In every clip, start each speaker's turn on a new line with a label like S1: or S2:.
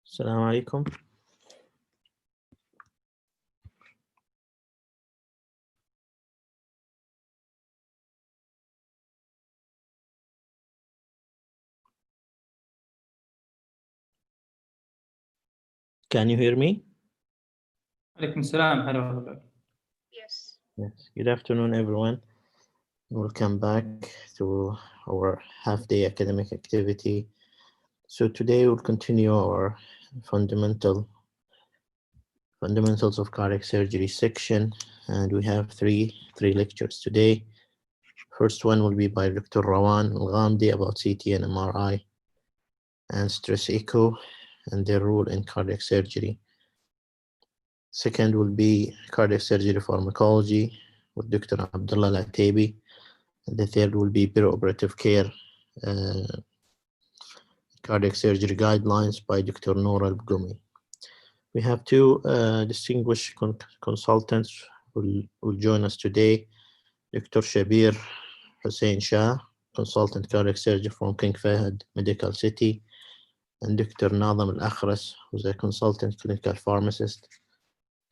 S1: السلام عليكم. Can you hear me?
S2: عليكم السلام. Hello.
S3: Yes.
S1: Yes. Good afternoon, everyone. Welcome back to our half-day academic activity. So today we'll continue our fundamentals of cardiac surgery section, and we have three lectures today. First one will be by Dr. Rawan Al-Ghamdi about CT and MRI and stress echo and their role in cardiac surgery. Second will be cardiac surgery pharmacology with Dr. Abdullah Al-Ataibi. And the third will be pre-operative care cardiac surgery guidelines by Dr. Noor Al-Bgoumi. We have two distinguished consultants who will join us today. Dr. Shabir Hussein Shah, consultant cardiac surgery from King Fahd Medical City, and Dr. Nazam Al-Akhras, who's a consultant clinical pharmacist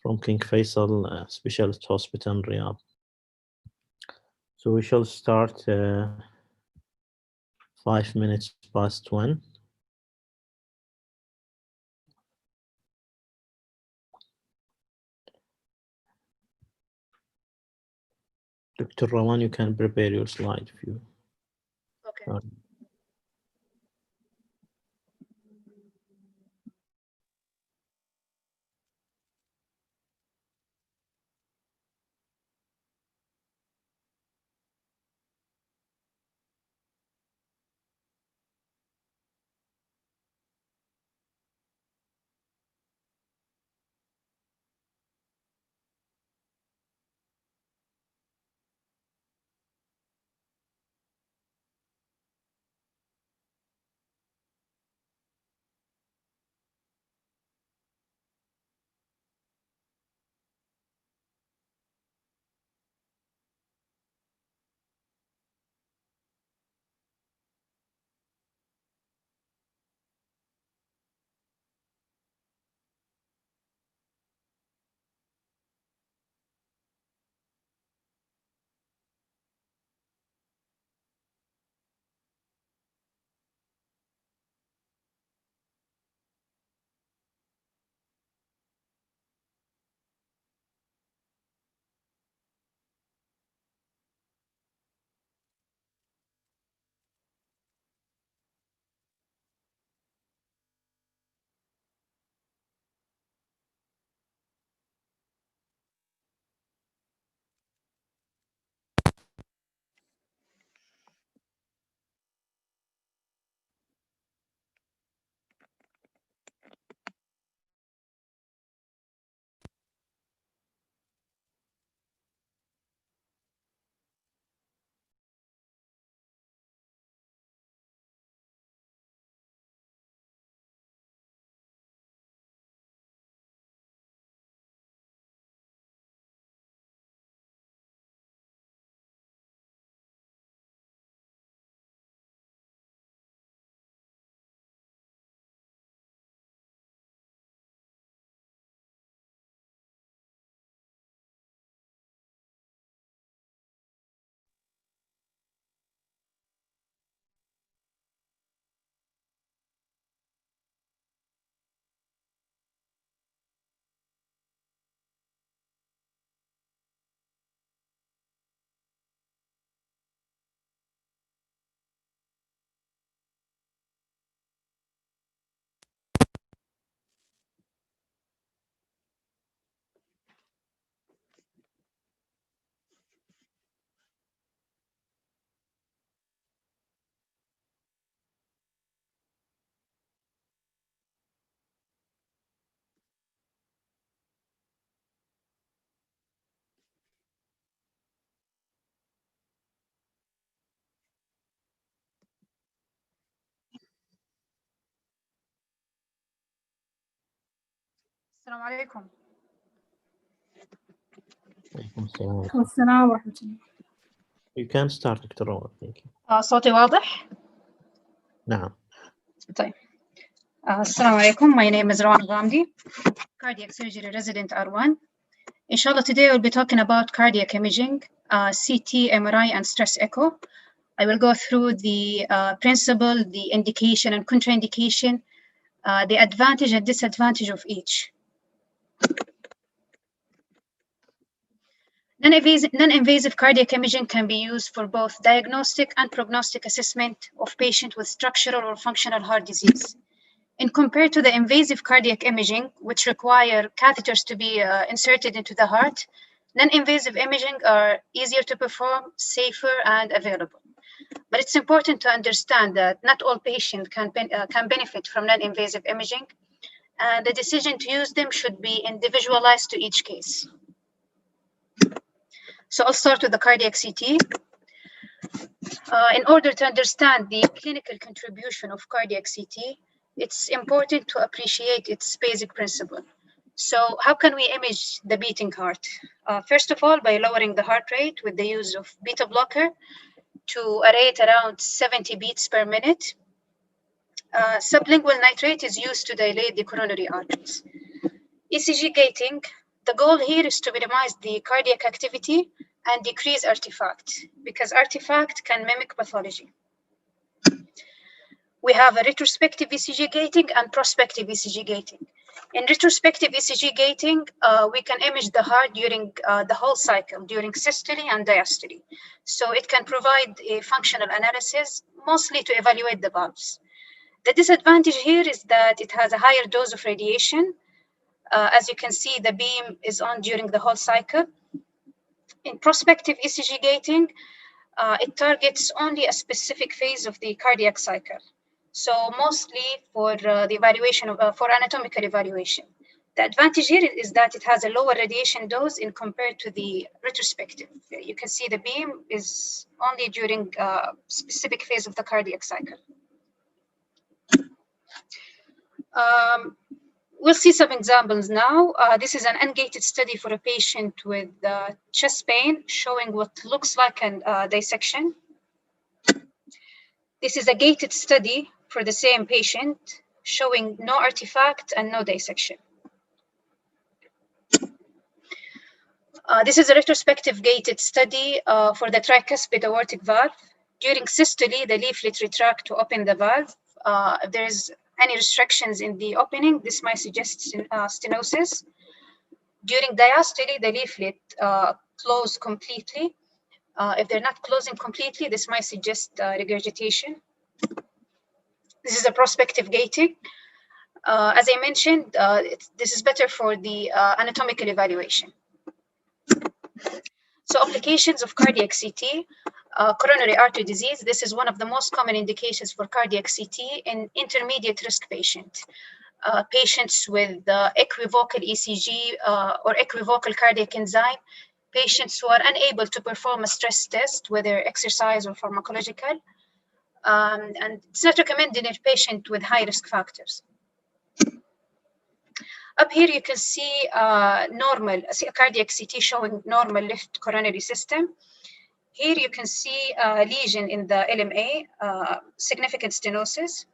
S1: from King Faisal Specialist Hospital, Riyadh. So we shall start 5 minutes past 1. Dr. Rawan, you can prepare your slide if you.
S3: Okay. السلام عليكم.
S1: عليكم السلام.
S3: السلام ورحمة الله.
S1: You can start, Dr. Rawan. Thank you.
S3: صوتي واضح؟
S1: نعم.
S3: طيب. Assalamu alaikum. My name is Rawan Ghamdi, cardiac surgery resident R1. Inshallah, today we'll be talking about cardiac imaging, CT, MRI, and stress echo. I will go through the principle, the indication and contraindication, the advantage and disadvantage of each. Non-invasive cardiac imaging can be used for both diagnostic and prognostic assessment of patients with structural or functional heart disease. In compared to the invasive cardiac imaging, which require catheters to be inserted into the heart, non-invasive imaging are easier to perform, safer, and available. But it's important to understand that not all patients can benefit from non-invasive imaging, and the decision to use them should be individualized to each case. So I'll start with the cardiac CT. In order to understand the clinical contribution of cardiac CT, it's important to appreciate its basic principle. So how can we image the beating heart? First of all, by lowering the heart rate with the use of beta blocker to a rate around 70 beats per minute. Sublingual nitrate is used to dilate the coronary arteries. ECG gating, the goal here is to minimize the cardiac activity and decrease artifact, because artifact can mimic pathology. We have a retrospective ECG gating and prospective ECG gating. In retrospective ECG gating, we can image the heart during the whole cycle, during systole and diastole. So it can provide a functional analysis, mostly to evaluate the valves. The disadvantage here is that it has a higher dose of radiation. As you can see, the beam is on during the whole cycle. In prospective ECG gating, it targets only a specific phase of the cardiac cycle. So mostly for the evaluation of, for anatomical evaluation. The advantage here is that it has a lower radiation dose in compared to the retrospective. You can see the beam is only during a specific phase of the cardiac cycle. We'll see some examples now. This is an ungated study for a patient with chest pain, showing what looks like a dissection. This is a gated study for the same patient, showing no artifact and no dissection. This is a retrospective gated study for the tricuspid aortic valve. During systole, the leaflet retract to open the valve. If there is any restrictions in the opening, this might suggest stenosis. During diastole, the leaflet close completely. If they're not closing completely, this might suggest regurgitation. This is a prospective gating. As I mentioned, this is better for the anatomical evaluation. So applications of cardiac CT, coronary artery disease. This is one of the most common indications for cardiac CT in intermediate risk patients. Patients with equivocal ECG or equivocal cardiac enzyme, patients who are unable to perform a stress test, whether exercise or pharmacological, and it's not recommended in a patient with high risk factors. Up here, you can see normal cardiac CT showing normal left coronary system. Here you can see a lesion in the LMA, significant stenosis.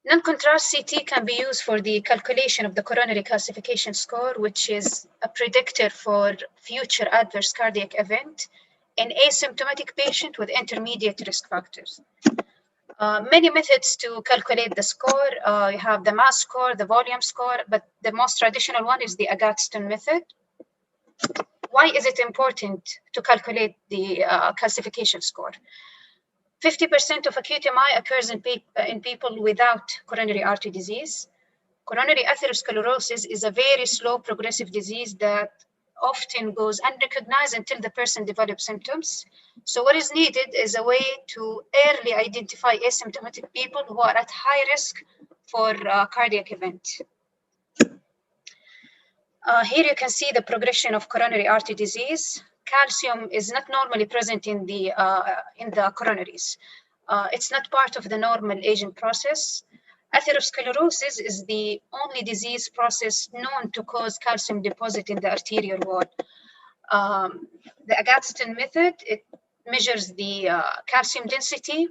S3: Non-contrast CT can be used for the calculation of the coronary classification score, which is a predictor for future adverse cardiac event in asymptomatic patient with intermediate risk factors. Many methods to calculate the score. You have the mass score, the volume score, but the most traditional one is the Agathem Method. Why is it important to calculate the calcification score? 50% of acute MI occurs in people without coronary artery disease. Coronary atherosclerosis is a very slow progressive disease that often goes unrecognized until the person develops symptoms. So what is needed is a way to early identify asymptomatic people who are at high risk for cardiac event. Here you can see the progression of coronary artery disease. Calcium is not normally present in the coronaries. It's not part of the normal aging process. Atherosclerosis is the only disease process known to cause calcium deposit in the arterial wall. The Agathem method, it measures the calcium density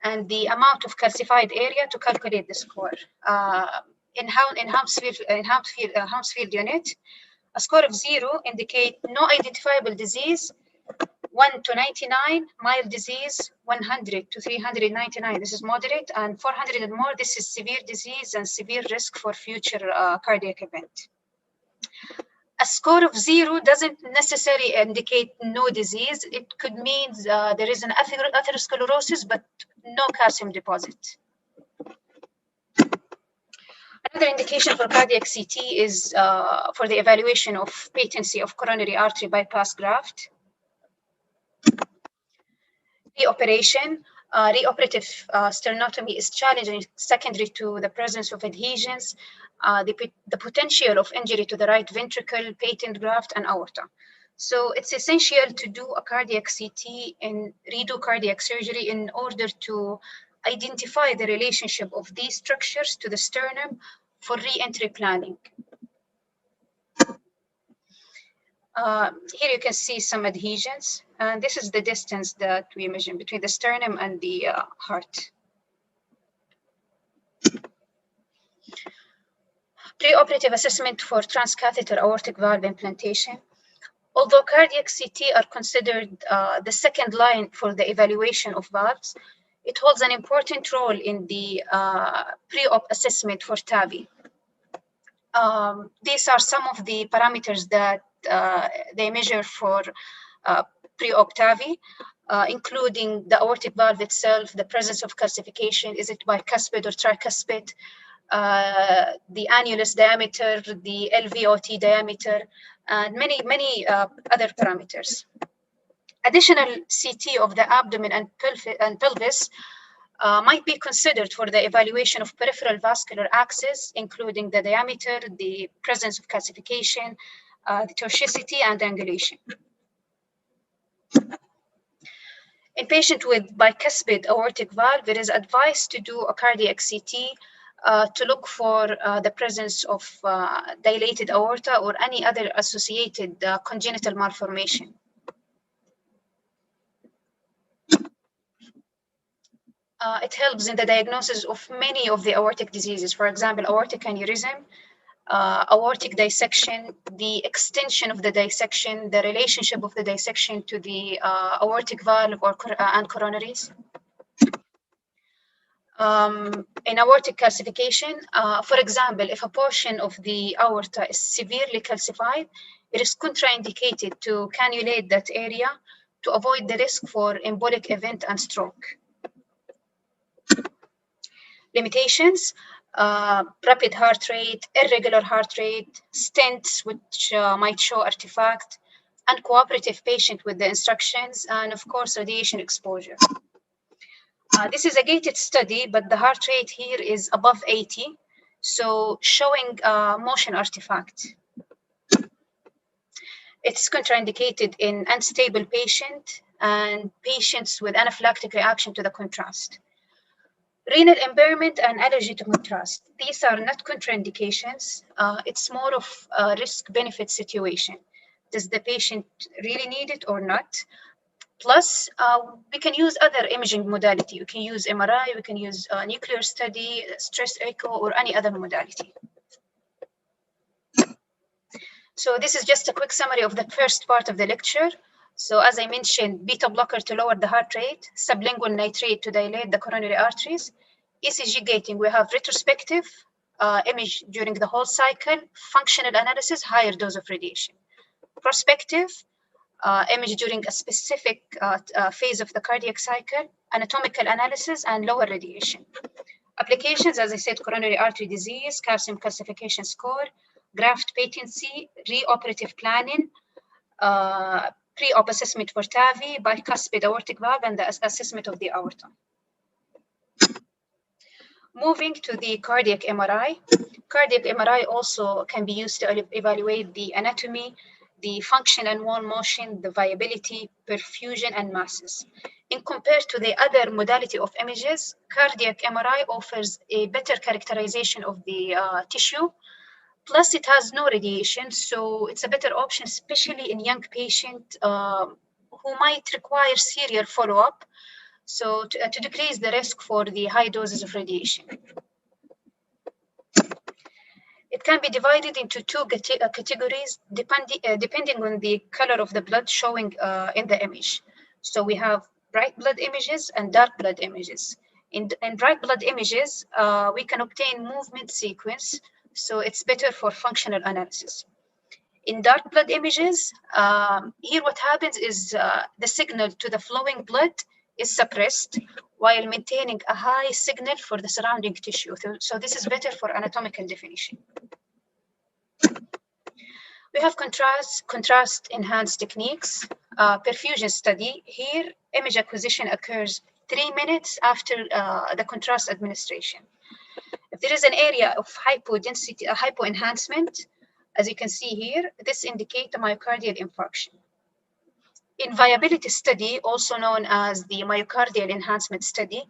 S3: and the amount of calcified area to calculate the score. In Hounsfield unit, a score of 0 indicate no identifiable disease, 1 to 99, mild disease, 100 to 399, this is moderate, and 400 and more, this is severe disease and severe risk for future cardiac event. A score of 0 doesn't necessarily indicate no disease. It could mean there is an atherosclerosis, but no calcium deposit. Another indication for cardiac CT is for the evaluation of patency of coronary artery bypass graft. Reoperation. Reoperative sternotomy is challenging secondary to the presence of adhesions, the potential of injury to the right ventricle, patent graft, and aorta. So it's essential to do a cardiac CT and redo cardiac surgery in order to identify the relationship of these structures to the sternum for re-entry planning. Here you can see some adhesions, and this is the distance that we measure between the sternum and the heart. Pre-operative assessment for transcatheter aortic valve implantation. Although cardiac CT are considered the second line for the evaluation of valves, it holds an important role in the pre-op assessment for TAVI. These are some of the parameters that they measure for pre-op TAVI, including the aortic valve itself, the presence of calcification, is it bicuspid or tricuspid, the annulus diameter, the LVOT diameter, and many other parameters. Additional CT of the abdomen and pelvis might be considered for the evaluation of peripheral vascular access, including the diameter, the presence of calcification, the tortuosity, and angulation. In patients with bicuspid aortic valve, it is advised to do a cardiac CT to look for the presence of dilated aorta or any other associated congenital malformation. It helps in the diagnosis of many of the aortic diseases, for example, aortic aneurysm, aortic dissection, the extension of the dissection, the relationship of the dissection to the aortic valve and coronaries. In aortic calcification, for example, if a portion of the aorta is severely calcified, it is contraindicated to cannulate that area to avoid the risk for embolic event and stroke. Limitations, rapid heart rate, irregular heart rate, stents which might show artifact, uncooperative patient with the instructions, and of course, radiation exposure. This is a gated study, but the heart rate here is above 80, so showing motion artifact. It's contraindicated in unstable patient and patients with anaphylactic reaction to the contrast. Renal impairment and allergy to contrast. These are not contraindications. It's more of a risk-benefit situation. Does the patient really need it or not? Plus, we can use other imaging modality. We can use MRI, we can use nuclear study, stress echo, or any other modality. So this is just a quick summary of the first part of the lecture. So as I mentioned, beta blocker to lower the heart rate, sublingual nitrate to dilate the coronary arteries, ECG gating, we have retrospective, image during the whole cycle, functional analysis, higher dose of radiation. Prospective, image during a specific phase of the cardiac cycle, anatomical analysis, and lower radiation. Applications, as I said, coronary artery disease, calcium calcification score, graft patency, reoperative planning, pre-op assessment for TAVI, bicuspid aortic valve, and the assessment of the aorta. Moving to the cardiac MRI. Cardiac MRI also can be used to evaluate the anatomy, the function and wall motion, the viability, perfusion, and masses. In compared to the other modality of images, cardiac MRI offers a better characterization of the tissue. Plus, it has no radiation, so it's a better option, especially in young patients who might require serial follow-up. so to decrease the risk for the high doses of radiation. It can be divided into two categories depending on the color of the blood showing in the image. So we have bright blood images and dark blood images. In bright blood images, we can obtain movement sequence, so it's better for functional analysis. In dark blood images, here what happens is the signal to the flowing blood is suppressed while maintaining a high signal for the surrounding tissue. So this is better for anatomical definition. We have contrast enhanced techniques. Perfusion study. Here, image acquisition occurs 3 minutes after the contrast administration. If there is an area of hypodensity, hypoenhancement, as you can see here, this indicates a myocardial infarction. In viability study, also known as the myocardial enhancement study,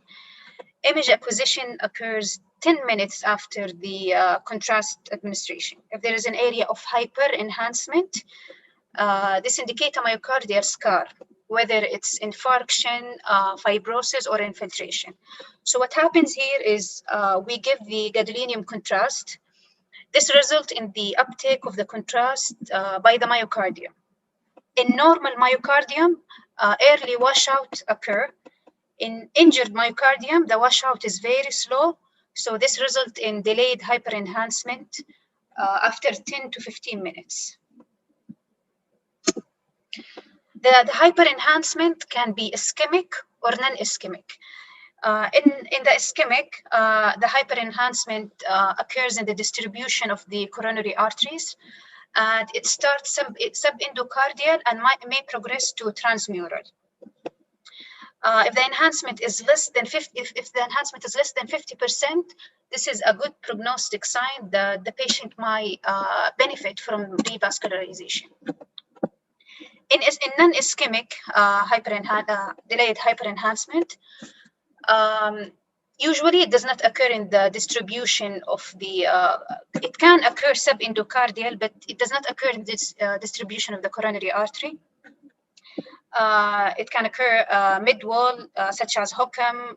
S3: image acquisition occurs 10 minutes after the contrast administration. If there is an area of hyperenhancement, this indicates a myocardial scar, whether it's infarction, fibrosis, or infiltration. So what happens here is we give the gadolinium contrast. This results in the uptake of the contrast by the myocardium. In normal myocardium, early washout occur. In injured myocardium, the washout is very slow, so this results in delayed hyperenhancement after 10 to 15 minutes. The hyperenhancement can be ischemic or non-ischemic. In the ischemic, the hyperenhancement occurs in the distribution of the coronary arteries, and it starts subendocardial and may progress to transmural. If the enhancement is less than 50, if the enhancement is less than 50%, this is a good prognostic sign that the patient might benefit from revascularization. In non-ischemic delayed hyperenhancement, usually it does not occur in the distribution of the, it can occur subendocardial, but it does not occur in this distribution of the coronary artery. It can occur mid-wall, such as HOCM,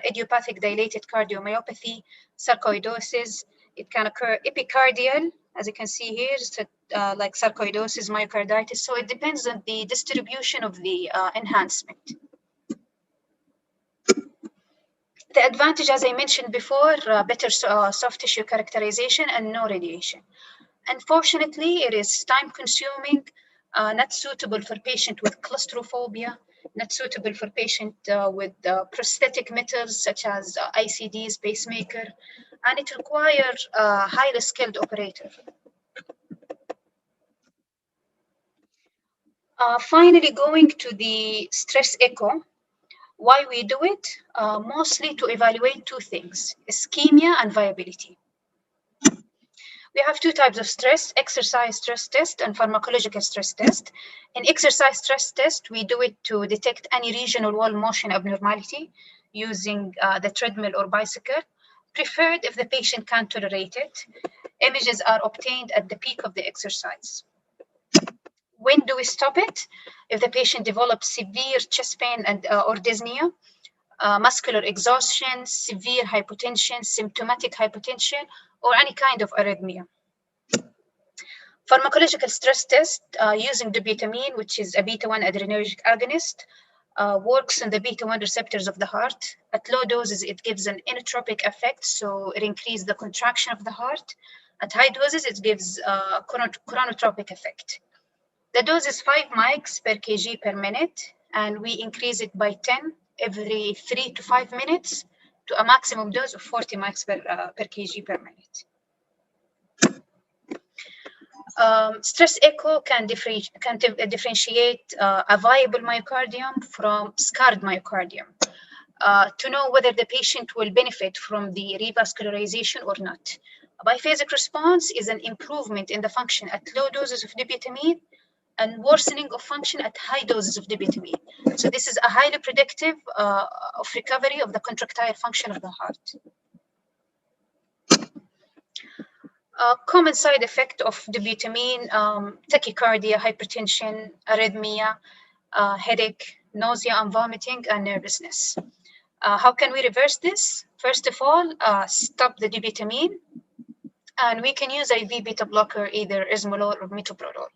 S3: idiopathic dilated cardiomyopathy, sarcoidosis. It can occur epicardial, as you can see here, so, like sarcoidosis, myocarditis. So it depends on the distribution of the enhancement. The advantage, as I mentioned before, better soft tissue characterization and no radiation. Unfortunately, it is time-consuming, not suitable for patients with claustrophobia, not suitable for patients with prosthetic metals such as ICDs, pacemaker, and it requires a highly skilled operator. Finally, going to the stress echo. Why we do it? Mostly to evaluate two things, ischemia and viability. We have two types of stress, exercise stress test and pharmacological stress test. In exercise stress test, we do it to detect any regional wall motion abnormality using the treadmill or bicycle, preferred if the patient can tolerate it. Images are obtained at the peak of the exercise. When do we stop it? If the patient develops severe chest pain and or dyspnea, muscular exhaustion, severe hypotension, symptomatic hypotension, or any kind of arrhythmia. Pharmacological stress test using dobutamine, which is a beta-1 adrenergic agonist, works on the beta-1 receptors of the heart. At low doses, it gives an inotropic effect, so it increases the contraction of the heart. At high doses, it gives a chronotropic effect. The dose is 5 mics per kg per minute, and we increase it by 10 every 3 to 5 minutes to a maximum dose of 40 mics per kg per minute. Stress echo can differentiate a viable myocardium from scarred myocardium to know whether the patient will benefit from the revascularization or not. Biphasic response is an improvement in the function at low doses of dobutamine and worsening of function at high doses of dobutamine. So this is a highly predictive of recovery of the contractile function of the heart. Common side effect of dobutamine, tachycardia, hypertension, arrhythmia, headache, nausea and vomiting, and nervousness. How can we reverse this? First of all, stop the D-vitamin, and we can use IV beta blocker, either esmolol or metoprolol.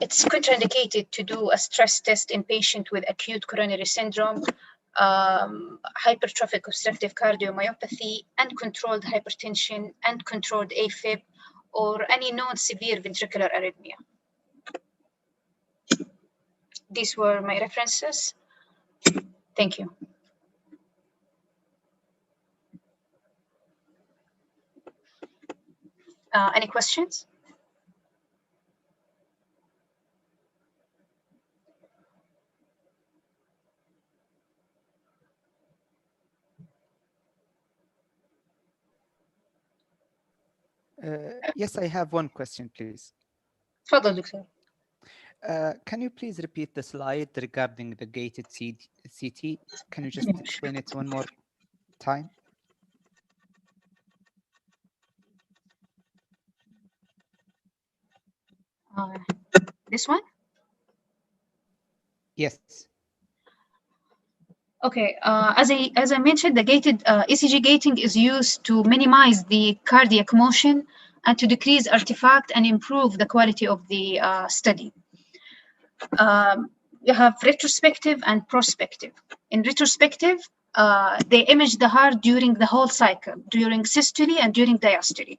S3: It's contraindicated to do a stress test in patient with acute coronary syndrome, hypertrophic obstructive cardiomyopathy, uncontrolled hypertension, uncontrolled AFib, or any known severe ventricular arrhythmia. These were my references. Thank you. Any questions?
S4: Yes, I have one question, please.
S3: تفضل دكتور.
S4: Can you please repeat the slide regarding the gated CT? Can you just explain it one more time?
S3: This one?
S4: Yes.
S3: Okay, as I mentioned, the gated ECG gating is used to minimize the cardiac motion and to decrease artifact and improve the quality of the study. You have retrospective and prospective. In retrospective, they image the heart during the whole cycle, during systole and during diastole.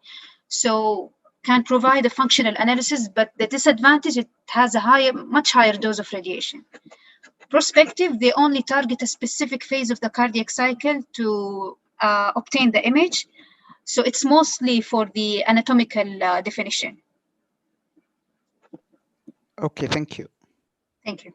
S3: So can provide a functional analysis, but the disadvantage, it has a much higher dose of radiation. Prospective, they only target a specific phase of the cardiac cycle to obtain the image. So it's mostly for the anatomical definition.
S4: Okay, thank you.
S3: Thank you.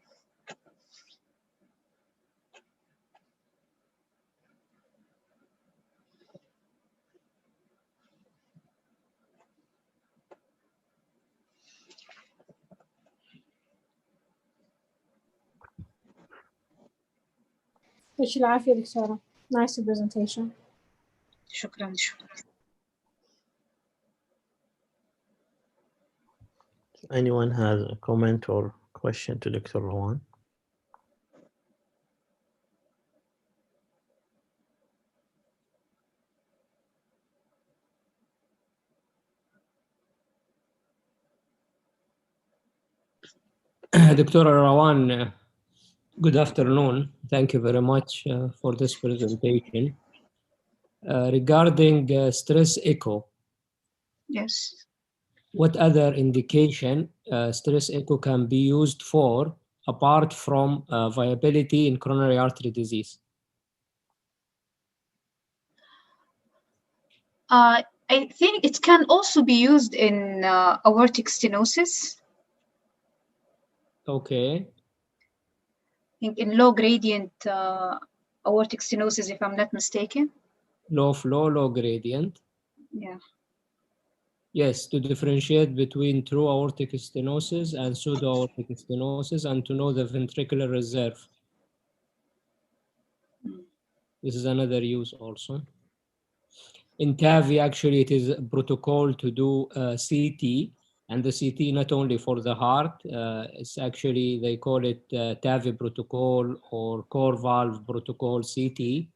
S5: يعطيك العافية دكتورة. Nice presentation.
S3: شكرا.
S1: Anyone has a comment or question to Dr. Rawan?
S6: Dr. Rawan, good afternoon. Thank you very much for this presentation. Regarding stress echo,
S3: Yes.
S6: what other indication stress echo can be used for apart from viability in coronary artery disease?
S3: I think it can also be used in aortic stenosis.
S6: Okay.
S3: In low gradient aortic stenosis, if I'm not mistaken.
S6: Low flow, low gradient.
S3: Yeah.
S6: Yes, to differentiate between true aortic stenosis and pseudo-aortic stenosis and to know the ventricular reserve. This is another use also. In TAVI, actually, it is a protocol to do CT, and the CT not only for the heart, it's actually, they call it TAVI protocol or core valve protocol CT.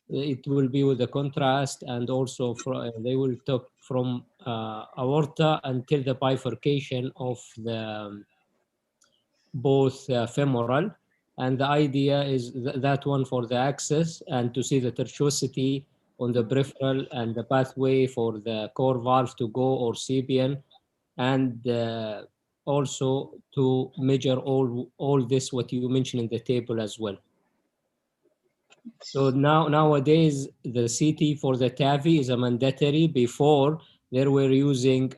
S6: It will be with the contrast, and also they will talk from aorta until the bifurcation of the both femoral. And the idea is that one for the access and to see the tortuosity on the peripheral and the pathway for the core valve to go or Sebian, and also to measure all this, what you mentioned in the table as well. So nowadays, the CT for the TAVI is a mandatory. Before, they were using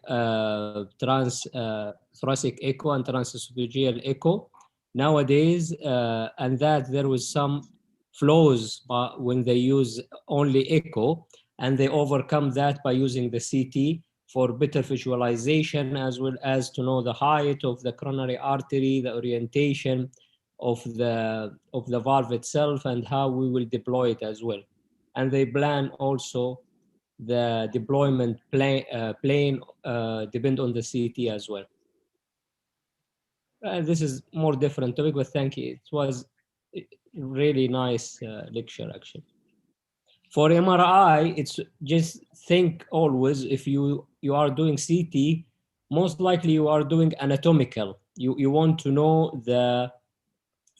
S6: thoracic echo and transesophageal echo. Nowadays, and that there was some flaws when they use only echo, and they overcome that by using the CT for better visualization, as well as to know the height of the coronary artery, the orientation of the valve itself, and how we will deploy it as well. And they plan also the deployment plane depend on the CT as well. This is more different topic, but thank you. It was a really nice lecture, actually. For MRI, it's just think always if you are doing CT, most likely you are doing anatomical. You want to know the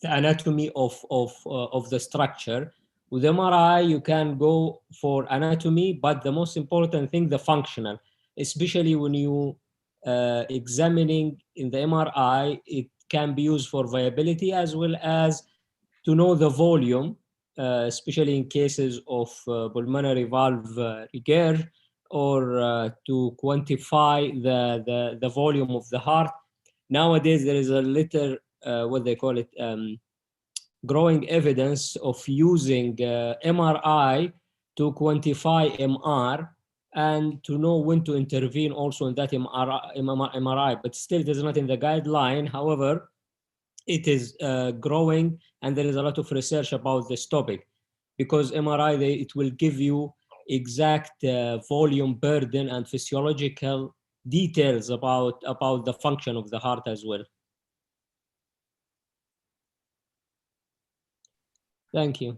S6: anatomy of the structure. With MRI, you can go for anatomy, but the most important thing, the functional, especially when you examining in the MRI, it can be used for viability as well as to know the volume, especially in cases of pulmonary valve regurg, or to quantify the volume of the heart. Nowadays, there is a little, what they call it, growing evidence of using MRI to quantify MR and to know when to intervene also in that MRI, but still it is not in the guideline. However, it is growing, and there is a lot of research about this topic, because MRI, it will give you exact volume burden and physiological details about the function of the heart as well. Thank you.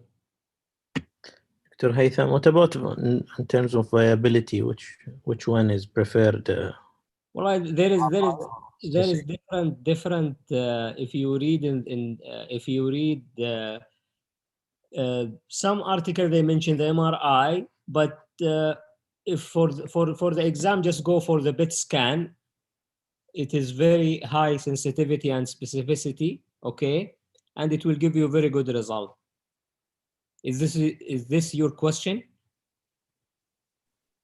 S1: Dr. Haytham, what about in terms of viability? Which one is preferred?
S6: Well, there is different. If you read if you read some article, they mention the MRI, but if for the exam, just go for the PET scan. It is very high sensitivity and specificity, okay, and it will give you a very good result. Is this your question?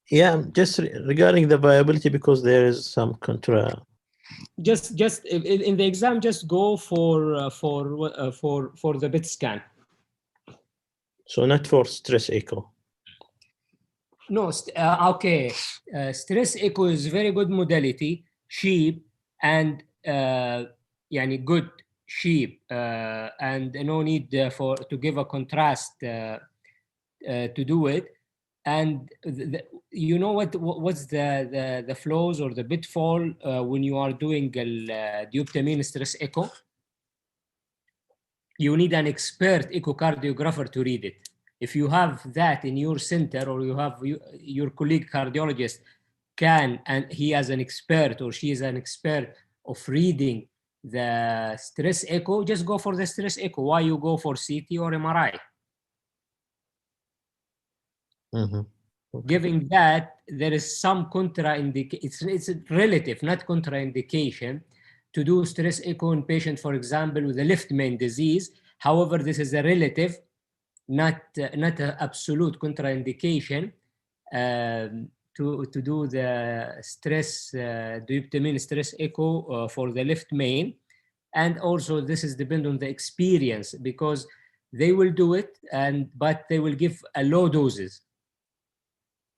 S1: Yeah, just regarding the viability, because there is some contra.
S6: Just in the exam, just go for the PET scan.
S1: So not for stress echo.
S6: No, okay. Stress echo is very good modality, cheap, and yani good, cheap, and no need to give a contrast to do it. And you know what's the flaws or the pitfall when you are doing dioptamine stress echo? You need an expert echocardiographer to read it. If you have that in your center, or you have your colleague cardiologist and he is an expert or she is an expert of reading the stress echo, just go for the stress echo. Why you go for CT or MRI?
S1: Mm-hmm. Okay.
S6: Given that there is some contraindication, it's a relative, not contraindication, to do stress echo in patient, for example, with a left main disease. However, this is a relative, not an absolute contraindication to do the stress dioptamine stress echo for the left main. And also this is dependent on the experience, because they will do it, but they will give a low doses,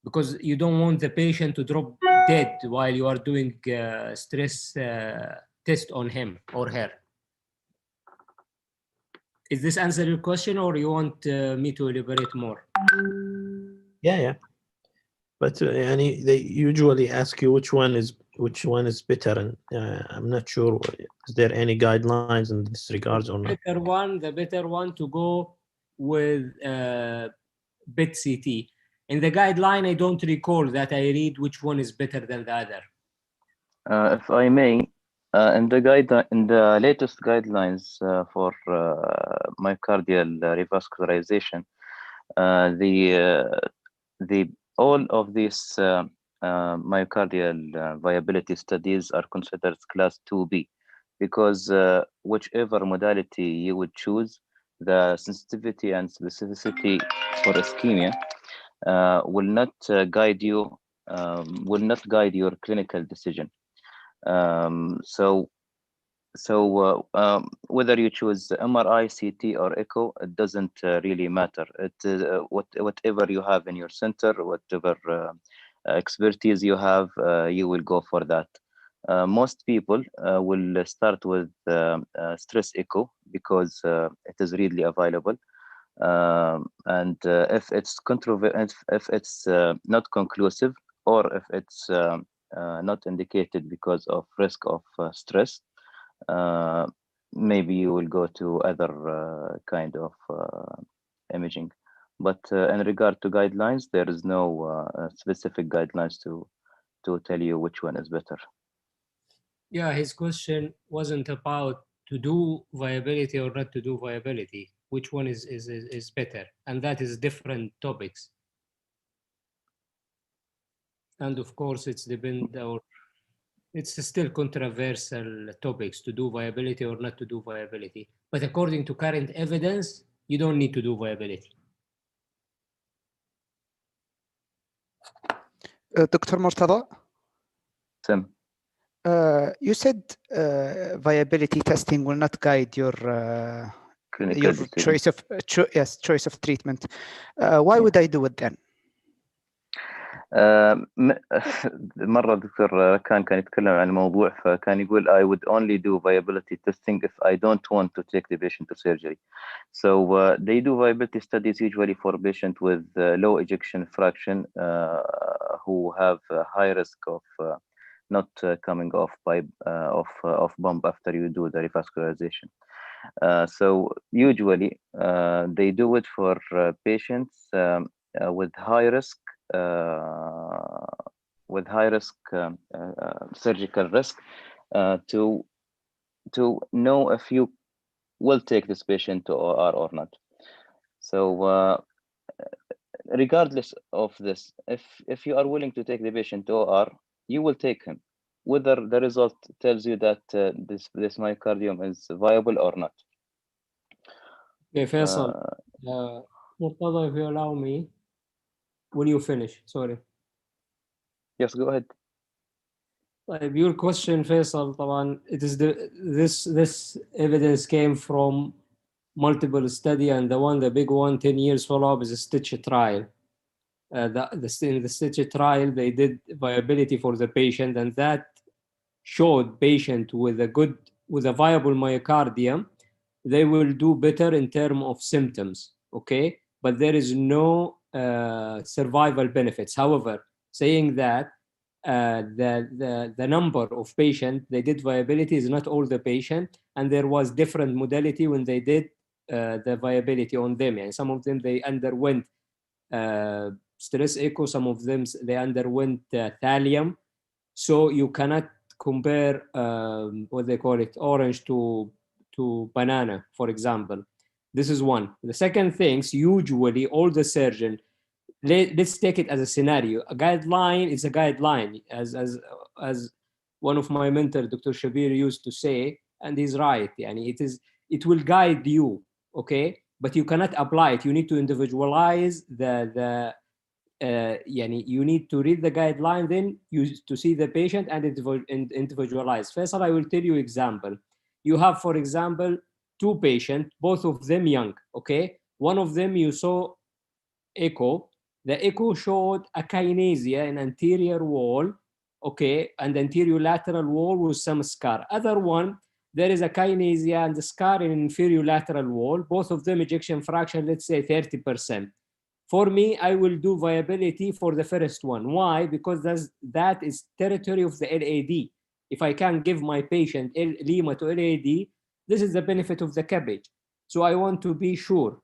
S6: because you don't want the patient to drop dead while you are doing stress test on him or her. Is this answer your question, or you want me to elaborate more?
S1: Yeah. But they usually ask you which one is better, and I'm not sure. Is there any guidelines in this regards or not?
S6: The better one to go with PET CT. In the guideline, I don't recall that I read which one is better than the other.
S7: If I may, in the latest guidelines for myocardial revascularization, all of these myocardial viability studies are considered class 2B, because whichever modality you would choose, the sensitivity and specificity for ischemia will not guide you, will not guide your clinical decision. So whether you choose MRI, CT, or echo, it doesn't really matter. It whatever you have in your center, whatever expertise you have, you will go for that. Most people will start with stress echo, because it is readily available. And if it's not conclusive, or if it's not indicated because of risk of stress, maybe you will go to other kind of imaging. But in regard to guidelines, there is no specific guidelines to tell you which one is better.
S6: Yeah, his question wasn't about to do viability or not to do viability. Which one is better? And that is different topics. And of course, it's still controversial topics to do viability or not to do viability. But according to current evidence, you don't need to do viability.
S4: Dr. Murtada?
S7: Tim?
S4: You said viability testing will not guide your choice of choice of treatment. Why would I do it then?
S7: مرة دكتور كان يتكلم عن الموضوع فكان يقول I would only do viability testing if I don't want to take the patient to surgery. So they do viability studies usually for patients with low ejection fraction who have a high risk of not coming off off pump after you do the revascularization. So usually they do it for patients with high risk surgical risk to know if you will take this patient to OR or not. So regardless of this, if you are willing to take the patient to OR, you will take him, whether the result tells you that this myocardium is viable or not.
S6: Okay, Faisal, Murtada, if you allow me, when you finish, sorry.
S7: Yes, go ahead.
S6: Your question, Faisal, it is this evidence came from multiple study, and the big one, 10 years follow-up, is a Stitch trial. In the Stitch trial, they did viability for the patient, and that showed patient with a viable myocardium, they will do better in terms of symptoms, okay? But there is no survival benefits. However, saying that the number of patients they did viability is not all the patient, and there was different modality when they did the viability on them. And some of them, they underwent stress echo, some of them, they underwent thallium. So you cannot compare what they call it, orange to banana, for example. This is one. The second thing, usually all the surgeon, let's take it as a scenario. A guideline is a guideline, as one of my mentors, Dr. Shabir, used to say, and he's right. It will guide you, okay? But you cannot apply it. You need to individualize you need to read the guideline, then to see the patient and individualize. First, I will tell you example. You have, for example, two patients, both of them young, okay? One of them you saw echo. The echo showed akinesia in anterior wall, okay, and anterior lateral wall with some scar. Other one, there is akinesia and the scar in inferior lateral wall. Both of them ejection fraction, let's say 30%. For me, I will do viability for the first one. Why? Because that is territory of the LAD. If I can give my patient Lima to LAD, this is the benefit of the cabbage. So I want to be sure.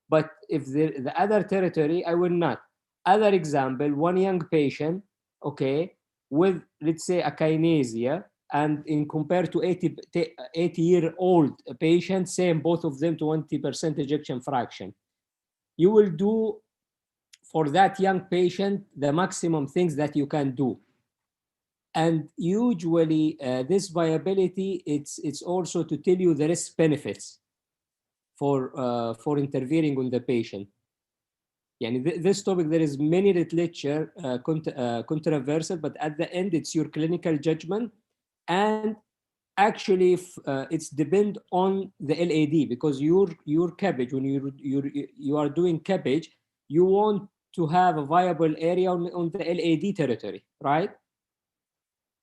S6: But if the other territory, I will not. Other example, one young patient, okay, with, let's say, akinesia, and in compared to 80-year-old patient, same, both of them 20% ejection fraction. You will do for that young patient the maximum things that you can do. And usually this viability, it's also to tell you the risk benefits for intervening on the patient. This topic, there is many literature controversial, but at the end, it's your clinical judgment. And actually, it's depend on the LAD, because your cabbage, when you are doing cabbage, you want to have a viable area on the LAD territory, right?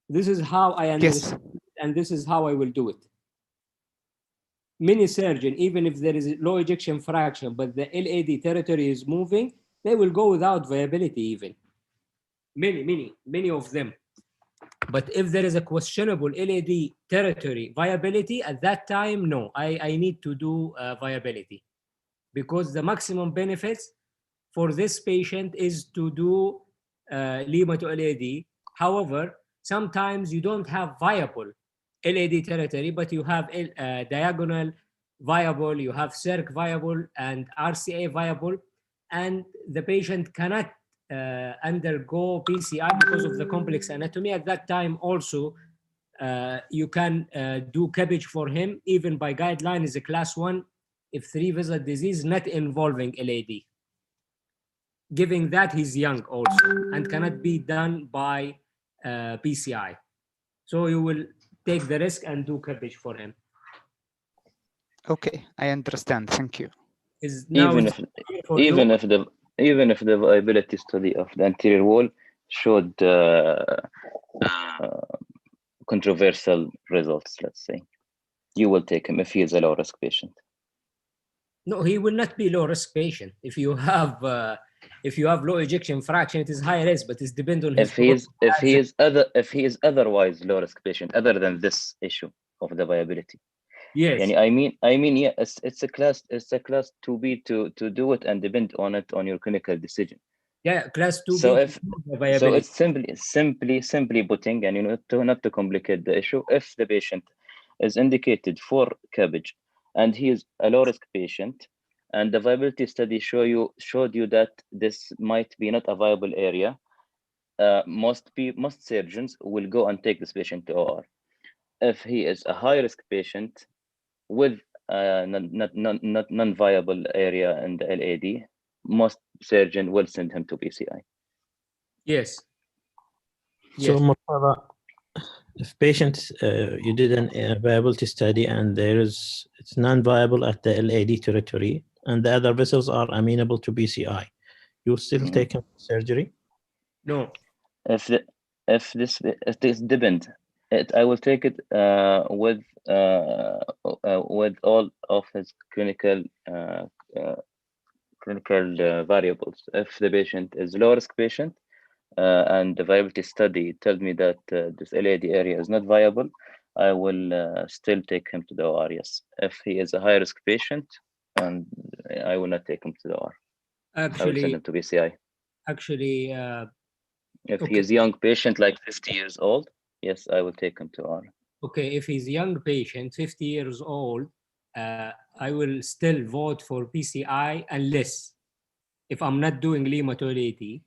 S6: This is how I understand, yes. And this is how I will do it. Many surgeons, even if there is a low ejection fraction, but the LAD territory is moving, they will go without viability even. Many of them. But if there is a questionable LAD territory viability, at that time, no, I need to do viability, because the maximum benefits for this patient is to do Lima to LAD. However, sometimes you don't have viable LAD territory, but you have diagonal viable, you have circ viable, and RCA viable, and the patient cannot undergo PCI because of the complex anatomy. At that time also, you can do cabbage for him, even by guideline is a class 1 if 3-vessel disease not involving LAD. Given that he's young also and cannot be done by PCI. So you will take the risk and do cabbage for him.
S4: Okay, I understand. Thank you.
S6: Is now
S7: even if the viability study of the anterior wall showed controversial results, let's say, you will take him if he is a low risk patient.
S6: No, he will not be low risk patient. If you have low ejection fraction, it is high risk, but it's depend on his.
S7: If he is otherwise low risk patient, other than this issue of the viability.
S6: Yes.
S7: And I mean, yeah, it's a class 2B to do it and depend on it on your clinical decision.
S6: Yeah, class 2B.
S7: So it's simply putting, and not to complicate the issue, if the patient is indicated for cabbage and he is a low risk patient, and the viability study showed you that this might be not a viable area, most surgeons will go and take this patient to OR. If he is a high risk patient with non-viable area in the LAD, most surgeon will send him to PCI.
S6: Yes.
S1: So, Murtada, if patient you did a viability study and it's non-viable at the LAD territory and the other vessels are amenable to PCI, you still take him to surgery?
S6: No.
S7: If this depends. I will take it with all of his clinical variables. If the patient is low risk patient and the viability study tells me that this LAD area is not viable, I will still take him to the OR. Yes. If he is a high risk patient, and I will not take him to the OR.
S6: Actually,
S7: I will send him to PCI.
S6: Actually,
S7: if he is young patient, like 50 years old, yes, I will take him to OR.
S6: Okay, if he's young patient, 50 years old, I will still vote for PCI unless, if I'm not doing Lima to LAD,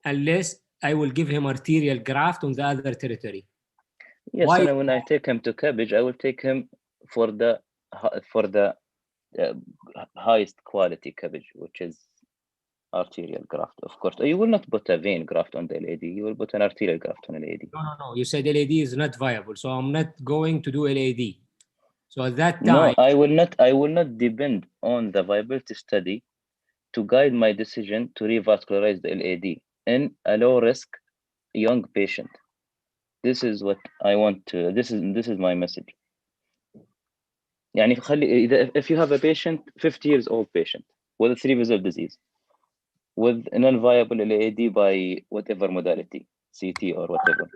S6: unless I will give him arterial graft on the other territory.
S7: Yes, why? And when I take him to cabbage, I will take him for the highest quality cabbage, which is arterial graft. Of course, you will not put a vein graft on the LAD. You will put an arterial graft on LAD.
S6: No. You said LAD is not viable, so I'm not going to do LAD. So at that time,
S7: no, I will not depend on the viability study to guide my decision to revascularize the LAD in a low risk young patient. This is what I want to. This is my message. يعني if you have a patient, 50 years old patient with a 3-vessel disease, with a non-viable LAD by whatever modality, CT or whatever,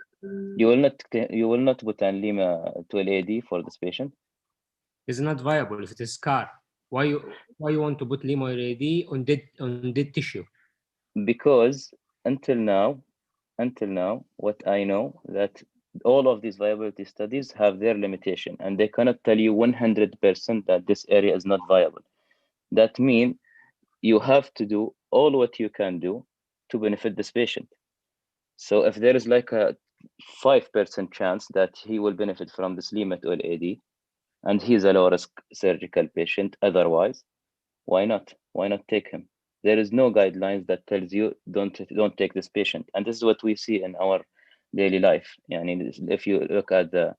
S7: you will not put an Lima to LAD for this patient.
S6: It's not viable if it is scar. Why you want to put Lima LAD on dead tissue?
S7: Because until now, what I know that all of these viability studies have their limitation, and they cannot tell you 100% that this area is not viable. That means you have to do all what you can do to benefit this patient. So if there is like a 5% chance that he will benefit from this Lima to LAD, and he's a low risk surgical patient otherwise, why not? Why not take him? There is no guidelines that tells you don't take this patient, and this is what we see in our daily life. If you look at the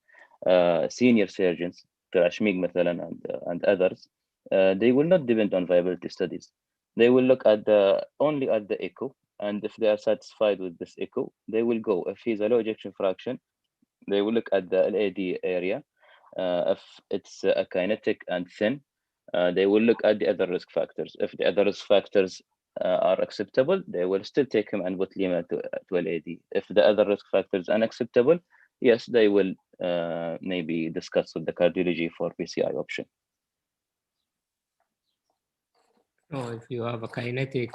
S7: senior surgeons, Transamic Method and others, they will not depend on viability studies. They will look at only at the echo, and if they are satisfied with this echo, they will go. If he's a low ejection fraction, they will look at the LAD area. If it's a kinetic and thin, they will look at the other risk factors. If the other risk factors are acceptable, they will still take him and put Lima to LAD. If the other risk factors are unacceptable, yes, they will maybe discuss with the cardiology for PCI option.
S6: So if you have a kinetic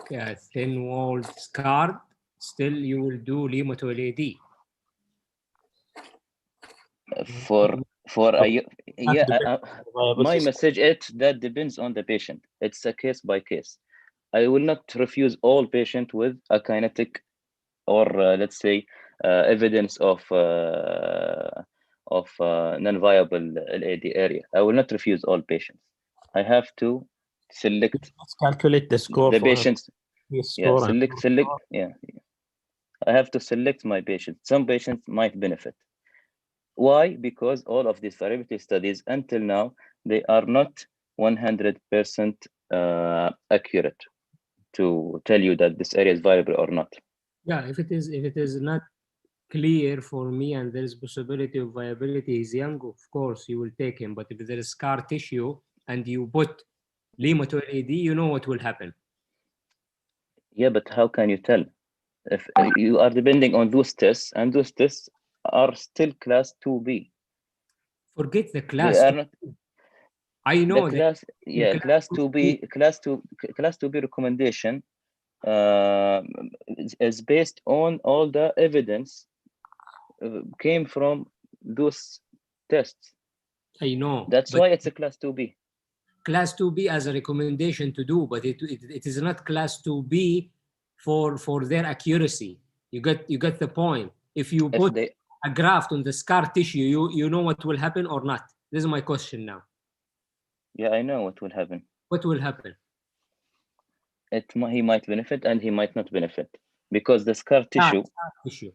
S6: thin-walled scar, still you will do Limotil AD. My message is that depends on the patient. It's a case by case. I will not refuse all patients with a kinetic or let's say evidence of non-viable LAD area. I will not refuse all patients. I have to select.
S1: Let's calculate the score.
S7: The
S1: for
S7: patients.
S1: Score
S7: select. Yeah. I have to select my patients. Some patients might benefit. Why? Because all of these variability studies until now, they are not 100% accurate to tell you that this area is viable or not.
S6: Yeah, if it is not clear for me and there is possibility of viability, he's young, of course you will take him. But if there is scar tissue and you put Limotil AD, you know what will happen.
S7: Yeah, but how can you tell? If you are depending on those tests, and those tests are still class 2B.
S6: Forget the class.
S7: They are not.
S6: I know
S7: the class. Yeah, class 2B. Class 2B recommendation is based on all the evidence came from those tests.
S6: I know.
S7: That's why it's a class 2B.
S6: Class 2B as a recommendation to do, but it is not class 2B for their accuracy. You get the point. If you put a graft on the scar tissue, you know what will happen or not? This is my question now.
S7: Yeah, I know what will happen.
S6: What will happen?
S7: He might benefit and he might not benefit because the scar tissue.
S6: Scar tissue,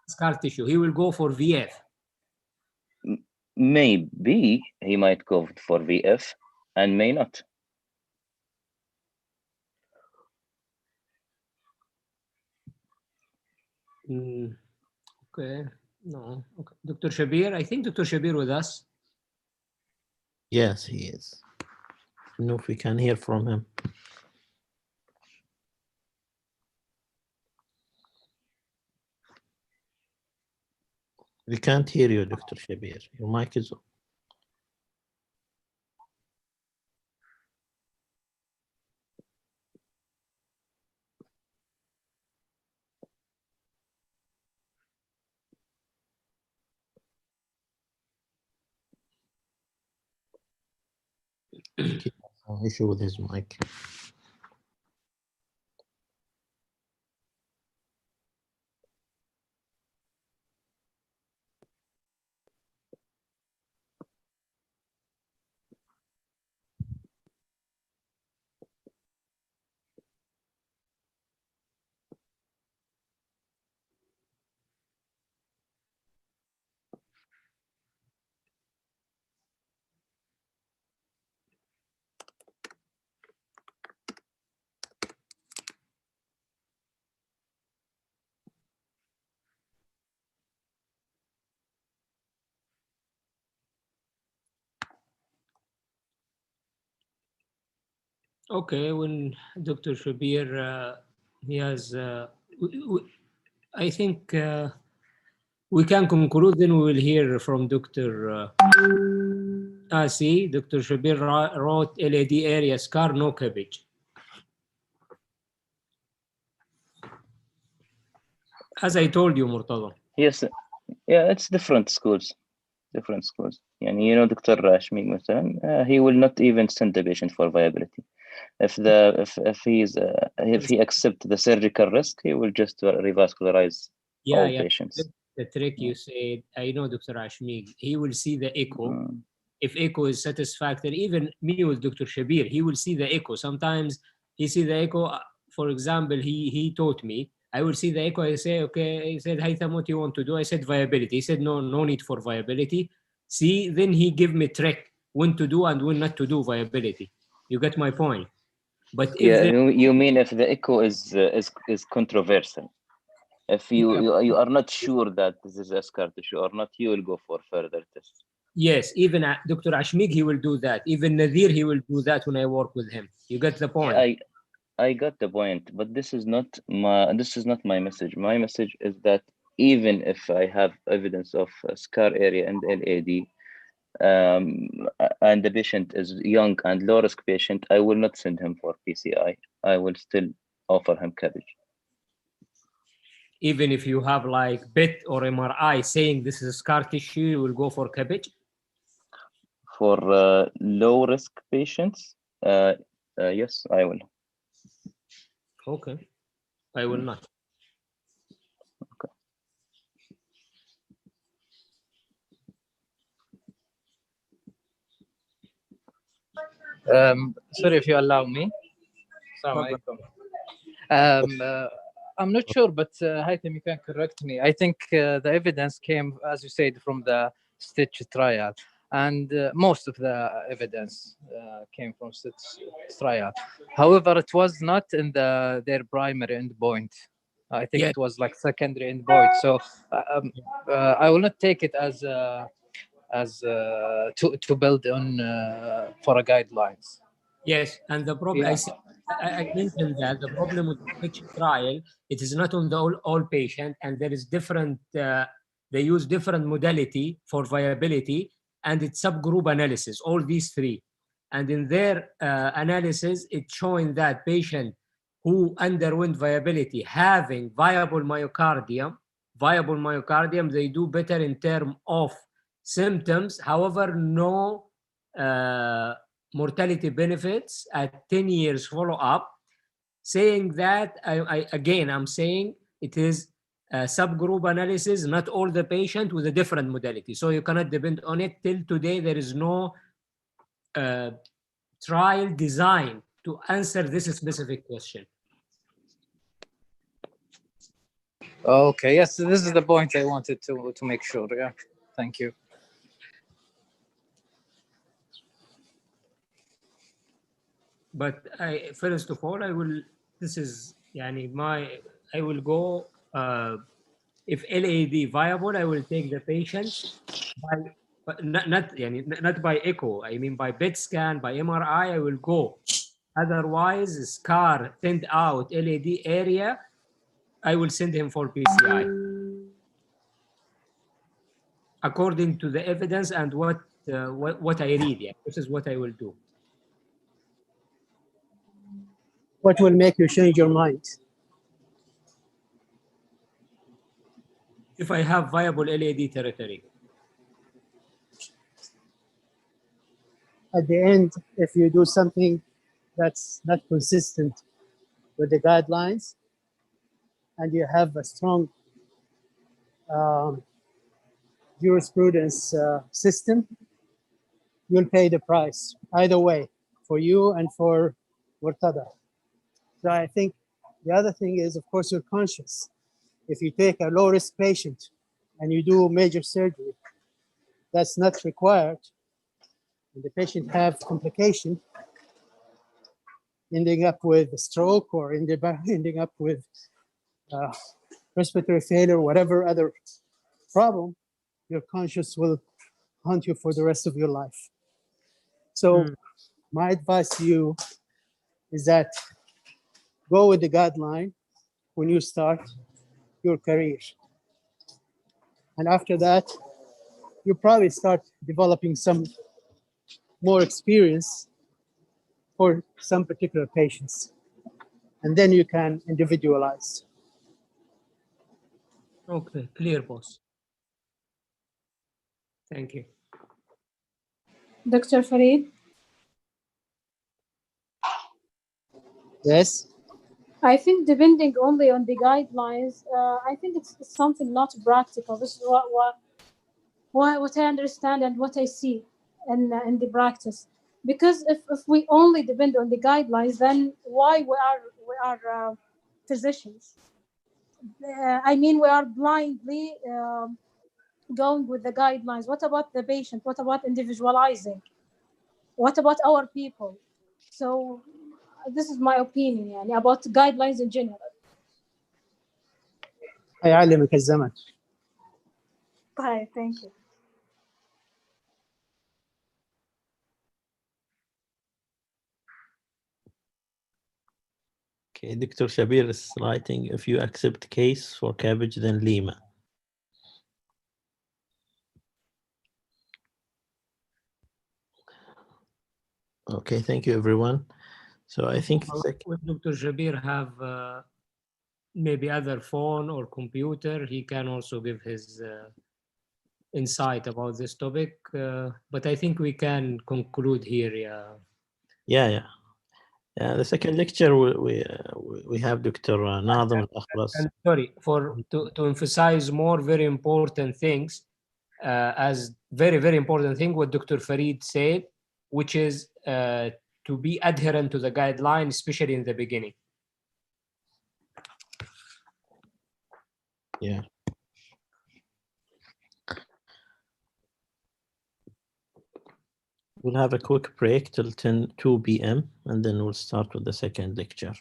S6: scar tissue. He will go for VF.
S7: Maybe he might go for VF and may not.
S6: Okay. No. Okay. Dr. Shabir, I think Dr. Shabir with us.
S1: Yes, he is. I don't know if we can hear from him. We can't hear you, Dr. Shabir. Your mic is on. He has an issue with his mic.
S6: Okay, when Dr. Shabir, he has, I think we can conclude, then we will hear from Dr. See, Dr. Shabir wrote LAD area scar, no cabbage. As I told you, Murtada.
S7: Yes, yeah, it's different schools. And you know, Dr. Ashmi, he will not even send the patient for viability. If he accepts the surgical risk, he will just revascularize all patients.
S6: The trick you said, I know Dr. Ashmi, he will see the echo. If echo is satisfactory, even me with Dr. Shabir, he will see the echo. Sometimes he see the echo. For example, he taught me, I will see the echo. I say, okay. He said, Haytham, what you want to do? I said, viability. He said, no need for viability. See, then he give me trick when to do and when not to do viability. You get my point. But if
S7: you mean if the echo is controversial, if you are not sure that this is a scar tissue or not, you will go for further tests.
S6: Yes, even Dr. Ashmig, he will do that. Even Nadir, he will do that when I work with him. You get the point.
S7: I got the point, but this is not my message. My message is that even if I have evidence of scar area and LAD, and the patient is young and low risk patient, I will not send him for PCI. I will still offer him cabbage.
S6: Even if you have like PET or MRI saying this is scar tissue, you will go for cabbage?
S7: For low risk patients, yes, I will.
S6: Okay, I will not.
S8: Sorry if you allow me. Assalamu alaikum. I'm not sure, but Haitham, you can correct me. I think the evidence came, as you said, from the Stitch trial, and most of the evidence came from Stitch trial. However, it was not in their primary endpoint. I think it was like secondary endpoint. So I will not take it as to build on for a guidelines.
S6: Yes, and the problem,
S8: Yeah.
S6: I mentioned that the problem with each trial, it is not on the all patient, and there is different, they use different modality for viability, and it's subgroup analysis, all these three. And in their analysis, it's showing that patient who underwent viability having viable myocardium, they do better in terms of symptoms. However, no mortality benefits at 10 years follow-up, saying that, I'm saying it is a subgroup analysis, not all the patient with a different modality. So you cannot depend on it. Till today, there is no trial design to answer this specific question.
S8: Okay, yes, this is the point I wanted to make sure. Yeah, thank you.
S6: But first of all, I will go, if LAD viable, I will take the patient by, not by echo, I mean by PET scan, by MRI, I will go. Otherwise, scar thinned out LAD area, I will send him for PCI. According to the evidence and what I read, this is what I will do.
S9: What will make you change your mind?
S6: If I have viable LAD territory.
S9: At the end, if you do something that's not consistent with the guidelines and you have a strong jurisprudence system, you'll pay the price either way, for you and for Murtada. So I think the other thing is, of course, you're conscious. If you take a low-risk patient and you do major surgery, that's not required, and the patient have complication, ending up with a stroke or ending up with respiratory failure, whatever other problem, your conscience will haunt you for the rest of your life. So my advice to you is that go with the guideline when you start your career. And after that, you probably start developing some more experience for some particular patients. And then you can individualize.
S6: Okay, clear, boss. Thank you.
S5: Dr. Farid?
S9: Yes?
S5: I think depending only on the guidelines, I think it's something not practical. This is what I understand and what I see in the practice. Because if we only depend on the guidelines, then why we are physicians? I mean, we are blindly going with the guidelines. What about the patient? What about individualizing? What about our people? So this is my opinion about guidelines in general.
S9: يعلمك الزمن.
S5: Bye, thank you.
S1: Okay, Dr. Shabir is writing, if you accept case for cabbage, then Lima. Okay, thank you, everyone. So I think
S6: If Dr. Shabir have maybe other phone or computer, he can also give his insight about this topic. But I think we can conclude here.
S1: Yeah. The second lecture we have Dr. Nazem Al-Akhlas.
S6: And sorry, to emphasize more very important things, as very important thing what Dr. Farid said, which is to be adherent to the guideline, especially in the beginning.
S1: Yeah. We'll have a quick break till 2 p.m. and then we'll start with the second lecture.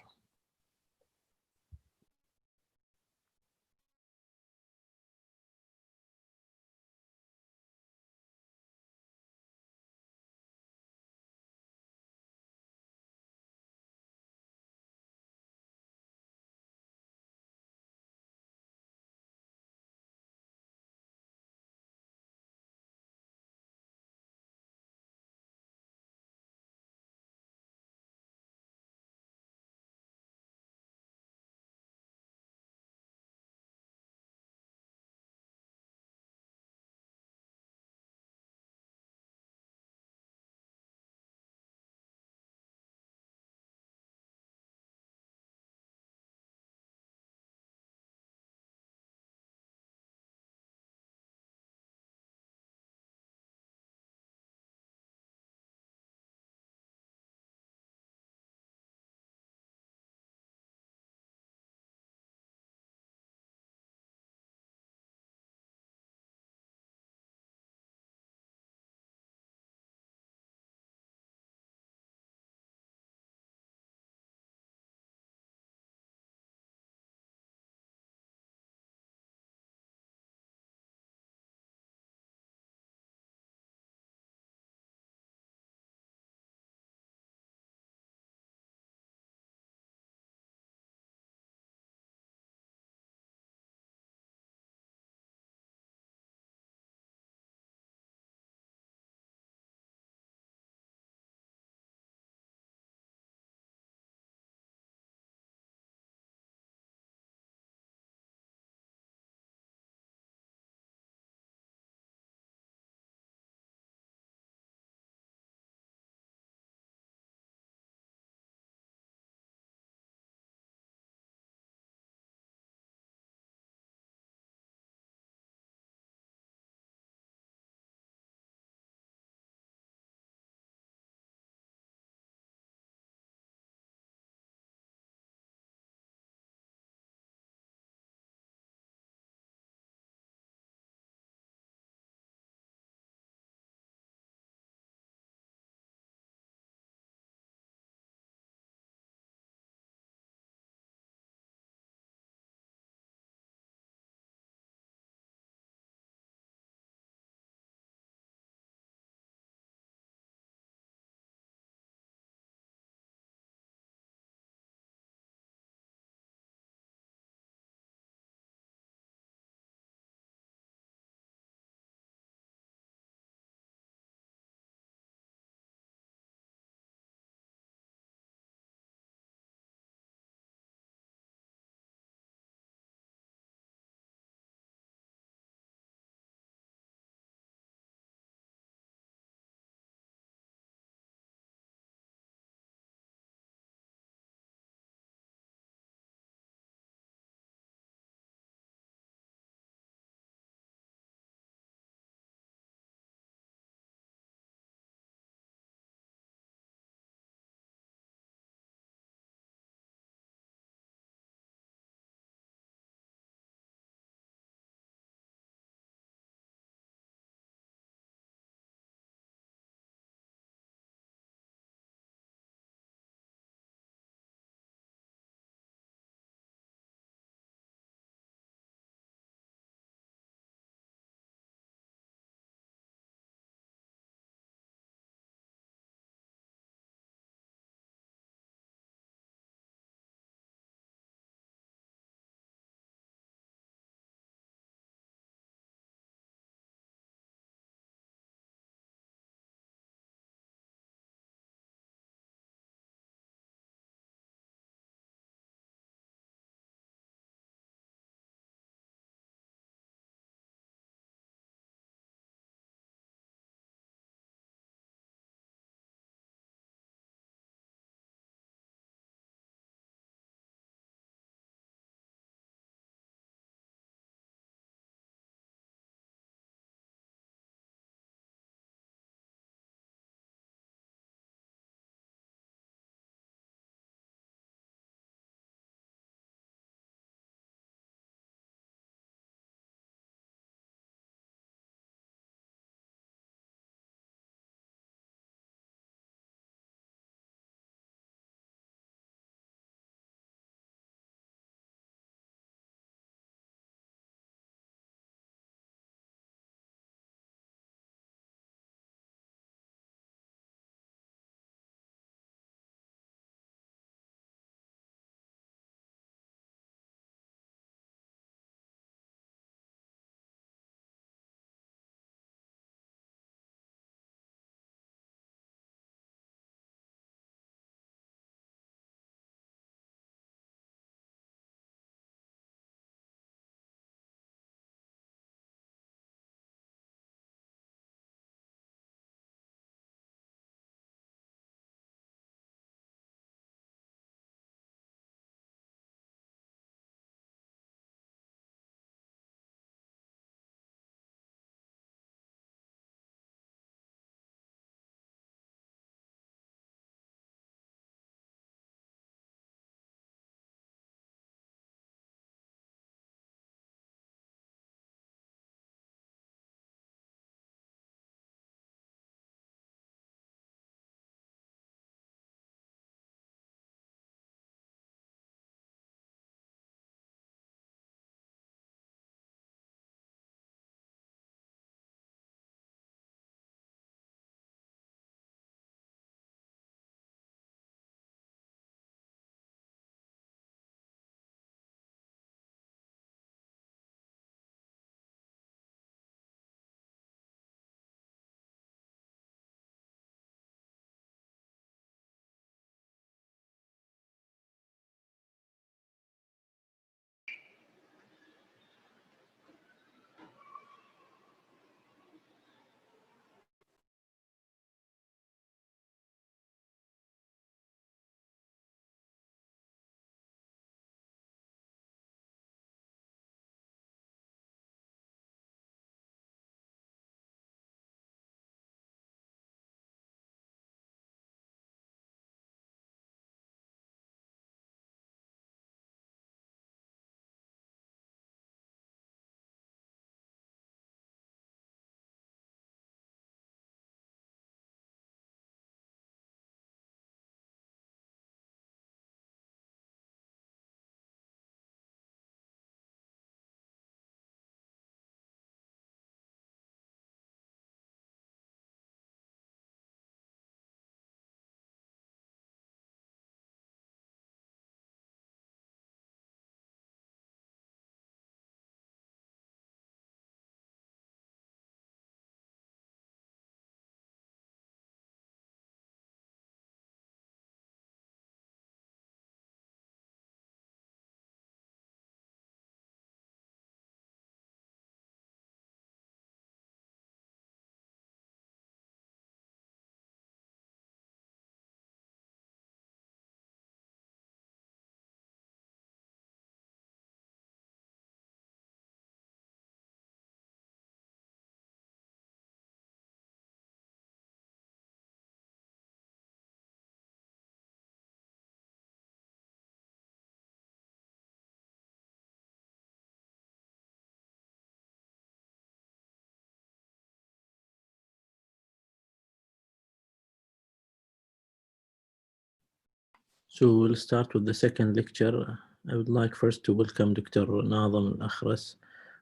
S1: So we'll start with the second lecture. I would like first to welcome Dr. Nazem Al-Akhras,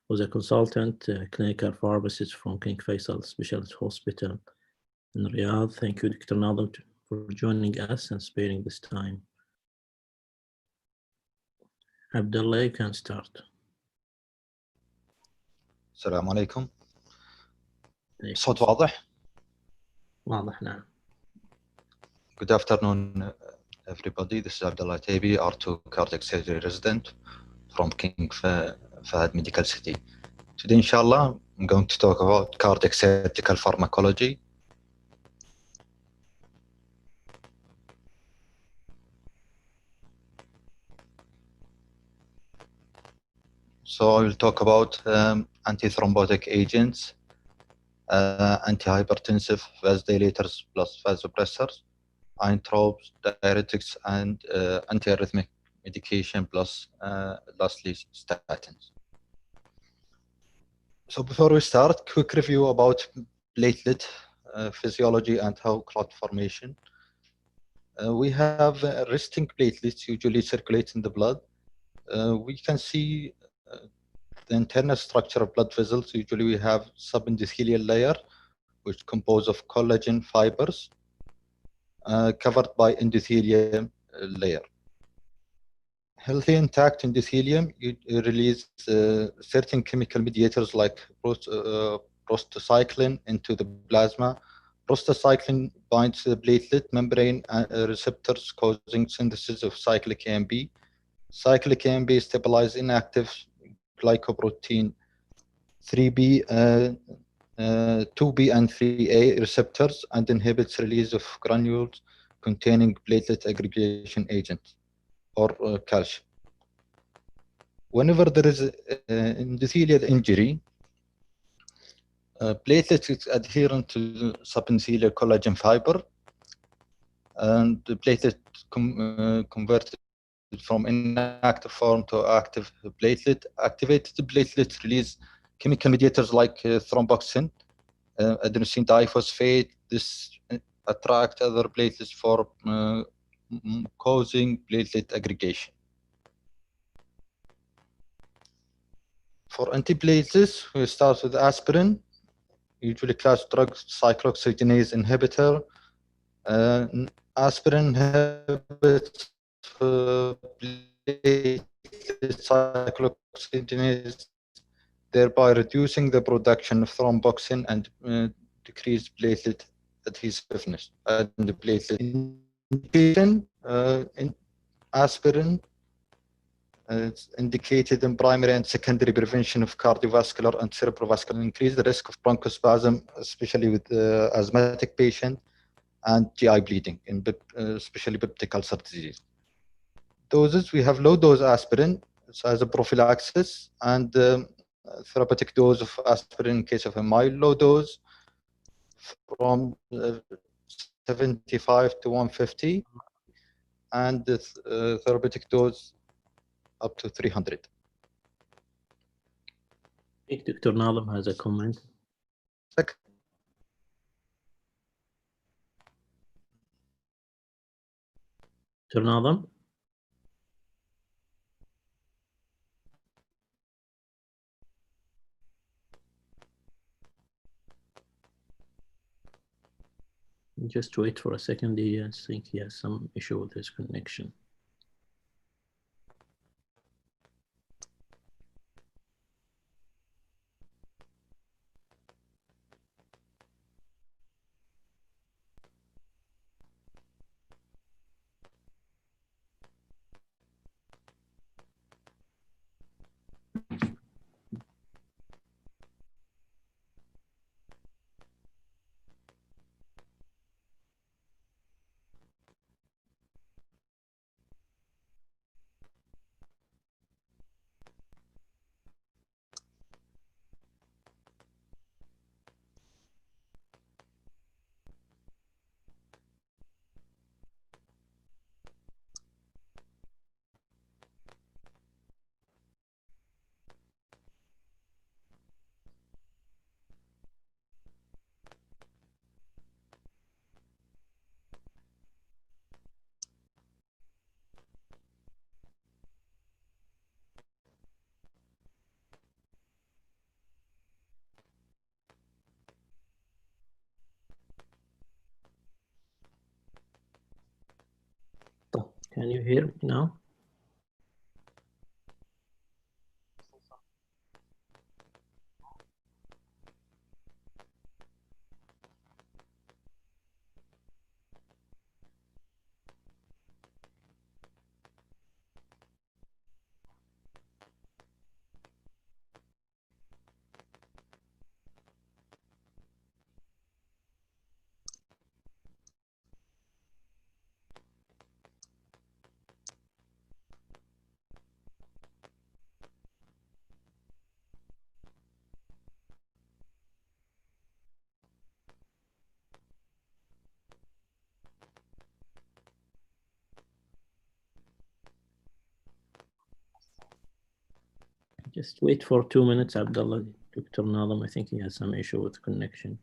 S1: who's a consultant, clinical pharmacist from King Faisal Specialist Hospital in Riyadh. Thank you, Dr. Nazem, for joining us and sparing this time. Abdullah, you can start.
S10: السلام عليكم. صوت واضح؟
S1: واضح نعم.
S10: Good afternoon, everybody. This is Abdullah Taibi, R2 cardiac surgery resident from King Fahd Medical City. Today, inshallah, I'm going to talk about cardiac surgical pharmacology. So I will talk about antithrombotic agents, antihypertensive vasodilators plus vasopressors, inotropes, diuretics, and antiarrhythmic medication plus lastly statins. So before we start, quick review about platelet physiology and how clot formation. We have resting platelets usually circulate in the blood. We can see the internal structure of blood vessels. Usually we have subendothelial layer, which composed of collagen fibers covered by endothelium layer. Healthy intact endothelium release certain chemical mediators like prostacyclin into the plasma. Prostacyclin binds to the platelet membrane receptors, causing synthesis of cyclic AMP. Cyclic AMP stabilizes inactive glycoprotein 3B, 2B and 3A receptors and inhibits release of granules containing platelet aggregation agent or calcium. Whenever there is endothelial injury, platelets is adherent to subendothelial collagen fiber, and the platelet converted from inactive form to active platelet. Activated platelets release chemical mediators like thromboxane, adenosine diphosphate. This attract other platelets for causing platelet aggregation. For antiplatelets, we start with aspirin, usually class drug cyclooxygenase inhibitor. Aspirin inhibits platelet cyclooxygenase, thereby reducing the production of thromboxane and decrease platelet adhesiveness and the platelet indication. In aspirin it's indicated in primary and secondary prevention of cardiovascular and cerebrovascular, increase the risk of bronchospasm, especially with asthmatic patient, and GI bleeding, in especially peptic ulcer disease. Doses, we have low dose aspirin as a prophylaxis, and therapeutic dose of aspirin in case of a mild low dose from 75 to 150, and the therapeutic dose up to 300.
S1: I think Dr. Nazem has a comment.
S10: Dr.
S1: Nazem? Just wait for a second. I think he has some issue with his connection. Can you hear me now? Just wait for 2 minutes, Abdullah. Dr. Nadam, I think he has some issue with connection.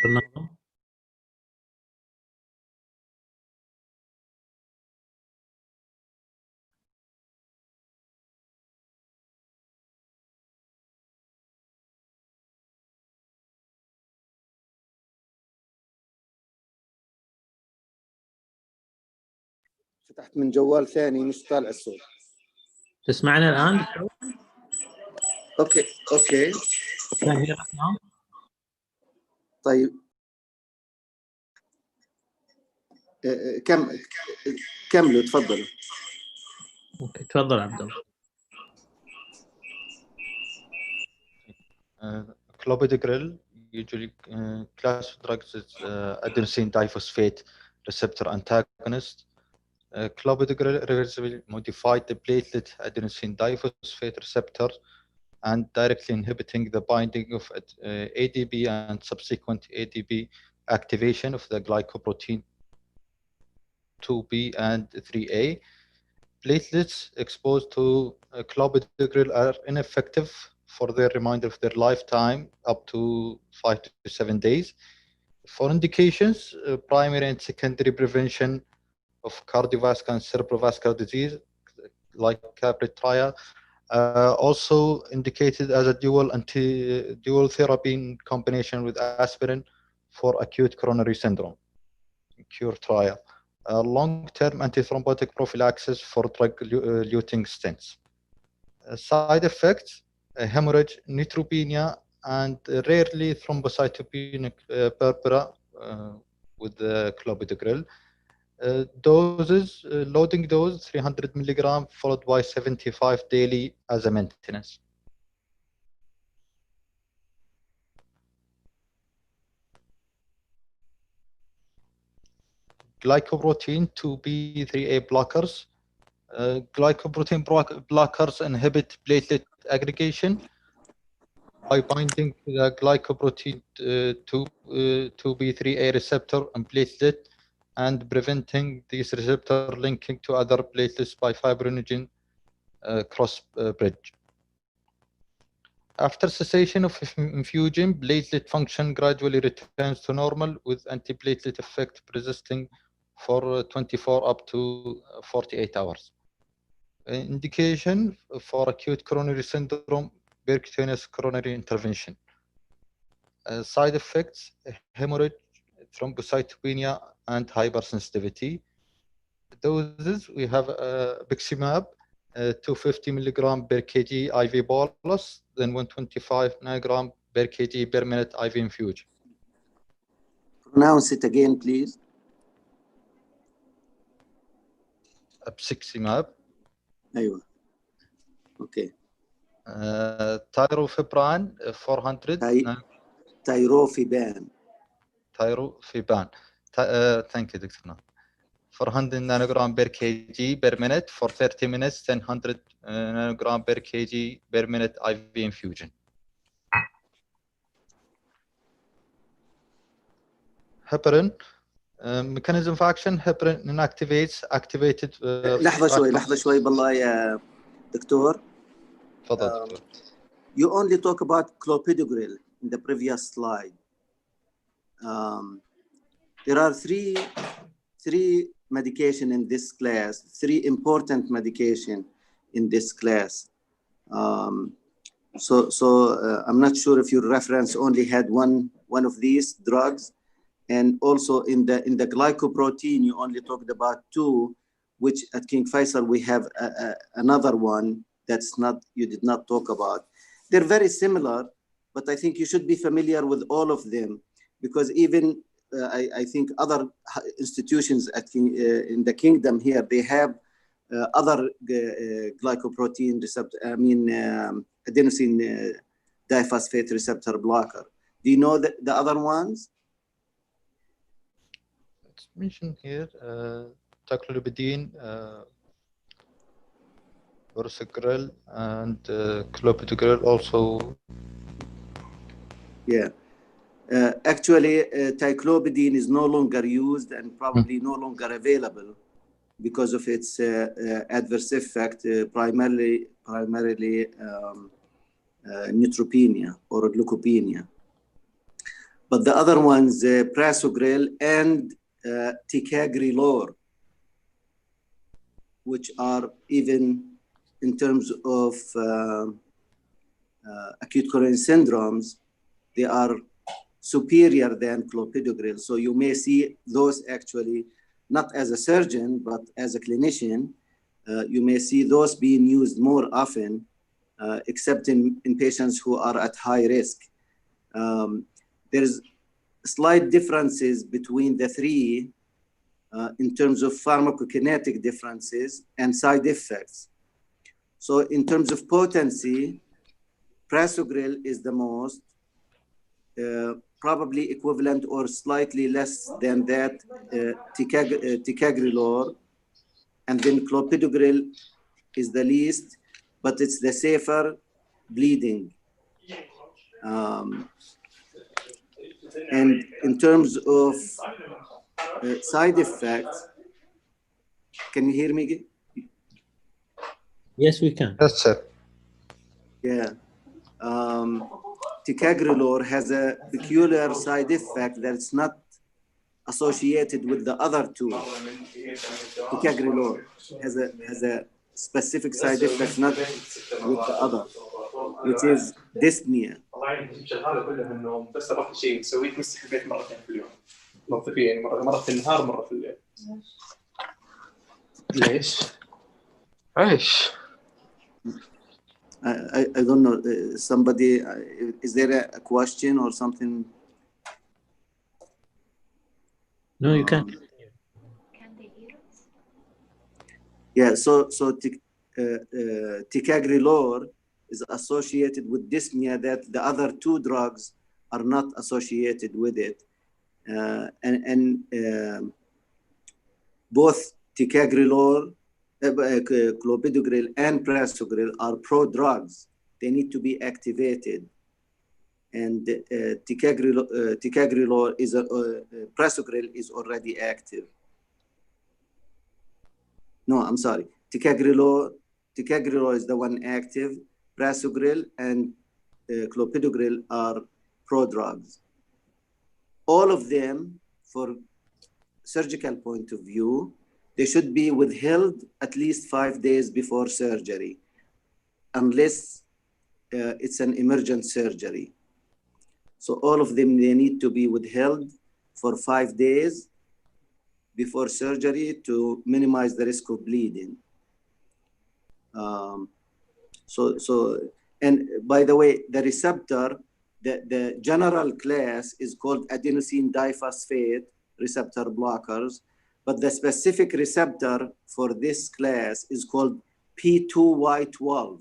S1: Dr. Nadam?
S11: فتحت من جوال ثاني مش طالع الصوت.
S1: تسمعني الآن؟
S11: اوكي
S1: Can you hear us now?
S11: طيب كملوا تفضلوا.
S1: اوكي تفضل عبد الله.
S10: Clopidogrel usually class of drugs is adenosine diphosphate receptor antagonist. Clopidogrel reversibly modified the platelet adenosine diphosphate receptor and directly inhibiting the binding of ADP and subsequent ADP activation of the glycoprotein 2B and 3A. Platelets exposed to clopidogrel are ineffective for the remainder of their lifetime, up to 5 to 7 days. For indications, primary and secondary prevention of cardiovascular and cerebrovascular disease, like CAPRI trial, also indicated as a dual therapy in combination with aspirin for acute coronary syndrome, CURE trial. Long-term antithrombotic prophylaxis for drug-eluting stents. Side effects, hemorrhage, neutropenia, and rarely thrombocytopenic purpura with the clopidogrel. Doses, loading dose 300 milligram followed by 75 daily as a maintenance. Glycoprotein 2B3A blockers. Glycoprotein blockers inhibit platelet aggregation by binding to the glycoprotein 2B3A receptor and platelet and preventing this receptor linking to other platelets by fibrinogen cross bridge. After cessation of infusion, platelet function gradually returns to normal with antiplatelet effect persisting for 24 up to 48 hours. Indication for acute coronary syndrome, percutaneous coronary intervention. Side effects, hemorrhage, thrombocytopenia, and hypersensitivity. doses, we have Biximab, 250 milligram per kg IV bolus, then 125 milligram per kg per minute IV infusion.
S11: Pronounce it again, please.
S10: Biximab.
S11: أيوة. Okay.
S10: Tyrofibran, 400.
S11: Tyrofiban.
S10: Tyrofiban. Thank you, Dr. 400 nanogram per kg per minute for 30 minutes, 100 nanogram per kg per minute IV infusion. Heparin, mechanism of action, heparin inactivates activated.
S11: لحظة شوي بالله يا دكتور.
S10: تفضل دكتور.
S11: You only talk about clopidogrel in the previous slide. There are three medication in this class, three important medication in this class. I'm not sure if your reference only had one of these drugs, and also in the glycoprotein you only talked about two, which at King Faisal we have another one that's not, you did not talk about. They're very similar, but I think you should be familiar with all of them, because even I think other institutions at in the kingdom here, they have other glycoprotein receptor, adenosine diphosphate receptor blocker. Do you know the other ones?
S10: It's mentioned here, tacroliridine, Furosemide, and clopidogrel also.
S11: Yeah. Actually, ticlopidine is no longer used and probably no longer available because of its adverse effect, primarily neutropenia or leukopenia. But the other ones, prasugrel and ticagrelor, which are even in terms of acute coronary syndromes, they are superior than clopidogrel. So you may see those actually, not as a surgeon, but as a clinician, you may see those being used more often, except in patients who are at high risk. There's slight differences between the three in terms of pharmacokinetic differences and side effects. So in terms of potency, prasugrel is the most, probably equivalent or slightly less than that ticagrelor, and then clopidogrel is the least, but it's the safer bleeding. And in terms of side effects, can you hear me?
S1: Yes, we can.
S10: Yes, sir.
S11: Yeah. Ticagrelor has a peculiar side effect that's not associated with the other two. Ticagrelor has a specific side effect not with the other, which is dyspnea.
S12: هذا كله انه بس ابغى شيء نسويه تمسك البيت مرتين في اليوم. موظفين مرة في النهار مرة في الليل. ليش؟ عيش.
S11: I don't know. Somebody, is there a question or something?
S1: No, you can.
S3: Can they hear us?
S11: Yeah. So ticagrelor is associated with dyspnea that the other two drugs are not associated with it, and both ticagrelor, clopidogrel and prasugrel are pro-drugs. They need to be activated. And ticagrelor is prasugrel is already active. No, I'm sorry. Ticagrelor is the one active. Prasugrel and clopidogrel are pro-drugs. All of them, for surgical point of view, they should be withheld at least 5 days before surgery, unless it's an emergent surgery. So all of them, they need to be withheld for 5 days before surgery to minimize the risk of bleeding. And by the way, the receptor, the general class is called adenosine diphosphate receptor blockers, but the specific receptor for this class is called P2Y12,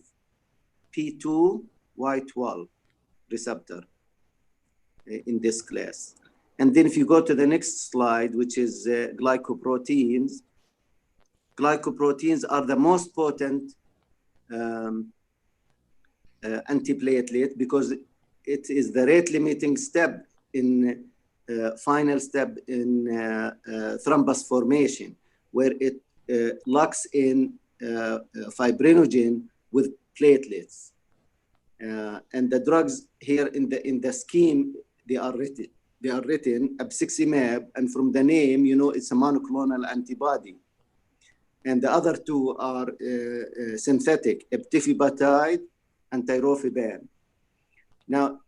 S11: P2Y12 receptor in this class. And then if you go to the next slide, which is glycoproteins, glycoproteins are the most potent antiplatelet because it is the rate limiting step in final step in thrombus formation, where it locks in fibrinogen with platelets. And the drugs here in the scheme, they are written abciximab, and from the name, you know, it's a monoclonal antibody. And the other two are synthetic, eptifibatide and tirofiban. Now,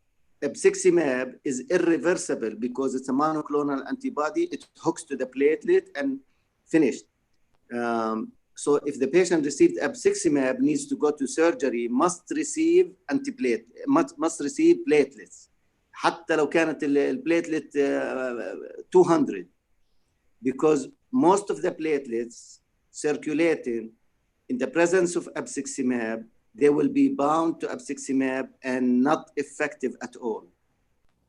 S11: abciximab is irreversible because it's a monoclonal antibody. It hooks to the platelet and finished. So if the patient received abciximab, needs to go to surgery, must receive must receive platelets. حتى لو كانت البليتلت 200, because most of the platelets circulating in the presence of abciximab, they will be bound to abciximab and not effective at all.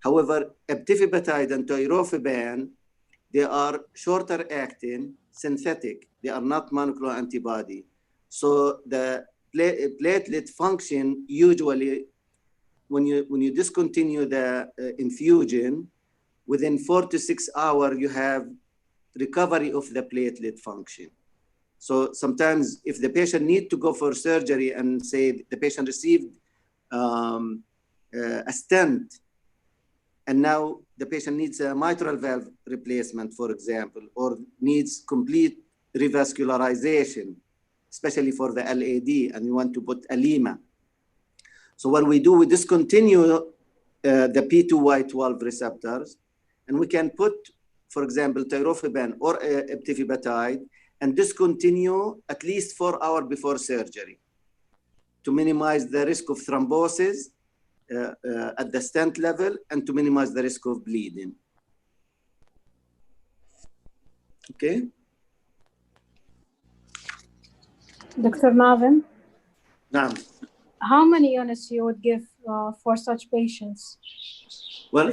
S11: However, eptifibatide and tirofiban, they are shorter acting, synthetic. They are not monoclonal antibody. So the platelet function usually, when you discontinue the infusion, within 4 to 6 hours, you have recovery of the platelet function. So sometimes if the patient need to go for surgery and say the patient received a stent, and now the patient needs a mitral valve replacement, for example, or needs complete revascularization, especially for the LAD, and you want to put a lima. So what we do, we discontinue the P2Y12 receptors, and we can put, for example, tirofiban or eptifibatide, and discontinue at least 4 hours before surgery to minimize the risk of thrombosis at the stent level and to minimize the risk of bleeding. Okay.
S5: Dr. Navin,
S11: Now,
S5: how many units you would give for such patients?
S11: well,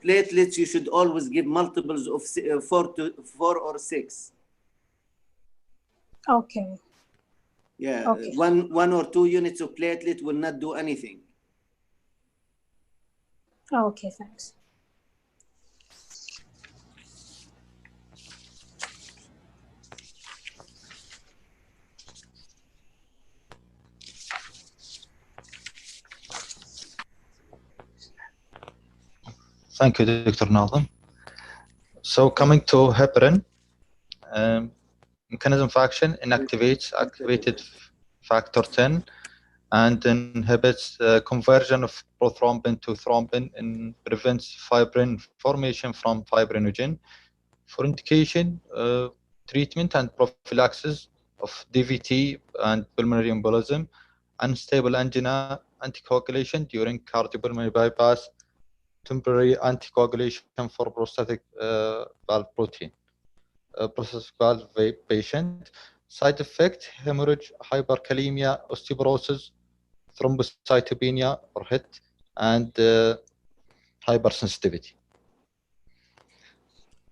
S5: platelets
S11: you should always give multiples of 4 or 6.
S5: Okay.
S11: Yeah,
S5: okay.
S11: 1 or 2 units of platelet will not do anything.
S5: Okay, thanks.
S10: Thank you, Dr. Nazem. So coming to heparin, mechanism of action inactivates activated factor 10 and inhibits conversion of prothrombin to thrombin and prevents fibrin formation from fibrinogen. For indication, treatment and prophylaxis of DVT and pulmonary embolism, unstable angina, anticoagulation during cardiopulmonary bypass, temporary anticoagulation for prostatic valve protein, prostatic valve patient. Side effect, hemorrhage, hyperkalemia, osteoporosis, thrombocytopenia or HIT, and hypersensitivity.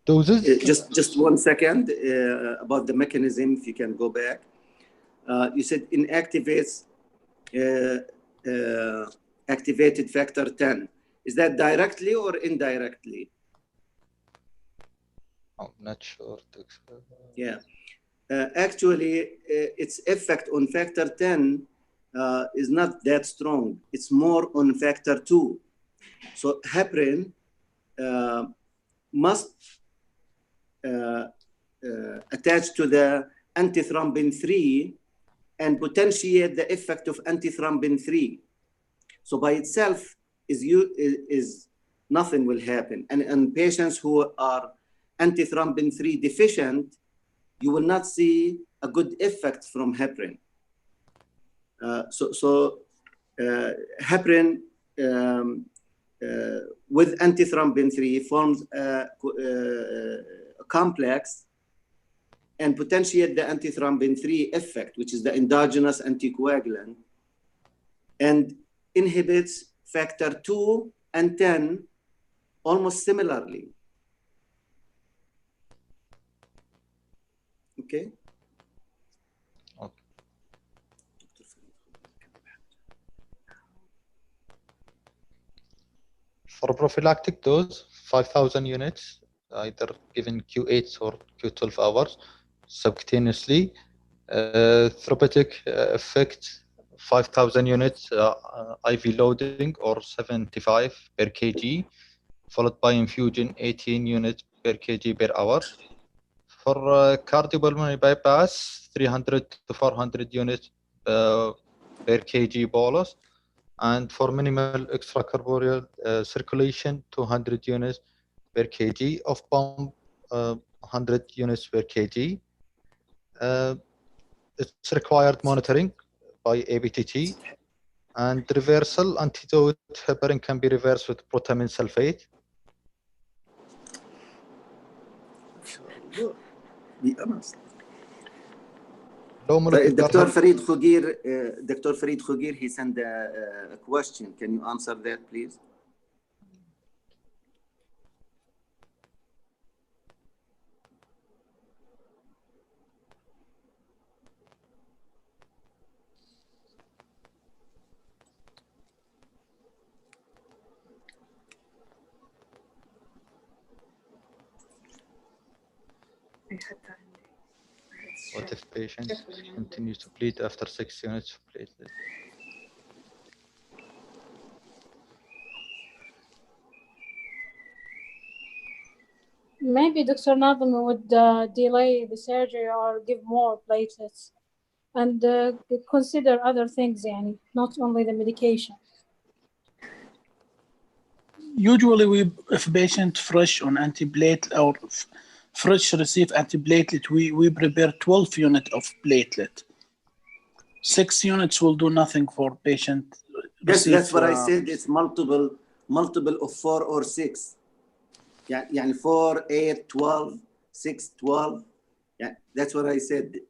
S10: Doses?
S11: Just 1 second about the mechanism, if you can go back. You said inactivates activated factor 10. Is that directly or indirectly?
S10: I'm not sure.
S11: Yeah. Actually, its effect on factor 10 is not that strong. It's more on factor 2. So heparin must attach to the antithrombin 3 and potentiate the effect of antithrombin 3. So by itself is nothing will happen. And patients who are antithrombin 3 deficient, you will not see a good effect from heparin. Heparin with antithrombin 3 forms a complex and potentiate the antithrombin 3 effect, which is the endogenous anticoagulant, and inhibits factor 2 and 10 almost similarly. Okay.
S10: For prophylactic dose, 5,000 units, either given Q8 or Q12 hours subcutaneously. Therapeutic effect, 5,000 units IV loading or 75 per kg, followed by infusion 18 units per kg per hour. For cardiopulmonary bypass, 300 to 400 units per kg bolus. And for minimal extracorporeal circulation, 200 units per kg, of pump 100 units per kg. It's required monitoring by ABTT, and reversal antidote heparin can be reversed with protamine sulfate.
S11: Be honest.
S10: Low molecular
S11: Dr. Farid Khogir, he sent a question. Can you answer that, please?
S10: What if patient continues to bleed after 6 units of platelet?
S5: Maybe Dr. Nazim would delay the surgery or give more platelets and consider other things, yani, not only the medication.
S13: Usually, if patient fresh on antiplatelet or fresh receive antiplatelet, we prepare 12 units of platelet. 6 units will do nothing for patient.
S11: Yes, that's what I said. It's multiple of 4 or 6. Yeah, 4, 8, 12, 6, 12. Yeah, that's what I said.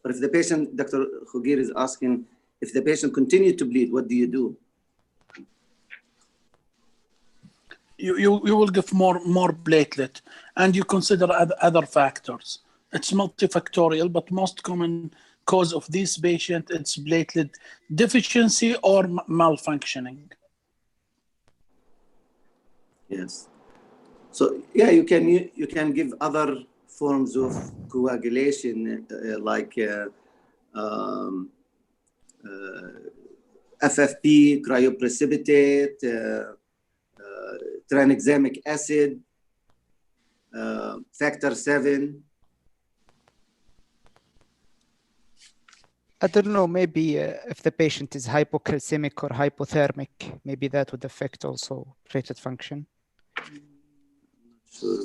S11: But if the patient, Dr. Khogir is asking, if the patient continues to bleed, what do you do?
S13: You will give more platelet, and you consider other factors. It's multifactorial, but most common cause of this patient it's platelet deficiency or malfunctioning.
S11: Yes. So yeah, you can give other forms of coagulation like FFP, cryoprecipitate, Transamic Acid, factor 7.
S4: I don't know, maybe if the patient is hypocalcemic or hypothermic, maybe that would affect also platelet function.
S11: Sure.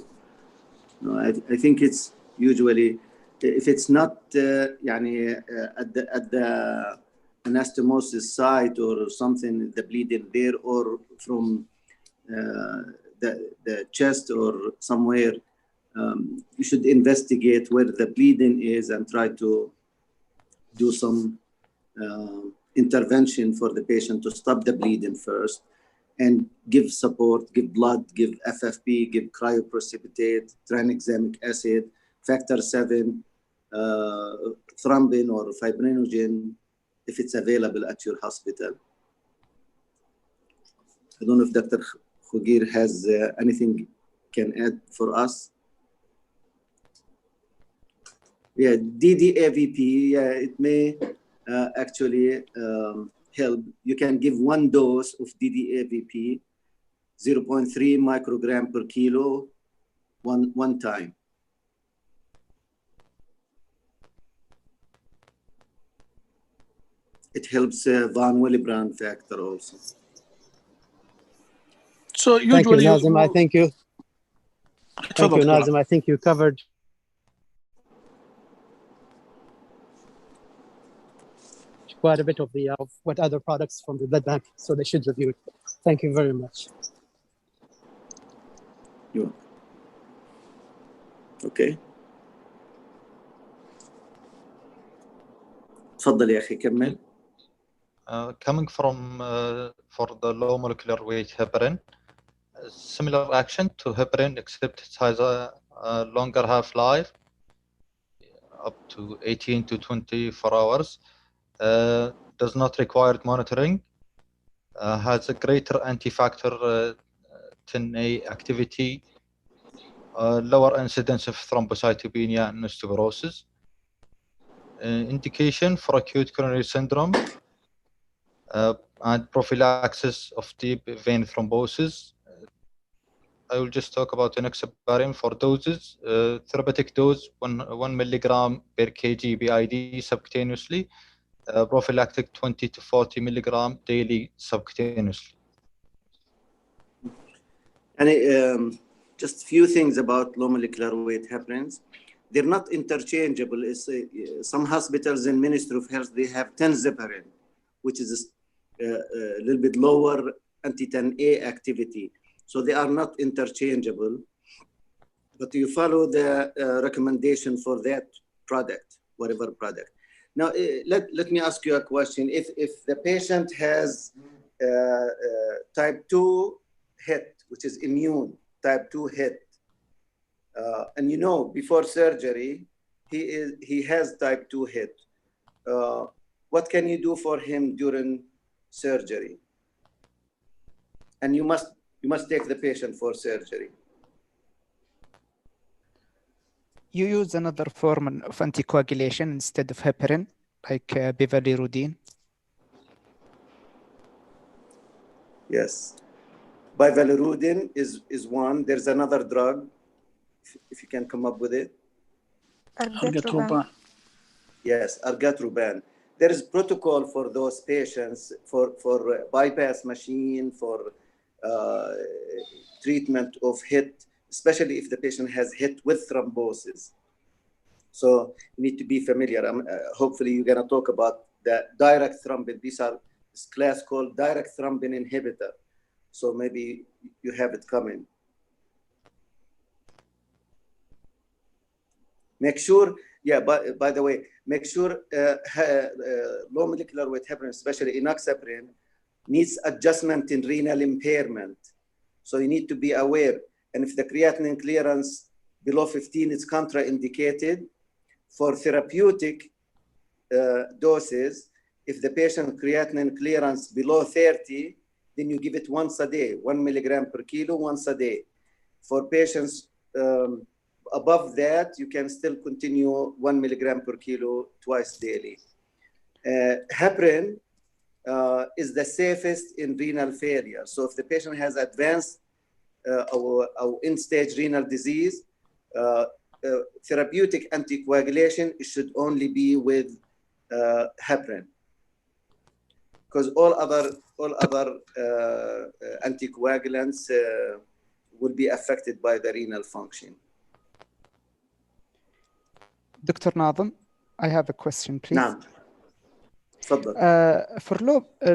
S11: No, I think it's usually, if it's not at the anastomosis site or something, the bleeding there, or from the chest or somewhere, you should investigate where the bleeding is and try to do some intervention for the patient to stop the bleeding first, and give support, give blood, give FFP, give cryoprecipitate, Transamic Acid, factor 7, thrombin or fibrinogen, if it's available at your hospital. I don't know if Dr. Khogir has anything can add for us. Yeah, DDAVP, yeah, it may actually help. You can give 1 dose of DDAVP, 0.3 microgram per kilo, one time. It helps von Willebrand factor also.
S13: So usually,
S9: thank you, Nazim. I thank you. Thank you, Nazim. I think you covered quite a bit of the of what other products from the blood bank, so they should review it. Thank you very much.
S11: Okay. تفضل يا أخي كمل.
S10: Coming from for the low molecular weight heparin, similar action to heparin, except it has a longer half-life, up to 18 to 24 hours, does not require monitoring, has a greater anti-factor 10A activity, lower incidence of thrombocytopenia and osteoporosis, indication for acute coronary syndrome, and prophylaxis of deep vein thrombosis. I will just talk about enoxaparin for doses. Therapeutic dose 1 milligram per kg BID subcutaneously. Prophylactic 20 to 40 milligram daily subcutaneously.
S11: And just a few things about low molecular weight heparins. They're not interchangeable. Some hospitals in Ministry of Health, they have tenzaparin, which is a little bit lower anti-10A activity. So they are not interchangeable, but you follow the recommendation for that product, whatever product. Now, let me ask you a question. If the patient has type 2 HIT, which is immune, type 2 HIT, and you know, before surgery, he has type 2 HIT. What can you do for him during surgery? And you must take the patient for surgery.
S4: You use another form of anticoagulation instead of heparin, like bivalirudin.
S11: Yes. Bivalirudin is one. There's another drug, if you can come up with it.
S13: Argatroban.
S11: Yes, argatroban. There is protocol for those patients for bypass machine, for treatment of HIT, especially if the patient has HIT with thrombosis. So you need to be familiar. Hopefully you're going to talk about the direct thrombin. These are this class called direct thrombin inhibitor. So maybe you have it coming. Make sure, yeah, by the way, make sure low molecular weight heparin, especially enoxaparin, needs adjustment in renal impairment. So you need to be aware. And if the creatinine clearance below 15 is contraindicated, for therapeutic doses, if the patient creatinine clearance below 30, then you give it once a day, 1 milligram per kilo once a day. For patients above that, you can still continue 1 milligram per kilo twice daily. Heparin is the safest in renal failure. So if the patient has advanced or end-stage renal disease, therapeutic anticoagulation should only be with heparin, because all other anticoagulants will be affected by the renal function.
S4: Dr. Nazim, I have a question, please.
S11: نعم. تفضل.
S4: For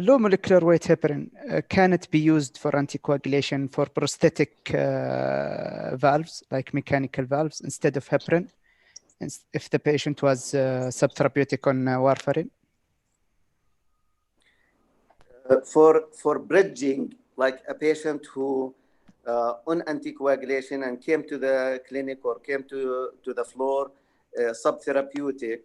S4: low molecular weight heparin, can it be used for anticoagulation for prosthetic valves, like mechanical valves, instead of heparin, if the patient was subtherapeutic on warfarin?
S11: For bridging, like a patient who on anticoagulation and came to the clinic or came to the floor subtherapeutic,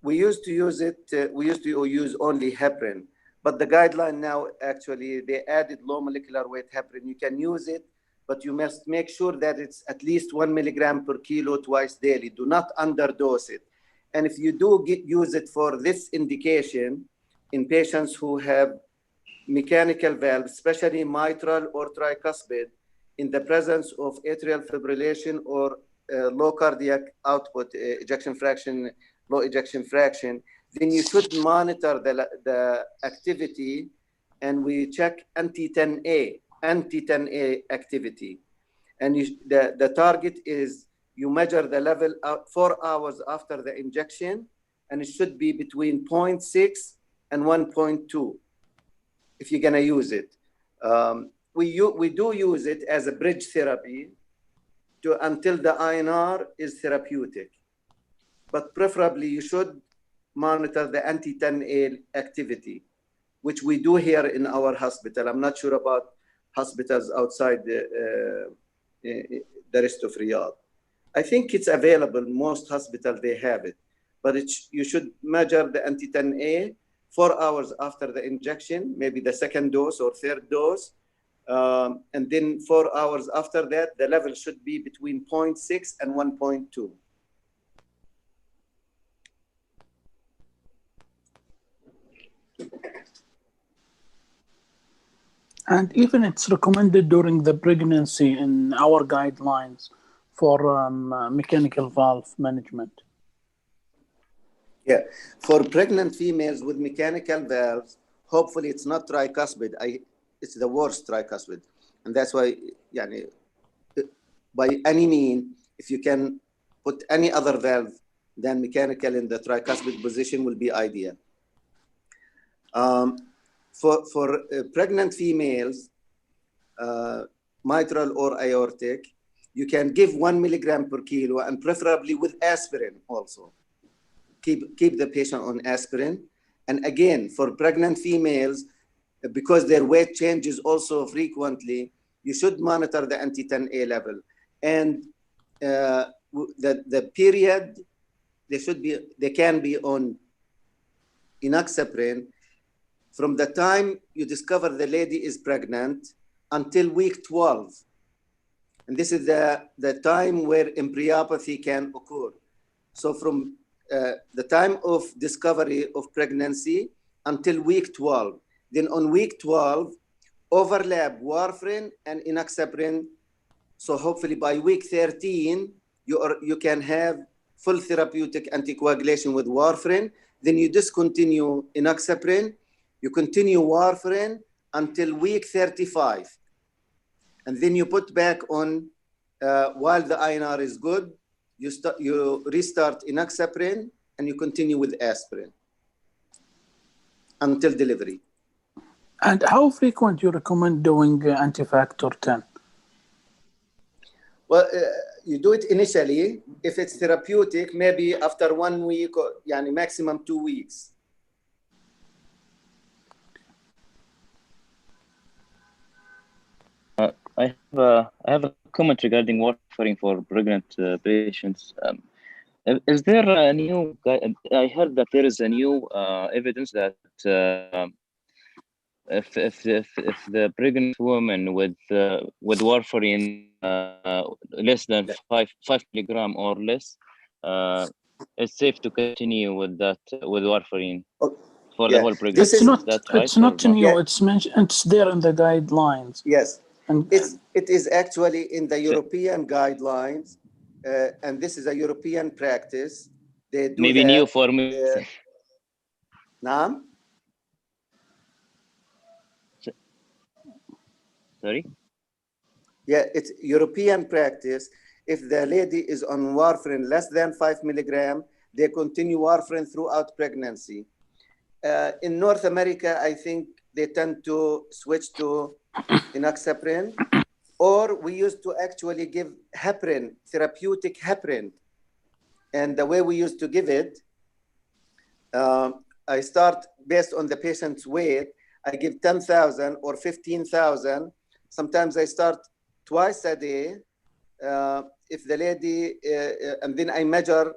S11: we used to use it. We used to use only heparin, but the guideline now actually they added low molecular weight heparin. You can use it, but you must make sure that it's at least 1 milligram per kilo twice daily. Do not underdose it. And if you do use it for this indication in patients who have mechanical valves, especially mitral or tricuspid, in the presence of atrial fibrillation or low cardiac output, ejection fraction, low ejection fraction, then you should monitor the activity and we check anti-10A activity. And the target is you measure the level 4 hours after the injection, and it should be between 0.6 and 1.2 if you're gonna use it. We do use it as a bridge therapy until the INR is therapeutic. But preferably you should monitor the anti-10A activity, which we do here in our hospital. I'm not sure about hospitals outside the rest of Riyadh. I think it's available. Most hospitals, they have it. But you should measure the anti-10A 4 hours after the injection, maybe the second dose or third dose. And then 4 hours after that, the level should be between 0.6 and 1.2.
S13: And even it's recommended during the pregnancy in our guidelines for mechanical valve management.
S11: Yeah, for pregnant females with mechanical valves, hopefully it's not tricuspid. It's the worst tricuspid. And that's why, by any mean, if you can put any other valve than mechanical in the tricuspid position will be ideal. For pregnant females, mitral or aortic, you can give 1 milligram per kilo and preferably with aspirin also. Keep the patient on aspirin. And again, for pregnant females, because their weight changes also frequently, you should monitor the anti-10A level. And the period, they can be on enoxaparin from the time you discover the lady is pregnant until week 12. And this is the time where embryopathy can occur. So from the time of discovery of pregnancy until week 12. Then on week 12, overlap warfarin and enoxaparin. So hopefully by week 13, you can have full therapeutic anticoagulation with warfarin. Then you discontinue enoxaparin. You continue warfarin until week 35. And then you put back on, while the INR is good, you restart enoxaparin and you continue with aspirin until delivery.
S13: And how frequent you recommend doing anti-factor 10?
S11: Well, you do it initially. If it's therapeutic, maybe after 1 week or maximum 2 weeks.
S7: I have a comment regarding warfarin for pregnant patients. Is there a new? I heard that there is a new evidence that if the pregnant woman with warfarin less than 5 milligram or less, it's safe to continue with warfarin for the whole pregnancy.
S13: It's not new. Yeah. It's mentioned. It's there in the guidelines.
S11: Yes, and it is actually in the European guidelines, and this is a European practice. They do
S7: maybe new for me.
S11: Naam?
S7: Sorry?
S11: Yeah, it's European practice. If the lady is on warfarin less than 5 milligram, they continue warfarin throughout pregnancy. In North America, I think they tend to switch to enoxaparin, or we used to actually give heparin, therapeutic heparin. And the way we used to give it, I start based on the patient's weight. I give 10,000 or 15,000. Sometimes I start twice a day. If the lady, and then I measure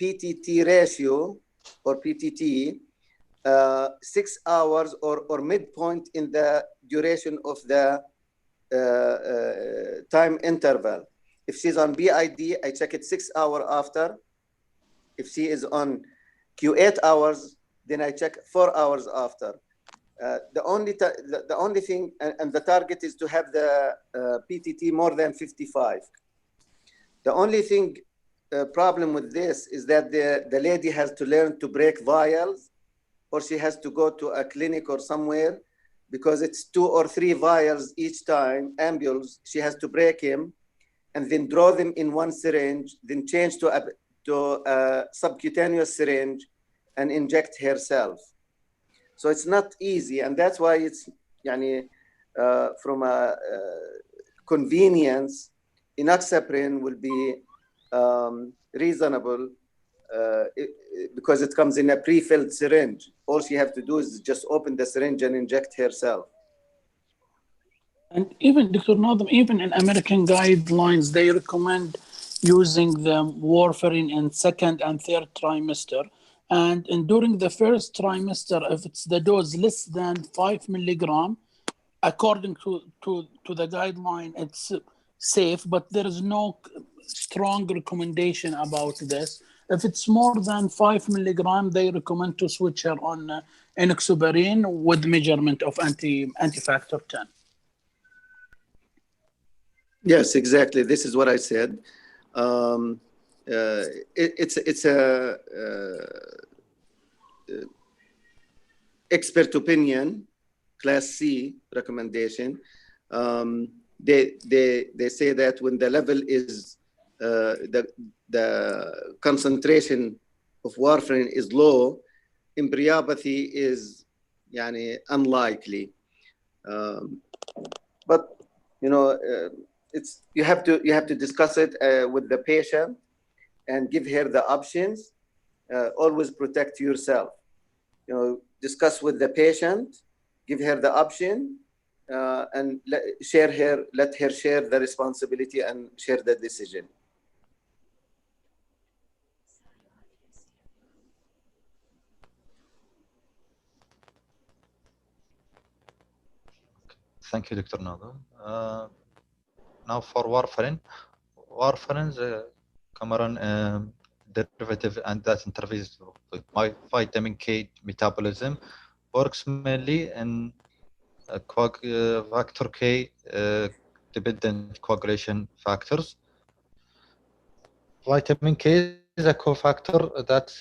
S11: PTT ratio or PTT, 6 hours or midpoint in the duration of the time interval. If she's on BID, I check it 6 hours after. If she is on Q8 hours, then I check 4 hours after. The only thing, and the target is to have the PTT more than 55. The only thing, problem with this is that the lady has to learn to break vials, or she has to go to a clinic or somewhere because it's 2 or 3 vials each time, ampules, she has to break him and then draw them in one syringe, then change to a subcutaneous syringe and inject herself. So it's not easy, and that's why it's from a convenience, enoxaparin will be reasonable because it comes in a pre-filled syringe. All she have to do is just open the syringe and inject herself.
S13: And even, Dr. Nadam, even in American guidelines, they recommend using the warfarin in 2nd and 3rd trimester. And during the 1st trimester, if it's the dose less than 5 milligram, according to the guideline, it's safe, but there is no strong recommendation about this. If it's more than 5 milligram, they recommend to switch her on enoxaparin with measurement of anti-factor 10.
S11: Yes, exactly. This is what I said. It's a expert opinion, class C recommendation. They say that when the level is the concentration of warfarin is low, embryopathy is unlikely. But you have to discuss it with the patient and give her the options. Always protect yourself. Discuss with the patient, give her the option, and let her share the responsibility and share the decision.
S10: Thank you, Dr. Nadam. Now for warfarin. Warfarin's Cameron derivative and that interface with vitamin K metabolism works mainly in factor K dependent coagulation factors. Vitamin K is a cofactor that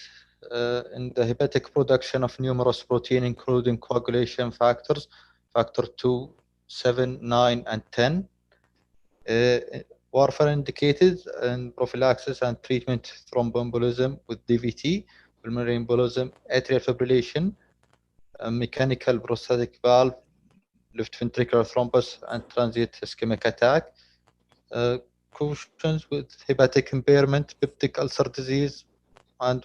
S10: in the hepatic production of numerous protein, including coagulation factors, factor 2, 7, 9, and 10. Warfarin indicated in prophylaxis and treatment thromboembolism with DVT, pulmonary embolism, atrial fibrillation, mechanical prosthetic valve, left ventricular thrombus, and transient ischemic attack. Cautions with hepatic impairment, peptic ulcer disease, and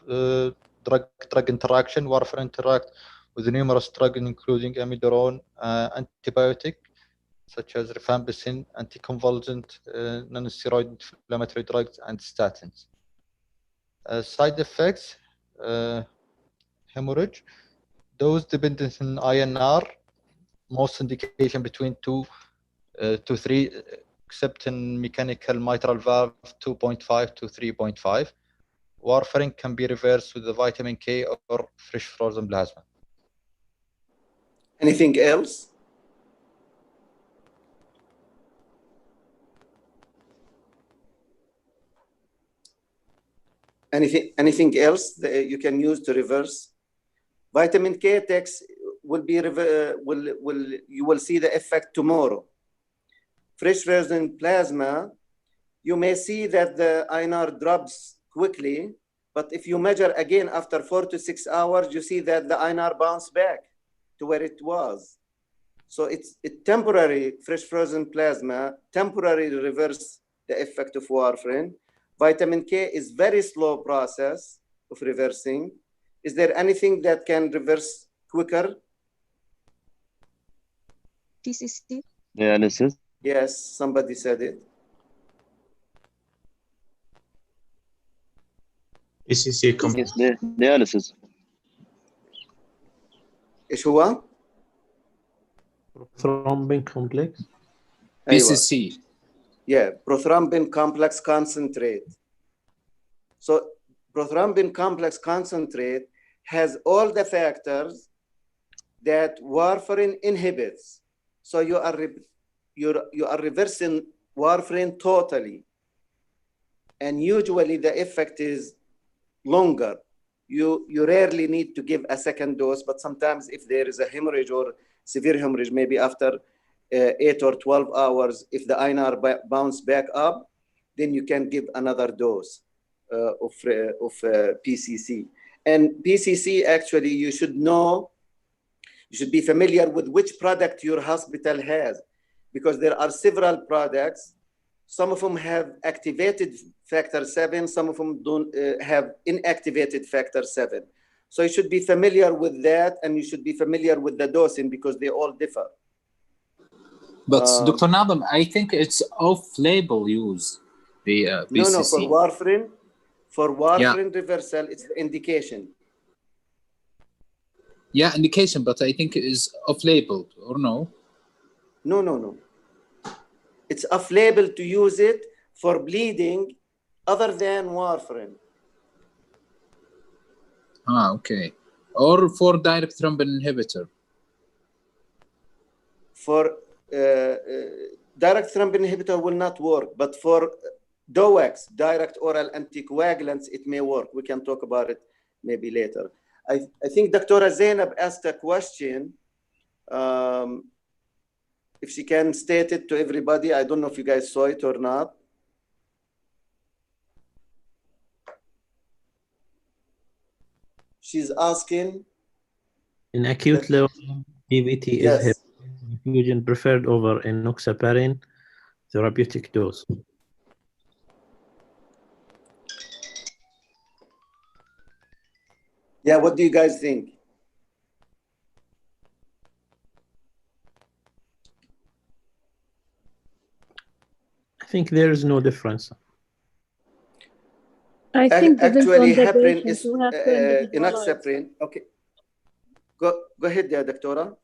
S10: drug interaction. Warfarin interact with numerous drugs, including amiodarone, antibiotic, such as rifampicin, anticonvulsant, non-steroid inflammatory drugs, and statins. Side effects, hemorrhage, dose dependent on INR, most indication between 2 to 3, except in mechanical mitral valve 2.5 to 3.5. Warfarin can be reversed with the vitamin K or fresh frozen plasma.
S11: Anything else? Anything else that you can use to reverse? Vitamin K text will be you will see the effect tomorrow. Fresh frozen plasma, you may see that the INR drops quickly, but if you measure again after 4 to 6 hours, you see that the INR bounce back to where it was. So it's temporary. Fresh frozen plasma temporarily reverse the effect of warfarin. Vitamin K is very slow process of reversing. Is there anything that can reverse quicker?
S7: TCC. Dialysis.
S11: Yes, somebody said it.
S1: TCC
S7: Yes, dialysis.
S11: ايش هو؟
S1: Prothrombin complex.
S11: PCC. Yeah, prothrombin complex concentrate. So prothrombin complex concentrate has all the factors that warfarin inhibits. So you are reversing warfarin totally. And usually the effect is longer. You rarely need to give a second dose, but sometimes if there is a hemorrhage or severe hemorrhage, maybe after 8 or 12 hours, if the INR bounce back up, then you can give another dose of PCC. And PCC, actually, you should know, you should be familiar with which product your hospital has, because there are several products. Some of them have activated factor 7, some of them don't have inactivated factor 7. So you should be familiar with that, and you should be familiar with the dosing because they all differ.
S14: But Dr. Nadam, I think it's off-label use, the PCC.
S11: No, for warfarin reversal, it's the indication.
S14: Yeah, indication, but I think it is off-label, or no?
S11: No. It's off-label to use it for bleeding other than warfarin.
S14: Okay. Or for direct thrombin inhibitor.
S11: For direct thrombin inhibitor will not work, but for DOACs, direct oral anticoagulants, it may work. We can talk about it maybe later. I think Dr. Zainab asked a question. If she can state it to everybody, I don't know if you guys saw it or not. She's asking.
S1: In acute level, DVT is infusion preferred over enoxaparin therapeutic dose.
S11: Yeah, what do you guys think?
S1: I think there is no difference.
S5: I think
S11: actually heparin
S5: is
S11: enoxaparin. Okay, go ahead there, Doctora.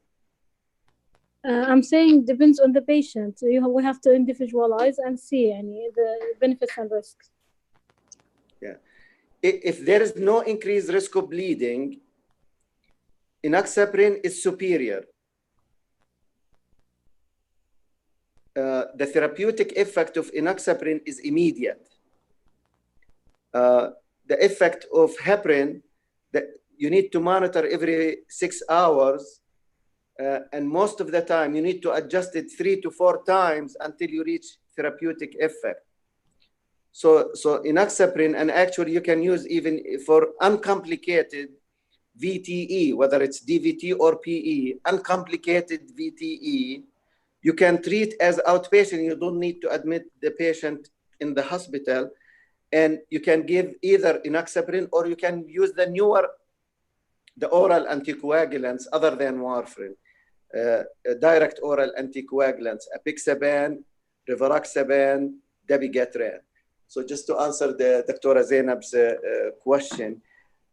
S5: I'm saying depends on the patient. We have to individualize and see the benefits and risks.
S11: Yeah, if there is no increased risk of bleeding, enoxaparin is superior. The therapeutic effect of enoxaparin is immediate. The effect of heparin, you need to monitor every 6 hours, and most of the time you need to adjust it 3 to 4 times until you reach therapeutic effect. So enoxaparin, and actually you can use even for uncomplicated VTE, whether it's DVT or PE, uncomplicated VTE, you can treat as outpatient. You don't need to admit the patient in the hospital, and you can give either enoxaparin or you can use the oral anticoagulants other than warfarin, direct oral anticoagulants, apixaban, rivaroxaban, dabigatran. So just to answer the Dr. Zainab's question,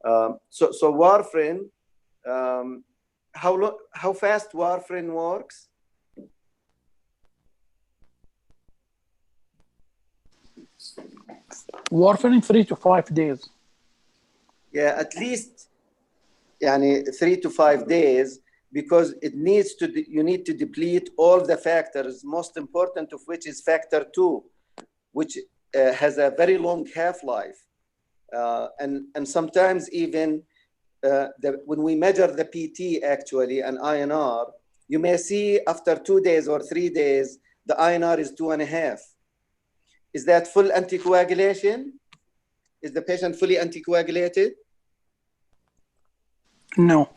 S11: so warfarin, how fast warfarin works?
S13: Warfarin 3 to 5 days.
S11: Yeah, at least 3 to 5 days, because it needs to, you need to deplete all the factors, most important of which is factor 2, which has a very long half-life. And sometimes even when we measure the PT actually, an INR, you may see after 2 days or 3 days, the INR is 2.5. Is that full anticoagulation? Is the patient fully anticoagulated?
S13: No.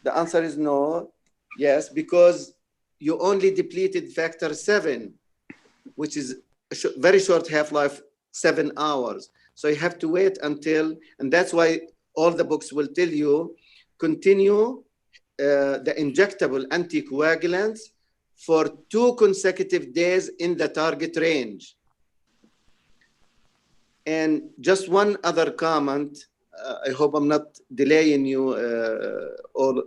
S11: The answer is no. Yes, because you only depleted factor 7, which is a very short half-life, 7 hours. So you have to wait until, and that's why all the books will tell you, continue the injectable anticoagulants for 2 consecutive days in the target range. And just one other comment, I hope I'm not delaying you all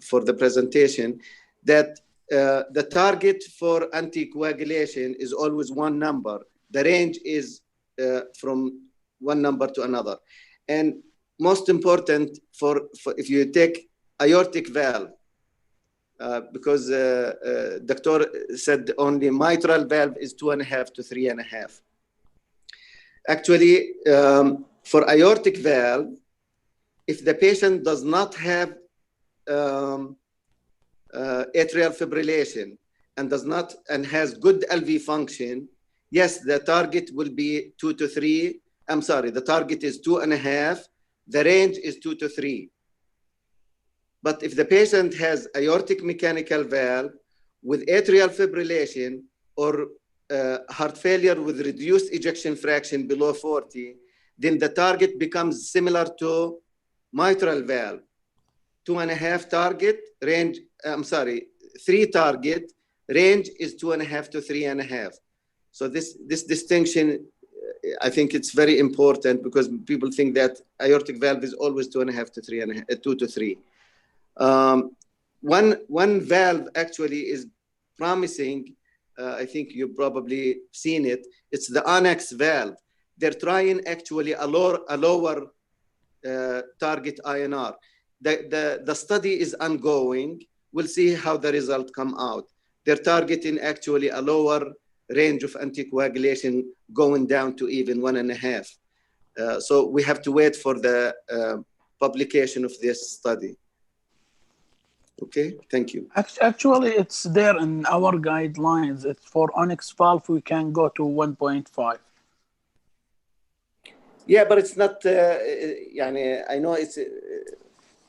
S11: for the presentation, that the target for anticoagulation is always one number. The range is from one number to another. And most important for if you take aortic valve, because doctor said only mitral valve is 2.5 to 3.5. Actually, for aortic valve, if the patient does not have atrial fibrillation and does not and has good LV function, yes, the target will be 2 to 3. I'm sorry, the target is 2.5. The range is 2 to 3. But if the patient has aortic mechanical valve with atrial fibrillation or heart failure with reduced ejection fraction below 40, then the target becomes similar to mitral valve. 2.5 target range, 3 target range is 2.5 to 3.5. So this distinction, I think it's very important because people think that aortic valve is always 2.5 to 3.5, 2 to 3. One valve actually is promising. I think you've probably seen it. It's the Onyx valve. They're trying actually a lower target INR. The study is ongoing. We'll see how the result come out. They're targeting actually a lower range of anticoagulation going down to even 1.5. So we have to wait for the publication of this study. Okay, thank you.
S13: Actually, it's there in our guidelines. It's for Onyx valve, we can go to 1.5.
S11: Yeah, but it's not, I know it's,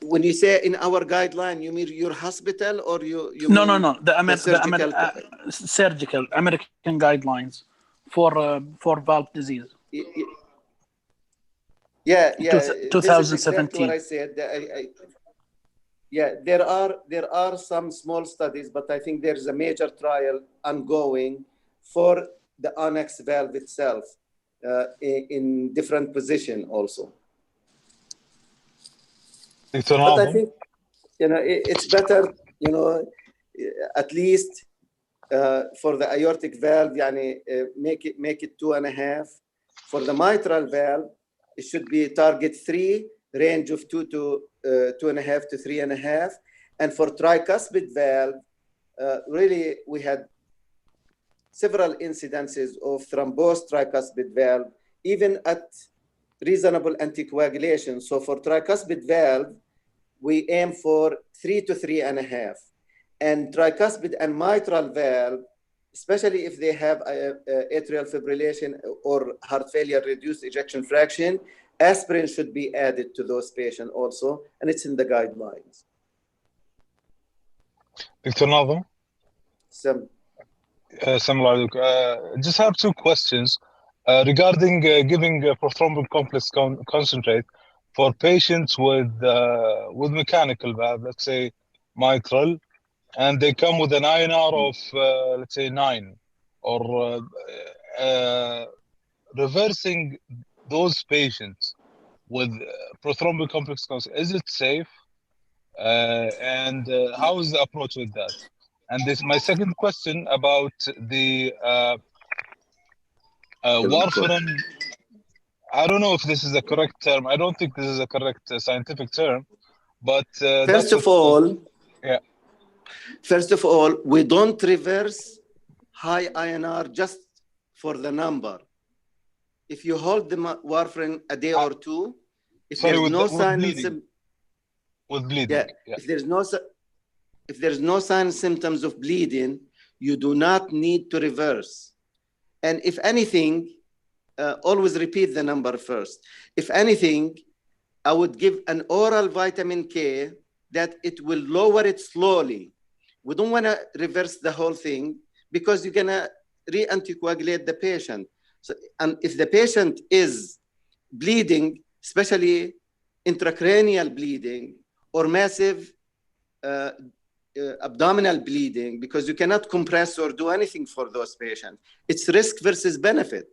S11: when you say in our guideline, you mean your hospital or you
S13: No,
S11: mean
S13: the surgical American guidelines for valve disease.
S11: Yeah.
S13: 2017.
S11: This is exactly what I said. Yeah, there are some small studies, but I think there's a major trial ongoing for the Onyx valve itself in different position also. But I think, it's better, at least for the aortic valve, make it 2.5. For the mitral valve, it should be target 3, range of 2 to 2.5 to 3.5. And for tricuspid valve, really we had several incidences of thrombosed tricuspid valve, even at reasonable anticoagulation. So for tricuspid valve, we aim for 3 to 3.5. And tricuspid and mitral valve, especially if they have atrial fibrillation or heart failure, reduced ejection fraction, aspirin should be added to those patients also, and it's in the guidelines.
S15: Dr. Nadhim? Just have 2 questions regarding giving prothrombic complex concentrate for patients with mechanical valve, let's say mitral, and they come with an INR of let's say 9, or reversing those patients with prothrombic complex concentrate, is it safe? And how is the approach with that? And this my second question about the warfarin. I don't know if this is the correct term. I don't think this is a correct scientific term, but
S11: First of all, we don't reverse high INR just for the number. If you hold the warfarin a day or 2, if there's no sign
S15: with bleeding,
S11: yeah. If there's no sign and symptoms of bleeding, you do not need to reverse. And if anything, always repeat the number first. If anything, I would give an oral vitamin K that it will lower it slowly. We don't want to reverse the whole thing because you're going to re-anticoagulate the patient. So, and if the patient is bleeding, especially intracranial bleeding or massive abdominal bleeding, because you cannot compress or do anything for those patients. It's risk versus benefit.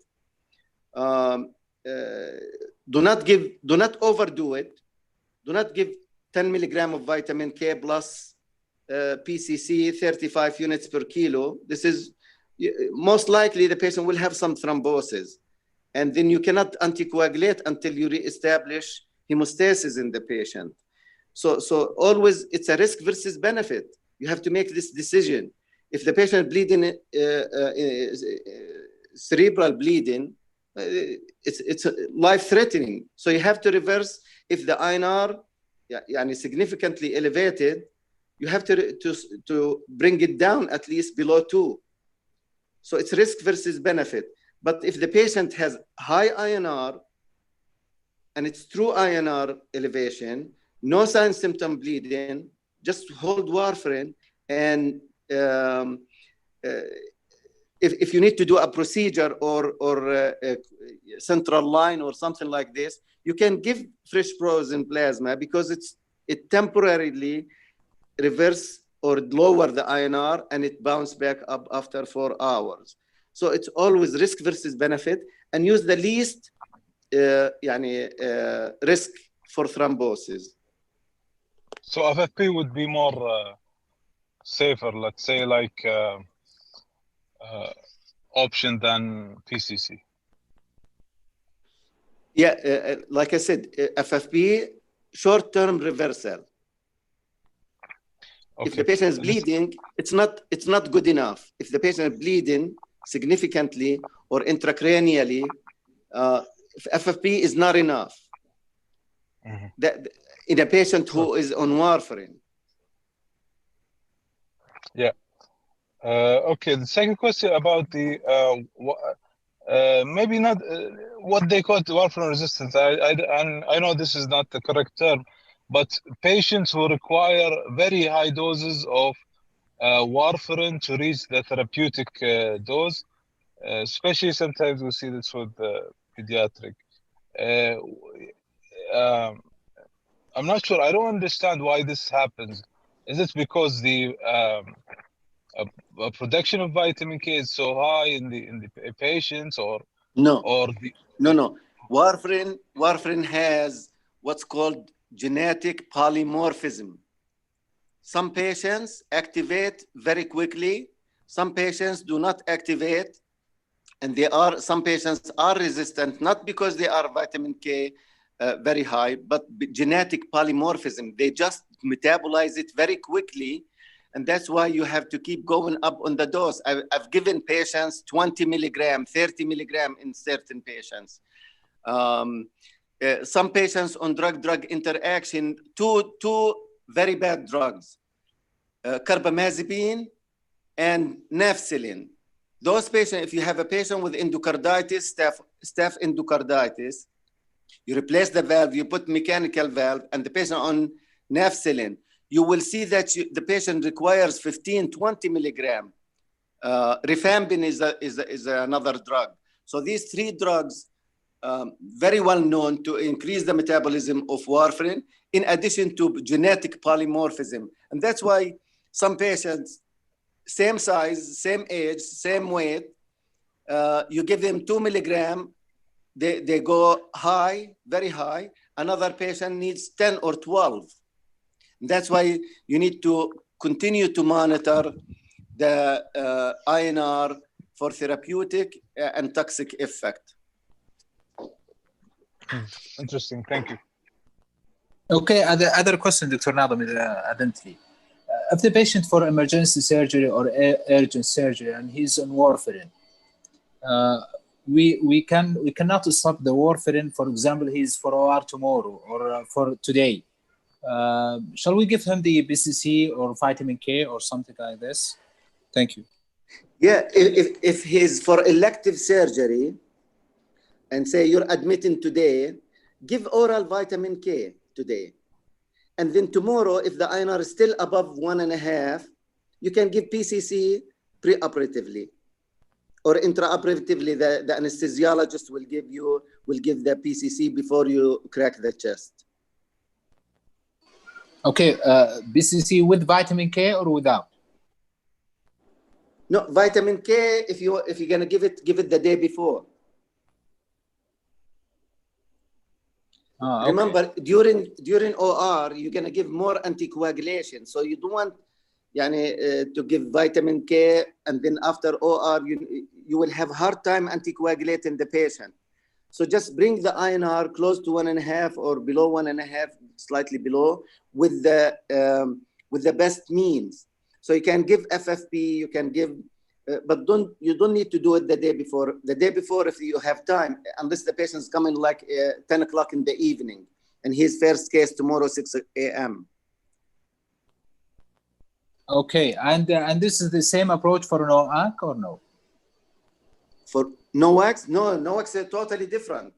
S11: Do not overdo it. Do not give 10 milligram of vitamin K plus PCC 35 units per kilo. This is most likely the patient will have some thrombosis, and then you cannot anticoagulate until you reestablish hemostasis in the patient. So always it's a risk versus benefit. You have to make this decision. If the patient bleeding, cerebral bleeding, it's life-threatening. So you have to reverse. If the INR significantly elevated, you have to bring it down at least below 2. So it's risk versus benefit. But if the patient has high INR and it's true INR elevation, no sign symptom bleeding, just hold warfarin. And if you need to do a procedure or a central line or something like this, you can give fresh frozen plasma because it temporarily reverse or lower the INR and it bounce back up after 4 hours. So it's always risk versus benefit, and use the least risk for thrombosis.
S15: So FFP would be more safer, let's say, like option than PCC.
S11: Yeah, like I said, FFP, short-term reversal.
S15: Okay.
S11: If the patient is bleeding, it's not good enough. If the patient is bleeding significantly or intracranially, FFP is not enough.
S15: Mm-hmm.
S11: That in a patient who is on warfarin.
S15: Yeah. Okay. The second question about the maybe not what they call warfarin resistance. I know this is not the correct term, but patients who require very high doses of warfarin to reach the therapeutic dose, especially sometimes we see this with pediatric. I'm not sure. I don't understand why this happens. Is it because the production of vitamin K is so high in the patients, or
S11: no?
S15: No.
S11: Warfarin has what's called genetic polymorphism. Some patients activate very quickly. Some patients do not activate, and some patients are resistant, not because they are vitamin K very high, but genetic polymorphism. They just metabolize it very quickly, and that's why you have to keep going up on the dose. I've given patients 20 milligram, 30 milligram in certain patients. Some patients on drug-drug interaction, two very bad drugs, carbamazepine and nafcillin. Those patients, if you have a patient with endocarditis, staph endocarditis, you replace the valve, you put mechanical valve, and the patient on nafcillin, you will see that the patient requires 15, 20 milligram. Rifampin is another drug. So these 3 drugs, very well known to increase the metabolism of warfarin, in addition to genetic polymorphism. And that's why some patients, same size, same age, same weight, you give them 2 milligram, they go high, very high. Another patient needs 10 or 12. That's why you need to continue to monitor the INR for therapeutic and toxic effect.
S15: Interesting. Thank you.
S14: Okay, other question, Dr. Nadam, evidently. If the patient for emergency surgery or urgent surgery and he's on warfarin, we cannot stop the warfarin. For example, he's for OR tomorrow or for today. Shall we give him the BCC or vitamin K or something like this? Thank you.
S11: Yeah, if he's for elective surgery and say you're admitting today, give oral vitamin K today. And then tomorrow, if the INR is still above 1.5, you can give PCC pre-operatively or intraoperatively. The anesthesiologist will give the PCC before you crack the chest.
S14: Okay, BCC with vitamin K or without?
S11: No, vitamin K, if you're gonna give it the day before.
S14: Okay.
S11: Remember, during OR, you're gonna give more anticoagulation. So you don't want to give vitamin K, and then after OR, you will have hard time anticoagulating the patient. So just bring the INR close to 1.5 or below 1.5, slightly below, with the best means. So you can give FFP, you can give, but you don't need to do it the day before. The day before, if you have time, unless the patient's coming like 10 o'clock in the evening, and his first case tomorrow 6 a.m.
S14: Okay, and this is the same approach for NOAC or no?
S11: For NOACs? No, NOACs are totally different.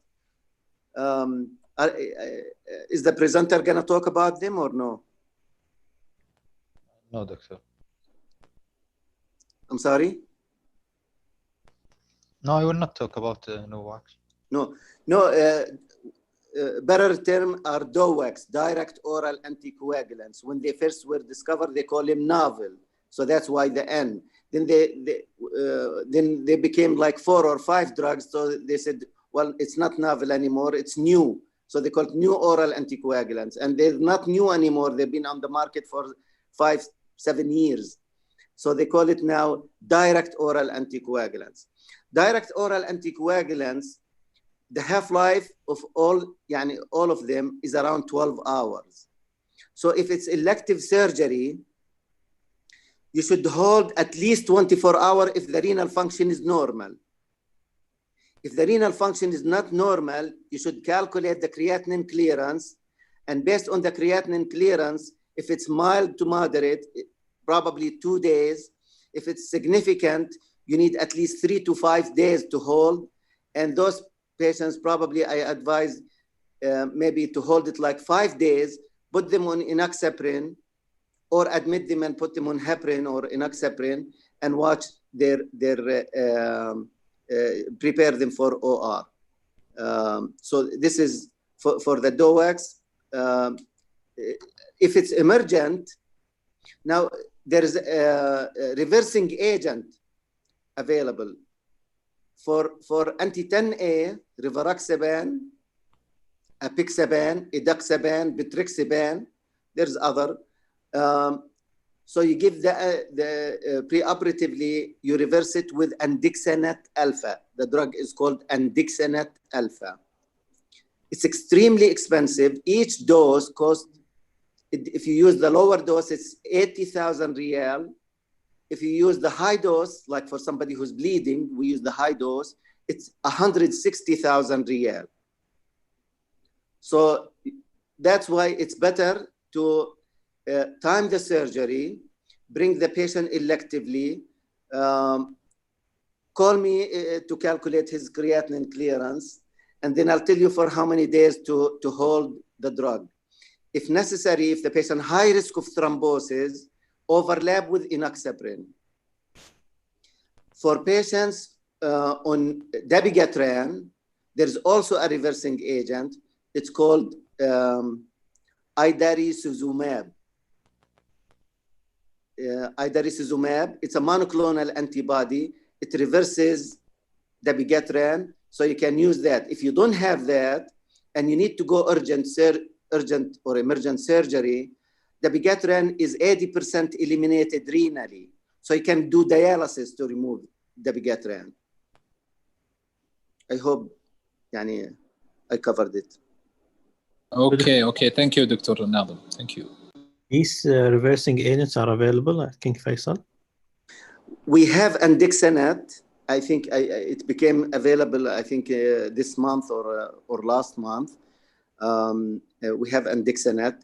S11: Is the presenter going to talk about them or no?
S10: No, doctor.
S11: I'm sorry?
S10: No, I will not talk about NOACs.
S11: No, better term are DOACs, direct oral anticoagulants. When they first were discovered, they call them novel. So that's why the N. Then they became like 4 or 5 drugs. So they said, well, it's not novel anymore, it's new. So they call it new oral anticoagulants. And they're not new anymore. They've been on the market for 5-7 years. So they call it now direct oral anticoagulants. Direct oral anticoagulants, the half-life of all of them is around 12 hours. So if it's elective surgery, you should hold at least 24 hours if the renal function is normal. If the renal function is not normal, you should calculate the creatinine clearance. And based on the creatinine clearance, if it's mild to moderate, probably 2 days. If it's significant, you need at least 3 to 5 days to hold. And those patients, probably I advise maybe to hold it like 5 days, put them on enoxaparin, or admit them and put them on heparin or enoxaparin, and watch prepare them for OR. So this is for the DOACs. If it's emergent, now there is a reversing agent available. For anti-10A, rivaroxaban, apixaban, edoxaban, betrixaban, there's other. So you give the pre-operatively, you reverse it with andixanet alpha. The drug is called andixanet alpha. It's extremely expensive. Each dose costs, if you use the lower dose, it's 80,000 riyal. If you use the high dose, like for somebody who's bleeding, we use the high dose, it's 160,000 riyal. So that's why it's better to time the surgery, bring the patient electively, call me to calculate his creatinine clearance, and then I'll tell you for how many days to hold the drug. If necessary, if the patient high risk of thrombosis, overlap with enoxaparin. For patients on dabigatran, there's also a reversing agent. It's called idarucizumab. Idarucizumab, it's a monoclonal antibody. It reverses dabigatran, so you can use that. If you don't have that, and you need to go urgent or emergent surgery, dabigatran is 80% eliminated renally. So you can do dialysis to remove dabigatran. I hope I covered it.
S14: Okay. Thank you, Dr. Nader. Thank you.
S1: These reversing agents are available at King Faisal?
S11: We have andixanet. I think it became available, I think, this month or last month. We have andixanet.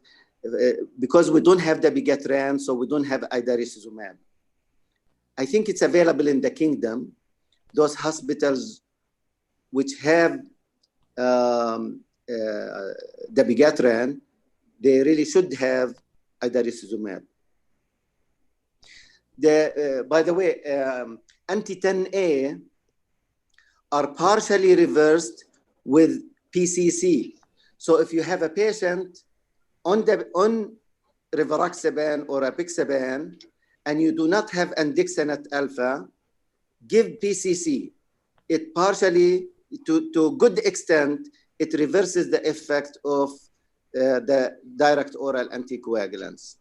S11: Because we don't have dabigatran, so we don't have idarucizumab. I think it's available in the kingdom. Those hospitals which have dabigatran, they really should have idarucizumab. By the way, anti-10A are partially reversed with PCC. So if you have a patient on rivaroxaban or apixaban, and you do not have andixanet alpha, give PCC. It partially, to good extent, it reverses the effect of the direct oral anticoagulants.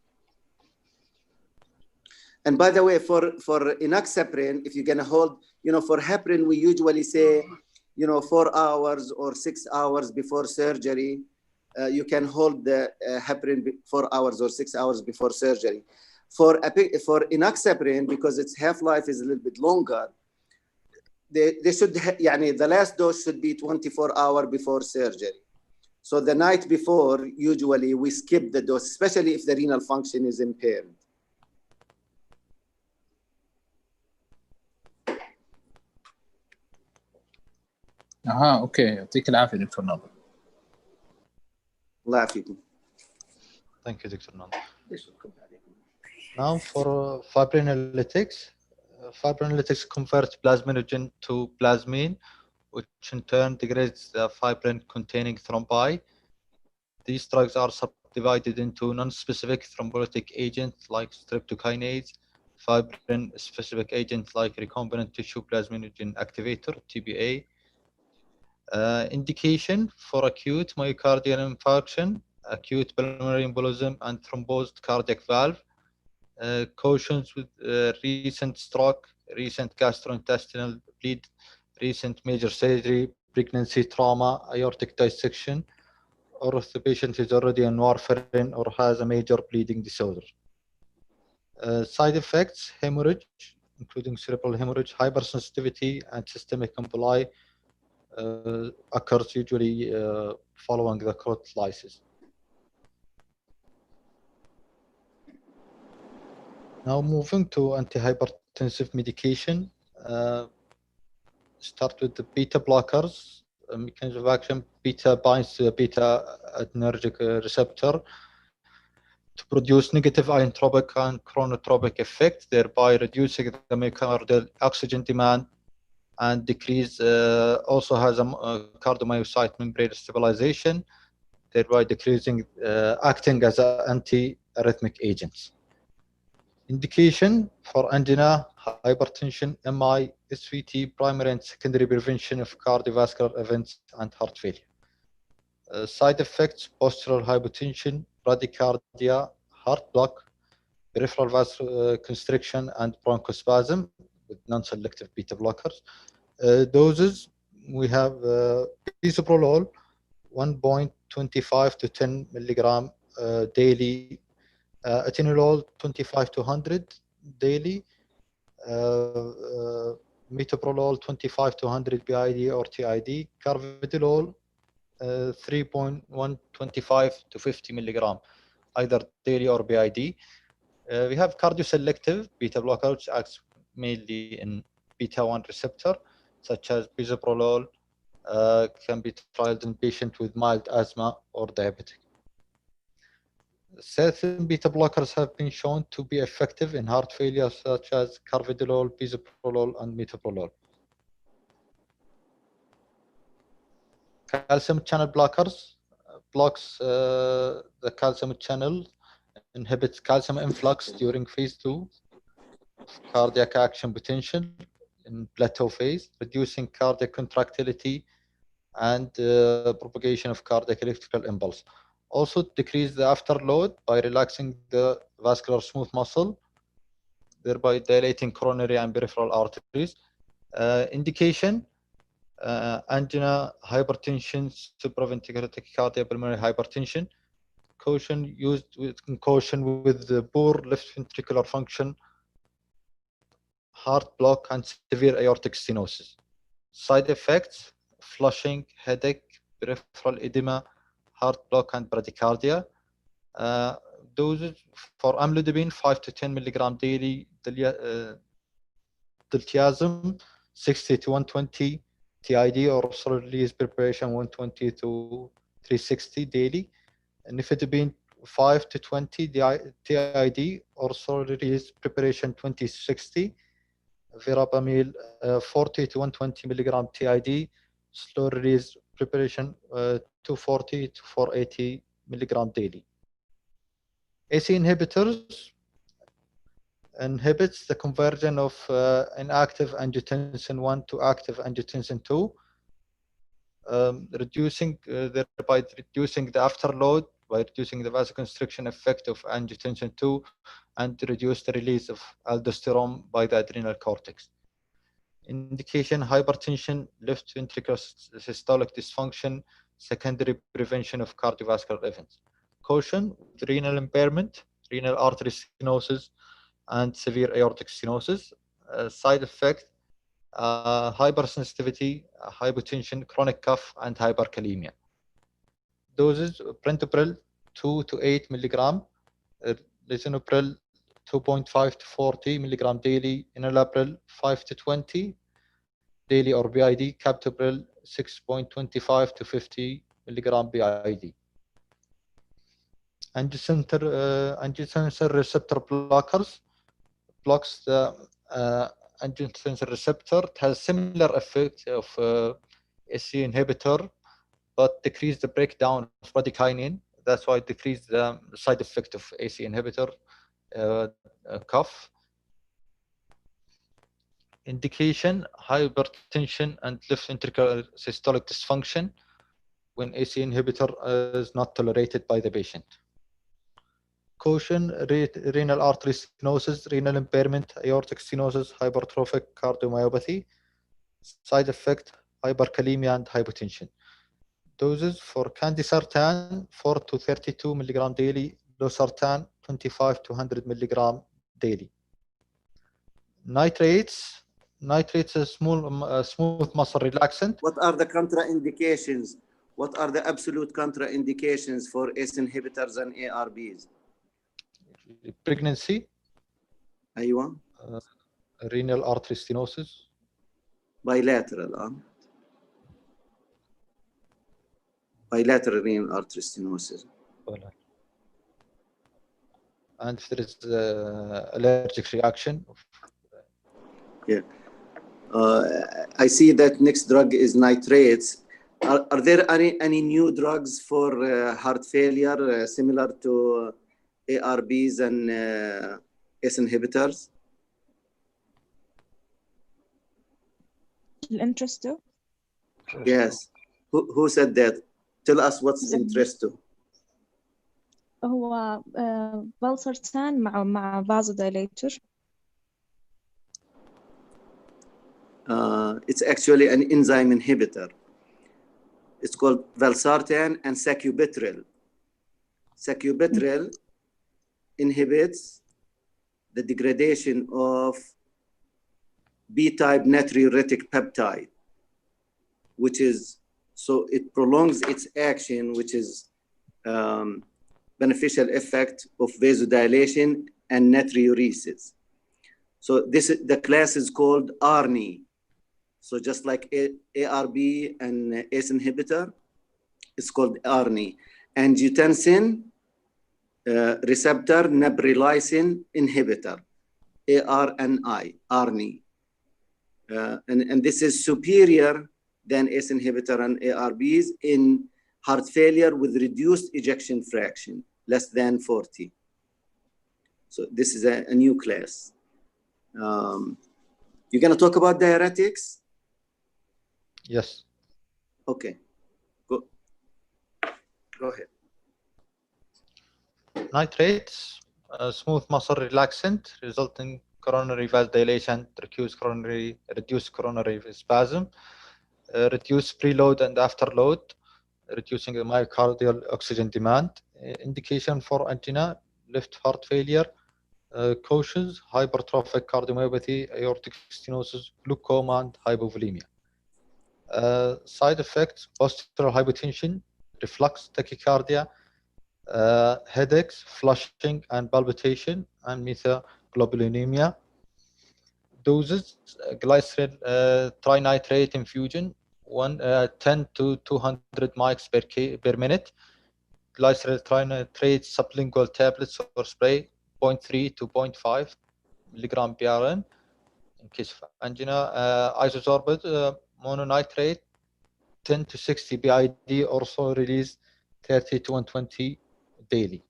S11: And by the way, for enoxaparin, if you're gonna hold, for heparin, we usually say, 4 hours or 6 hours before surgery, you can hold the heparin 4 hours or 6 hours before surgery. For enoxaparin, because its half-life is a little bit longer, they should, the last dose should be 24 hours before surgery. So the night before, usually we skip the dose, especially if the renal function is impaired.
S14: اوكي، يعطيك العافيه دكتور ناظر.
S11: الله يعافيكم.
S10: Thank you, Dr. Nand. Now for fibrinolytics. Fibrinolytics converts plasminogen to plasmine, which in turn degrades the fibrin-containing thrombi. These drugs are subdivided into non-specific thrombolytic agents like streptokinase, fibrin-specific agents like recombinant tissue plasminogen activator, TPA. Indication for acute myocardial infarction, acute pulmonary embolism, and thrombosed cardiac valve. Cautions with recent stroke, recent gastrointestinal bleed, recent major surgery, pregnancy trauma, aortic dissection, or if the patient is already on warfarin or has a major bleeding disorder. Side effects, hemorrhage, including cerebral hemorrhage, hypersensitivity, and systemic emboli occurs usually following the clot lysis. Now moving to antihypertensive medication. Start with the beta blockers. Mechanism of action: beta binds to the beta adrenergic receptor to produce negative inotropic and chronotropic effect, thereby reducing the myocardial oxygen demand, and decrease also has a cardiomyocyte membrane stabilization, thereby decreasing acting as an antiarrhythmic agents. Indication for angina, hypertension, MI, SVT, primary and secondary prevention of cardiovascular events and heart failure. Side effects: postural hypotension, bradycardia, heart block, peripheral vasoconstriction, and bronchospasm with non-selective beta blockers. Doses: we have bisoprolol 1.25 to 10 milligram daily, atenolol 25 to 100 daily, metoprolol 25 to 100 BID or TID, carvedilol 3.125 to 50 milligram, either daily or BID. We have cardioselective beta blocker, which acts mainly in beta-1 receptor, such as bisoprolol, can be trialed in patients with mild asthma or diabetic. Certain beta blockers have been shown to be effective in heart failure, such as carvedilol, bisoprolol, and metoprolol. Calcium channel blockers blocks the calcium channel, inhibits calcium influx during phase 2 of cardiac action potential in plateau phase, reducing cardiac contractility and propagation of cardiac electrical impulse. Also decrease the afterload by relaxing the vascular smooth muscle, thereby dilating coronary and peripheral arteries. Indication: angina, hypertension, supraventricular tachycardia, pulmonary hypertension. Caution: used in caution with the poor left ventricular function, heart block, and severe aortic stenosis. Side effects: flushing, headache, peripheral edema, heart block, and bradycardia. Doses for amlodipine 5 to 10 milligram daily, diltiazem 60 to 120 TID or solid release preparation 120 to 360 daily, nifedipine 5 to 20 TID or solid release preparation 20 to 60, verapamil 40 to 120 milligram TID, slow release preparation 240 to 480 milligram daily. AC inhibitors inhibits the conversion of inactive angiotensin 1 to active angiotensin 2, thereby reducing the afterload by reducing the vasoconstriction effect of angiotensin 2 and reduce the release of aldosterone by the adrenal cortex. Indication: hypertension, left ventricular systolic dysfunction, secondary prevention of cardiovascular events. Caution: renal impairment, renal artery stenosis, and severe aortic stenosis. Side effect: hypersensitivity, hypotension, chronic cough, and hyperkalemia. Doses: printopril 2 to 8 milligram, lisinopril 2.5 to 40 milligram daily, enalapril 5 to 20 daily or BID, captopril 6.25 to 50 milligram BID. Angiotensin receptor blockers blocks the angiotensin receptor. It has similar effect of SC inhibitor, but decrease the breakdown of bradykinin. That's why it decrease the side effect of AC inhibitor, cough. Indication: hypertension and left ventricular systolic dysfunction when AC inhibitor is not tolerated by the patient. Caution: renal artery stenosis, renal impairment, aortic stenosis, hypertrophic cardiomyopathy. Side effect: hyperkalemia and hypotension. Doses for candesartan 4 to 32 milligram daily, losartan 25 to 100 milligram daily. Nitrates is smooth muscle relaxant.
S11: What are the contraindications? What are the absolute contraindications for ACE inhibitors and ARBs?
S10: Pregnancy.
S11: أيوة.
S10: Renal artery stenosis.
S11: Bilateral. Bilateral renal artery stenosis.
S10: And if there is allergic reaction.
S11: Yeah. I see that next drug is nitrates. Are there any new drugs for heart failure similar to ARBs and ACE inhibitors?
S16: Interesto?
S11: Yes. Who said that? Tell us what's Interesto.
S16: هو valsartan مع vasodilator.
S11: It's actually an enzyme inhibitor. It's called valsartan and sacubitril. Sacubitril inhibits the degradation of B-type natriuretic peptide, which is, so it prolongs its action, which is beneficial effect of vasodilation and natriuresis. So the class is called ARNI. So just like ARB and ACE inhibitor, it's called ARNI. Angiotensin receptor neprilysin inhibitor, ARNI, ARNI. And this is superior than ACE inhibitor and ARBs in heart failure with reduced ejection fraction, less than 40. So this is a new class. You're going to talk about diuretics?
S10: Yes.
S11: Okay. Go ahead.
S10: Nitrates, smooth muscle relaxant, resulting coronary vasodilation, reduced coronary spasm, reduce preload and afterload, reducing the myocardial oxygen demand. Indication for angina, left heart failure, cautions, hypertrophic cardiomyopathy, aortic stenosis, glaucoma, and hypovolemia. Side effects: postural hypotension, reflux, tachycardia, headaches, flushing and palpitation, and methylglobulinemia. Doses: glyceryl trinitrate infusion, 10 to 200 mics per minute. Glyceryl trinitrate sublingual tablets or spray, 0.3 to 0.5 milligram PRN. In case of angina, isosorbate mononitrate, 10 to 60 BID, also release 30 to 120 daily.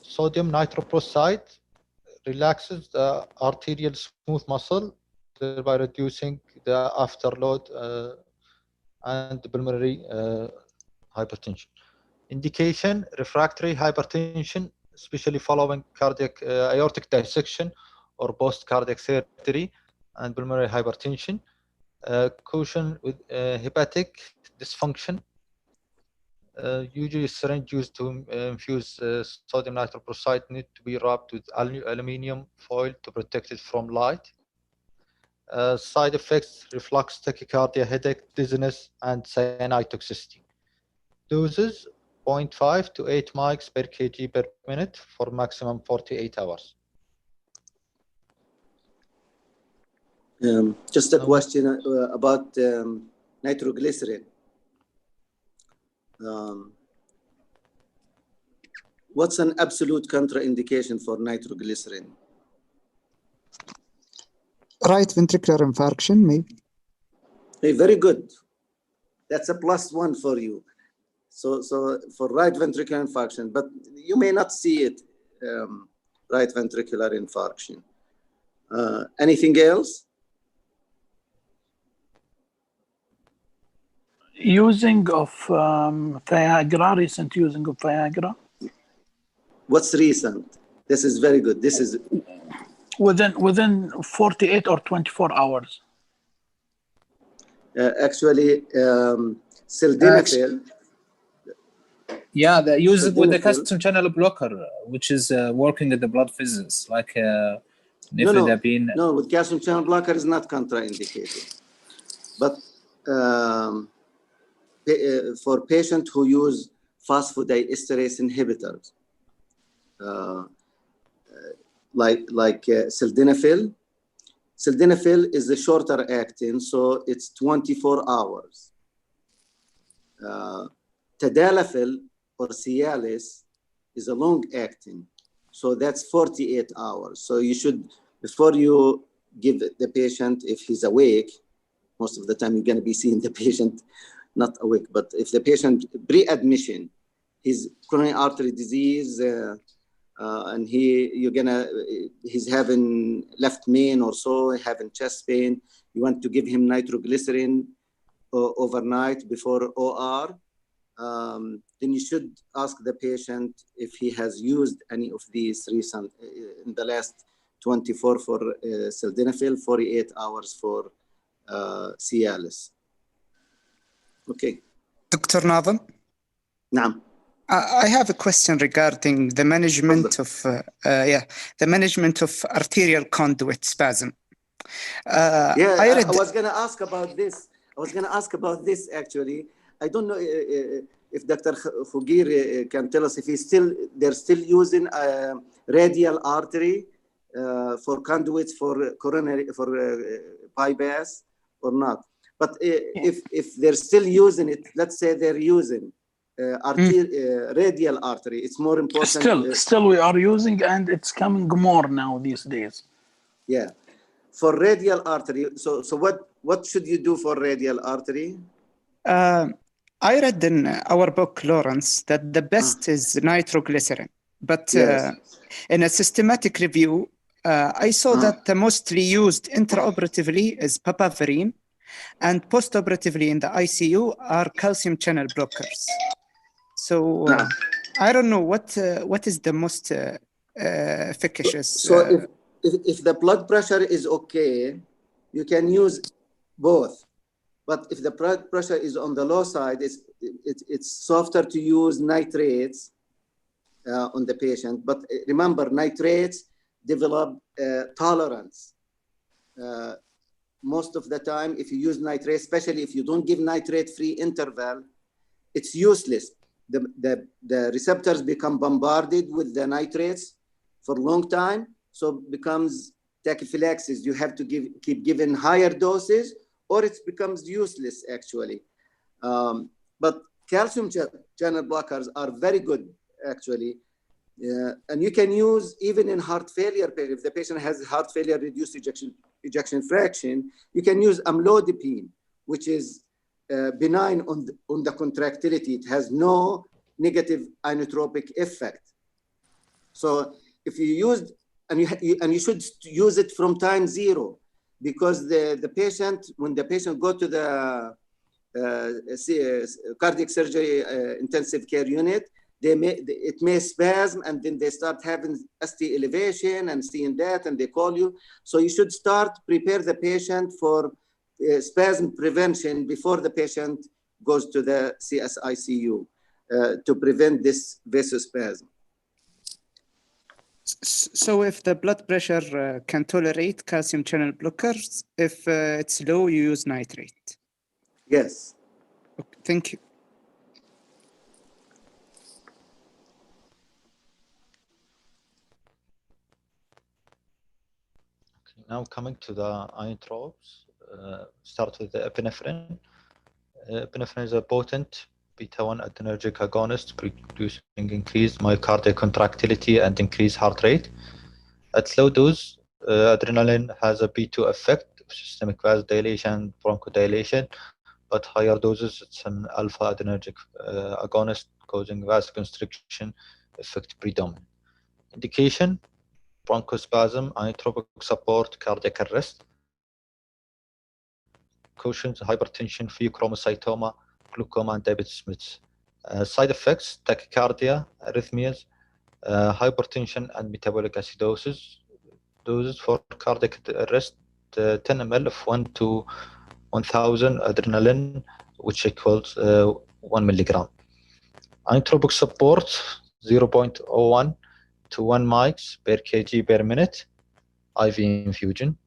S10: Sodium nitroprusside relaxes the arterial smooth muscle, thereby reducing the afterload and the pulmonary hypertension. Indication: refractory hypertension, especially following cardiac aortic dissection or post-cardiac surgery, and pulmonary hypertension. Caution with hepatic dysfunction. Usually syringe used to infuse sodium nitroprusside need to be wrapped with aluminum foil to protect it from light. Side effects: reflux, tachycardia, headache, dizziness, and cyanide toxicity. Doses: 0.5 to 8 mics per kg per minute for maximum 48 hours.
S11: Just a question about nitroglycerin. What's an absolute contraindication for nitroglycerin?
S4: Right ventricular infarction, maybe.
S11: Hey, very good. That's a +1 for you. So for right ventricular infarction, but you may not see it, right ventricular infarction. Anything else?
S13: Using of Viagra, recent using of Viagra.
S11: What's recent? This is very good. This is
S13: within 48 or 24 hours.
S11: Actually, sildenafil.
S14: Yeah, they use it with the
S11: Sildenafil.
S14: calcium channel blocker, which is working at the blood vessels, like
S11: No,
S14: nifedipine.
S11: no, with calcium channel blocker is not contraindicated. But for patients who use phosphodiesterase inhibitors, like sildenafil. Sildenafil is the shorter acting, so it's 24 hours. Tadalafil or Cialis is a long acting, so that's 48 hours. So you should, before you give the patient, if he's awake, most of the time you're going to be seeing the patient not awake, but if the patient pre-admission, his coronary artery disease, and he's having left main or so, having chest pain, you want to give him nitroglycerin overnight before OR, then you should ask the patient if he has used any of these recent, in the last 24 for sildenafil, 48 hours for Cialis. Okay.
S4: Dr. Nadhim?
S11: Naam.
S4: I have a question regarding the management of the management of arterial conduit spasm.
S11: I was going to ask about this. Actually. I don't know if Dr. Khugir can tell us if they're still using radial artery for conduits for coronary bypass or not. But if they're still using it, let's say they're using radial artery, it's more important.
S13: Still we are using, and it's coming more now these days.
S11: Yeah, for radial artery. So what should you do for radial artery?
S4: I read in our book, Lawrence, that the best is nitroglycerin. But in a systematic review, I saw that the mostly used intraoperatively is papaverine, and post-operatively in the ICU are calcium channel blockers. So I don't know what is the most efficacious.
S11: So if the blood pressure is okay, you can use both. But if the blood pressure is on the low side, it's softer to use nitrates on the patient. But remember, nitrates develop tolerance. Most of the time, if you use nitrate, especially if you don't give nitrate-free interval, it's useless. The receptors become bombarded with the nitrates for a long time, so it becomes tachyphylaxis. You have to keep giving higher doses, or it becomes useless actually. But calcium channel blockers are very good actually. And you can use even in heart failure. If the patient has heart failure, reduced ejection fraction, you can use amlodipine, which is benign on the contractility. It has no negative inotropic effect. So if you used, and you should use it from time zero, because the patient, when the patient go to the cardiac surgery intensive care unit, it may spasm, and then they start having ST elevation and seeing that, and they call you. So you should prepare the patient for spasm prevention before the patient goes to the CSICU to prevent this vasospasm.
S4: So if the blood pressure can tolerate calcium channel blockers, if it's low, you use nitrate.
S11: Yes.
S4: Okay, thank you.
S10: Now coming to the inotropes, start with the epinephrine. Epinephrine is a potent beta-1 adrenergic agonist producing increased myocardial contractility and increased heart rate. At low dose, adrenaline has a B2 effect of systemic vasodilation, bronchodilation, but higher doses, it's an alpha adrenergic agonist causing vasoconstriction effect predominant. Indication, bronchospasm, inotropic support, cardiac arrest. Cautions, hypertension, pheochromocytoma, glaucoma, and diabetes mellitus. Side effects, tachycardia, arrhythmias, hypertension, and metabolic acidosis. Doses for cardiac arrest, 10 ml of 1 to 1000 adrenaline, which equals 1 milligram. Inotropic support, 0.01 to 1 mics per kg per minute, IV infusion.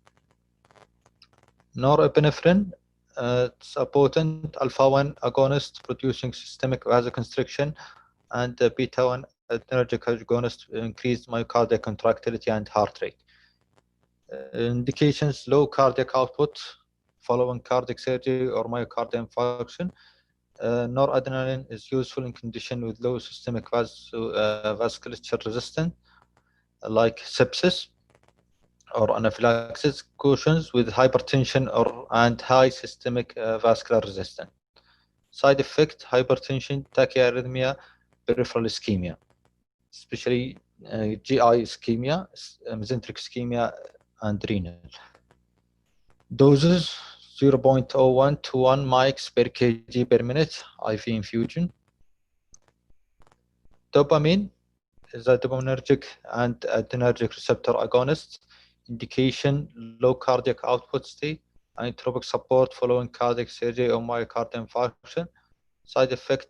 S10: Norepinephrine, it's a potent alpha-1 agonist producing systemic vasoconstriction, and beta-1 adrenergic agonist increased myocardial contractility and heart rate. Indications, low cardiac output following cardiac surgery or myocardial infarction. Noradrenaline is useful in condition with low systemic vasculature resistance, like sepsis or anaphylaxis. Cautions with hypertension and high systemic vascular resistance. Side effect, hypertension, tachyarrhythmia, peripheral ischemia, especially GI ischemia, mesenteric ischemia, and renal. Doses, 0.01 to 1 mics per kg per minute, IV infusion. Dopamine is a dopaminergic and adrenergic receptor agonist. Indication, low cardiac output state, inotropic support following cardiac surgery or myocardial infarction. Side effect,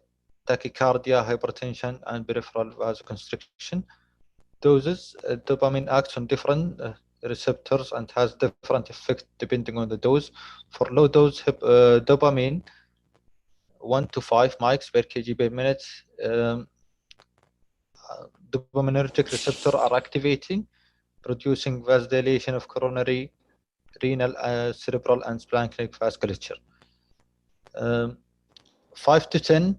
S10: tachycardia, hypertension, and peripheral vasoconstriction. Doses, dopamine acts on different receptors and has different effect depending on the dose. For low dose dopamine, 1 to 5 mics per kg per minute. Dopaminergic receptor are activating, producing vasodilation of coronary, renal, cerebral, and splanchnic vasculature. 5 to 10,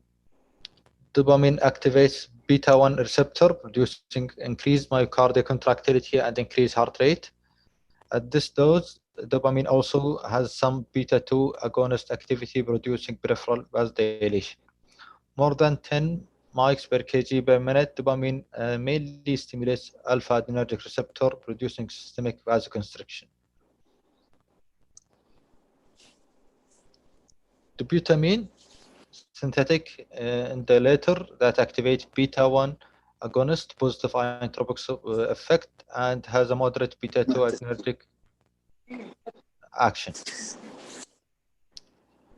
S10: dopamine activates beta-1 receptor, producing increased myocardial contractility and increased heart rate. At this dose, dopamine also has some beta-2 agonist activity, producing peripheral vasodilation. More than 10 mics per kg per minute, dopamine mainly stimulates alpha-adrenergic receptor, producing systemic vasoconstriction. Dobutamine, synthetic indilator that activates beta-1 agonist, positive inotropic effect, and has a moderate beta-2 adrenergic action.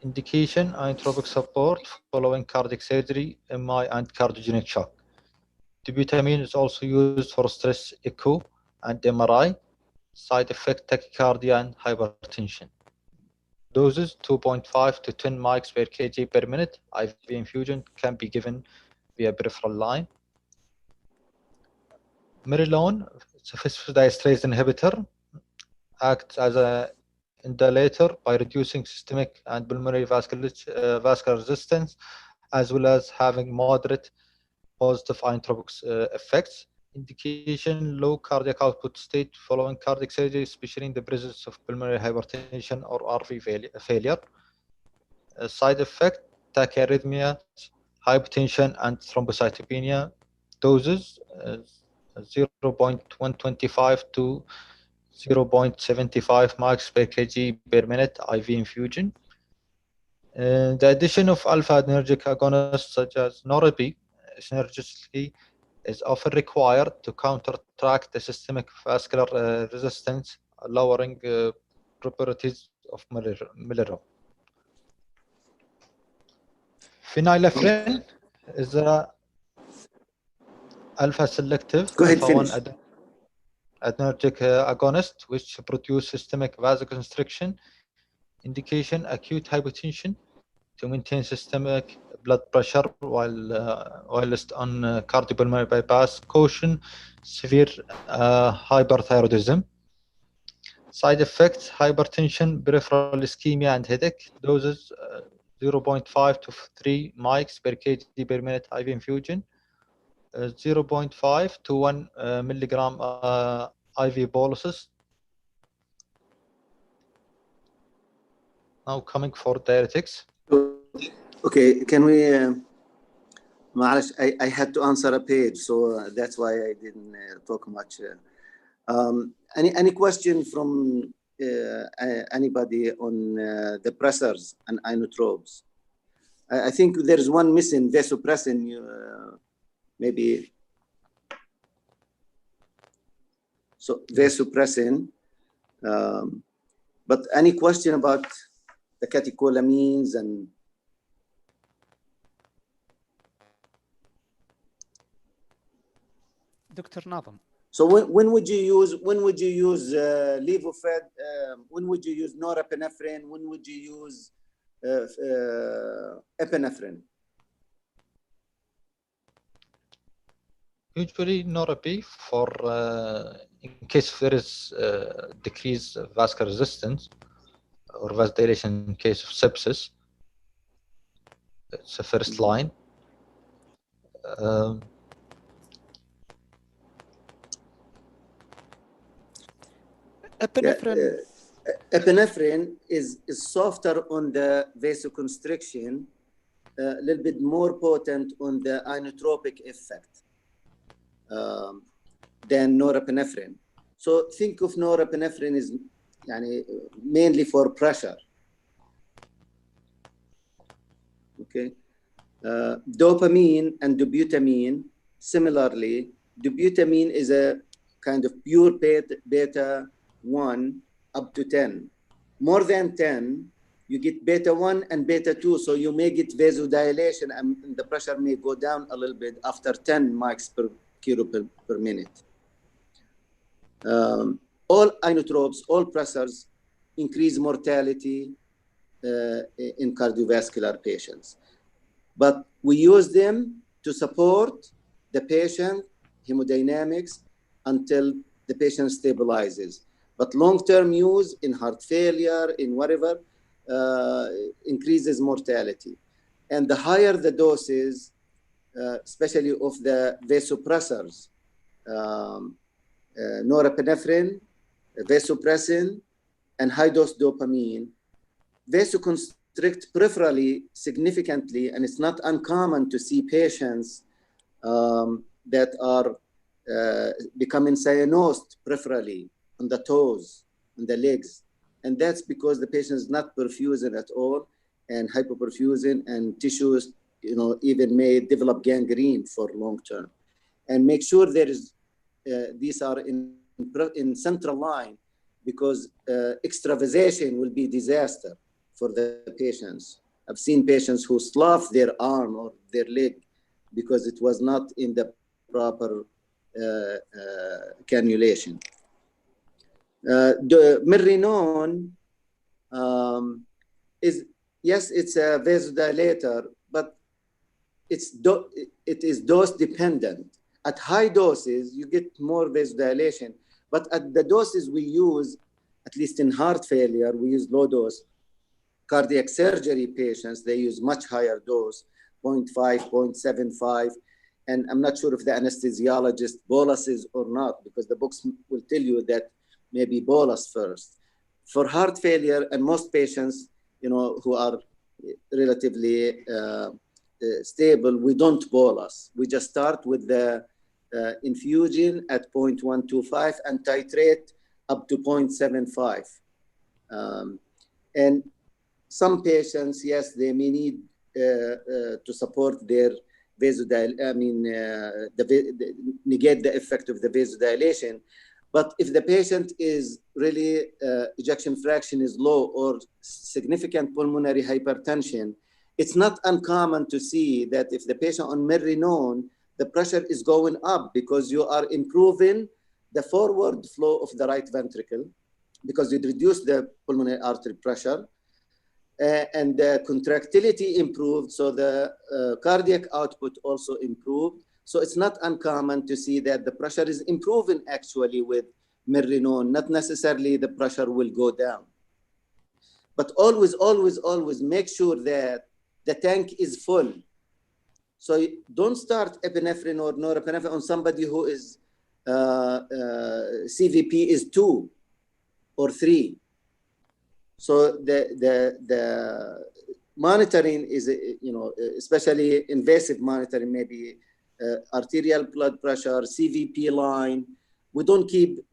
S10: Indication, inotropic support following cardiac surgery, MI, and cardiogenic shock. Dobutamine is also used for stress echo and MRI. Side effect, tachycardia and hypertension. Doses, 2.5 to 10 mics per kg per minute. IV infusion can be given via peripheral line. Merilone, it's a phosphodiesterase inhibitor, acts as an indilator by reducing systemic and pulmonary vascular resistance, as well as having moderate positive inotropic effects. Indication, low cardiac output state following cardiac surgery, especially in the presence of pulmonary hypertension or RV failure. Side effect, tachyarrhythmia, hypertension, and thrombocytopenia. Doses, 0.125 to 0.75 mics per kg per minute, IV infusion. The addition of alpha-adrenergic agonists such as norepi synergistically is often required to counteract the systemic vascular resistance, lowering properties of Miller. Phenylephrine is a alpha-selective alpha-1 adrenergic agonist which produce systemic vasoconstriction. Indication, acute hypotension to maintain systemic blood pressure whilst on cardiopulmonary bypass. Caution, severe hyperthyroidism. Side effects: hypertension, peripheral ischemia, and headache. Doses 0.5 to 3 mics per kg per minute IV infusion. 0.5 to 1 milligram IV boluses. Now coming for diuretics.
S11: Okay, can we? I had to answer a page, so that's why I didn't talk much. Any question from anybody on the pressors and inotropes? I think there's one missing, vasopressin. Maybe. So vasopressin. But any question about the catecholamines and?
S4: Dr. Nadam.
S11: So when would you use levofed? When would you use norepinephrine? When would you use epinephrine?
S10: Usually norepi for in case there is decreased vascular resistance or vasodilation in case of sepsis. It's a first line.
S4: Epinephrine.
S11: Epinephrine is softer on the vasoconstriction, a little bit more potent on the inotropic effect than norepinephrine. So think of norepinephrine as mainly for pressure. Okay. Dopamine and dobutamine, similarly, dobutamine is a kind of pure beta 1 up to 10. More than 10, you get beta 1 and beta 2, so you may get vasodilation and the pressure may go down a little bit after 10 mics per kilo per minute. All inotropes, all pressors increase mortality in cardiovascular patients. But we use them to support the patient hemodynamics until the patient stabilizes. But long-term use in heart failure, in whatever, increases mortality. And the higher the doses, especially of the vasopressors, norepinephrine, vasopressin, and high-dose dopamine, vasoconstrict peripherally significantly, and it's not uncommon to see patients that are becoming cyanosed peripherally on the toes, on the legs. And that's because the patient is not perfusing at all, and hypoperfusion and tissues, even may develop gangrene for long term. And make sure there is, these are in central line, because extravasation will be disaster for the patients. I've seen patients who slough their arm or their leg because it was not in the proper cannulation. The milrinone is, yes, it's a vasodilator, but it is dose dependent. At high doses, you get more vasodilation, but at the doses we use, at least in heart failure, we use low dose. Cardiac surgery patients, they use much higher dose, 0.5, 0.75. And I'm not sure if the anesthesiologist boluses or not, because the books will tell you that maybe bolus first. For heart failure, and most patients, who are relatively stable, we don't bolus. We just start with the infusion at 0.125 and titrate up to 0.75. And some patients, yes, they may need to support their negate the effect of the vasodilation. But if the patient is really, ejection fraction is low or significant pulmonary hypertension, it's not uncommon to see that if the patient on milrinone, the pressure is going up because you are improving the forward flow of the right ventricle, because you reduce the pulmonary artery pressure, and the contractility improved, so the cardiac output also improved. So it's not uncommon to see that the pressure is improving actually with Milrinone, not necessarily the pressure will go down. But always, always, always make sure that the tank is full. So don't start epinephrine or norepinephrine on somebody who is CVP is 2 or 3. So the monitoring is, especially invasive monitoring, maybe arterial blood pressure, CVP line. We don't keep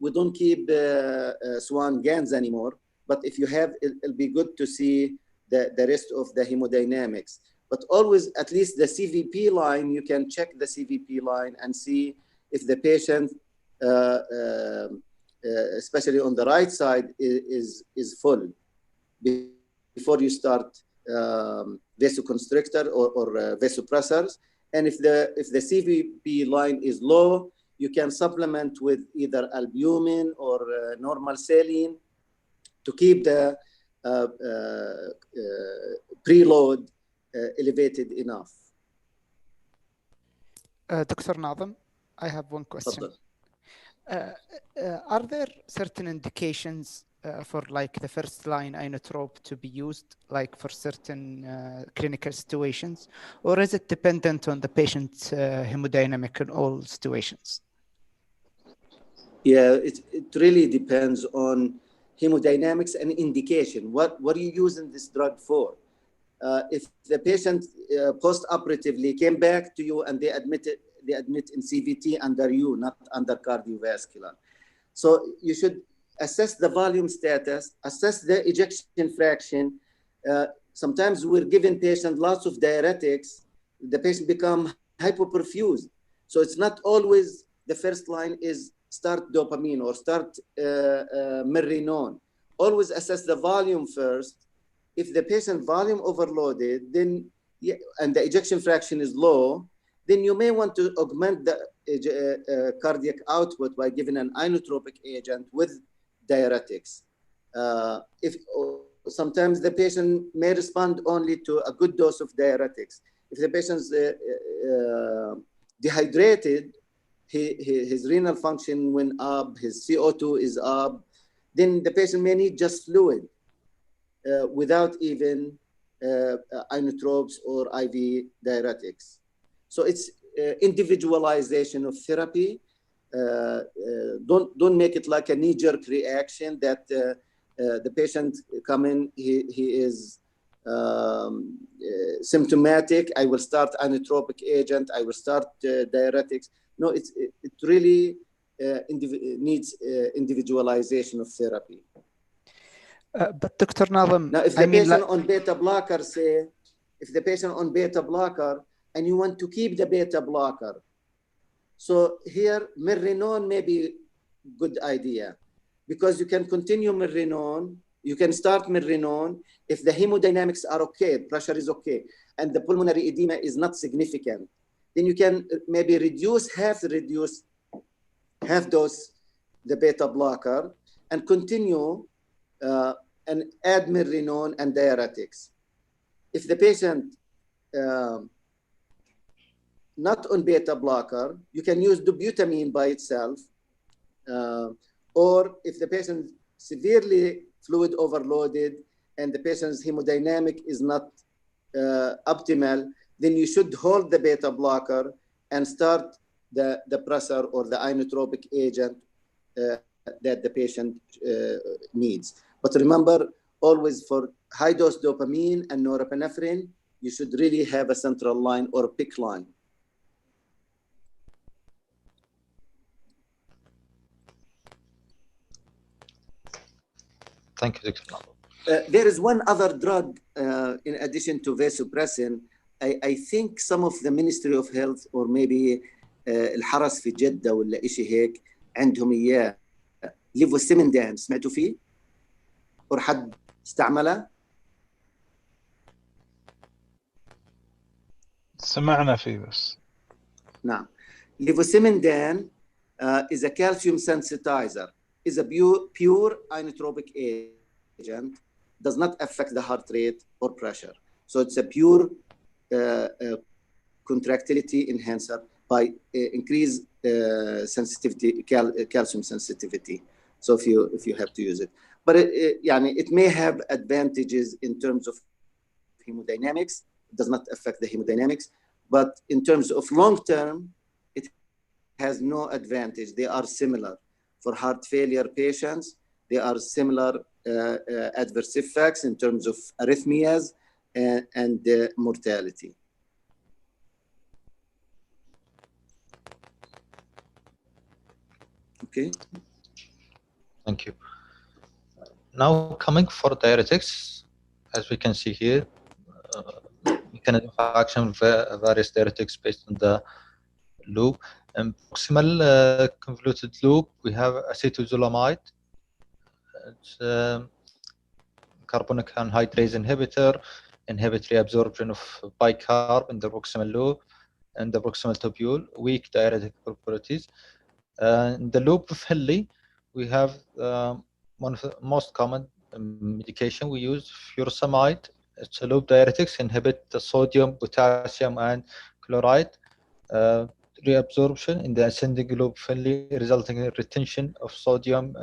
S11: Swan GANs anymore. But if you have, it'll be good to see the rest of the hemodynamics. But always, at least the CVP line, you can check the CVP line and see if the patient, especially on the right side, is full before you start vasoconstrictor or vasopressors. And if the CVP line is low, you can supplement with either albumin or normal saline to keep the preload elevated enough.
S4: Dr. Nazem, I have one question. Are there certain indications for like the first line inotrope to be used, like for certain clinical situations, or is it dependent on the patient's hemodynamic in all situations?
S11: Yeah, it really depends on hemodynamics and indication. What are you using this drug for? If the patient post-operatively came back to you and they admit in CVT under you, not under cardiovascular. So you should assess the volume status, assess the ejection fraction. Sometimes we're giving patient lots of diuretics, the patient become hypoperfused. So it's not always the first line is start dopamine or start milrinone. Always assess the volume first. If the patient volume overloaded, then and the ejection fraction is low, then you may want to augment the cardiac output by giving an inotropic agent with diuretics. Sometimes the patient may respond only to a good dose of diuretics. If the patient's dehydrated, his renal function went up, his CO2 is up, then the patient may need just fluid without even inotropes or IV diuretics. So it's individualization of therapy. Don't make it like a knee-jerk reaction that the patient come in, he is symptomatic, I will start inotropic agent, I will start diuretics. No, it really needs individualization of therapy.
S4: But Dr. Nazem,
S11: now, if the patient on beta blocker, say, if the patient on beta blocker and you want to keep the beta blocker, so here milrinone may be good idea because you can continue milrinone, you can start milrinone if the hemodynamics are okay, pressure is okay, and the pulmonary edema is not significant. Then you can maybe half dose the beta blocker and continue and add milrinone and diuretics. If the patient not on beta blocker, you can use dobutamine by itself, or if the patient severely fluid overloaded and the patient's hemodynamic is not optimal, then you should hold the beta blocker and start the pressor or the inotropic agent that the patient needs. But remember, always for high dose dopamine and norepinephrine, you should really have a central line or a PIC line.
S10: Thank you, Dr.
S11: There is one other drug in addition to vasopressin. I think some of the Ministry of Health or maybe الحرس في جدة ولا إشي هيك عندهم إياه ليفوسيمندان، سمعتوا فيه؟ أو حد استعمله؟
S15: سمعنا فيه بس.
S11: نعم. Levosimendane is a calcium sensitizer, is a pure inotropic agent, does not affect the heart rate or pressure. So it's a pure contractility enhancer by increased sensitivity, calcium sensitivity. So if you have to use it, but it may have advantages in terms of hemodynamics. It does not affect the hemodynamics, but in terms of long term, it has no advantage. They are similar. For heart failure patients, they are similar adverse effects in terms of arrhythmias and mortality. Okay.
S10: Thank you. Now coming for diuretics, as we can see here, mechanism of action of various diuretics based on the loop. In proximal convoluted loop, we have acetozolamide. It's carbonic anhydrase inhibitor, inhibit reabsorption of bicarb in the proximal loop and the proximal tubule, weak diuretic properties. In the loop of Henle, we have one of the most common medication we use, furosemide. It's a loop diuretics, inhibit the sodium, potassium, and chloride reabsorption in the ascending loop of Henle, resulting in retention of sodium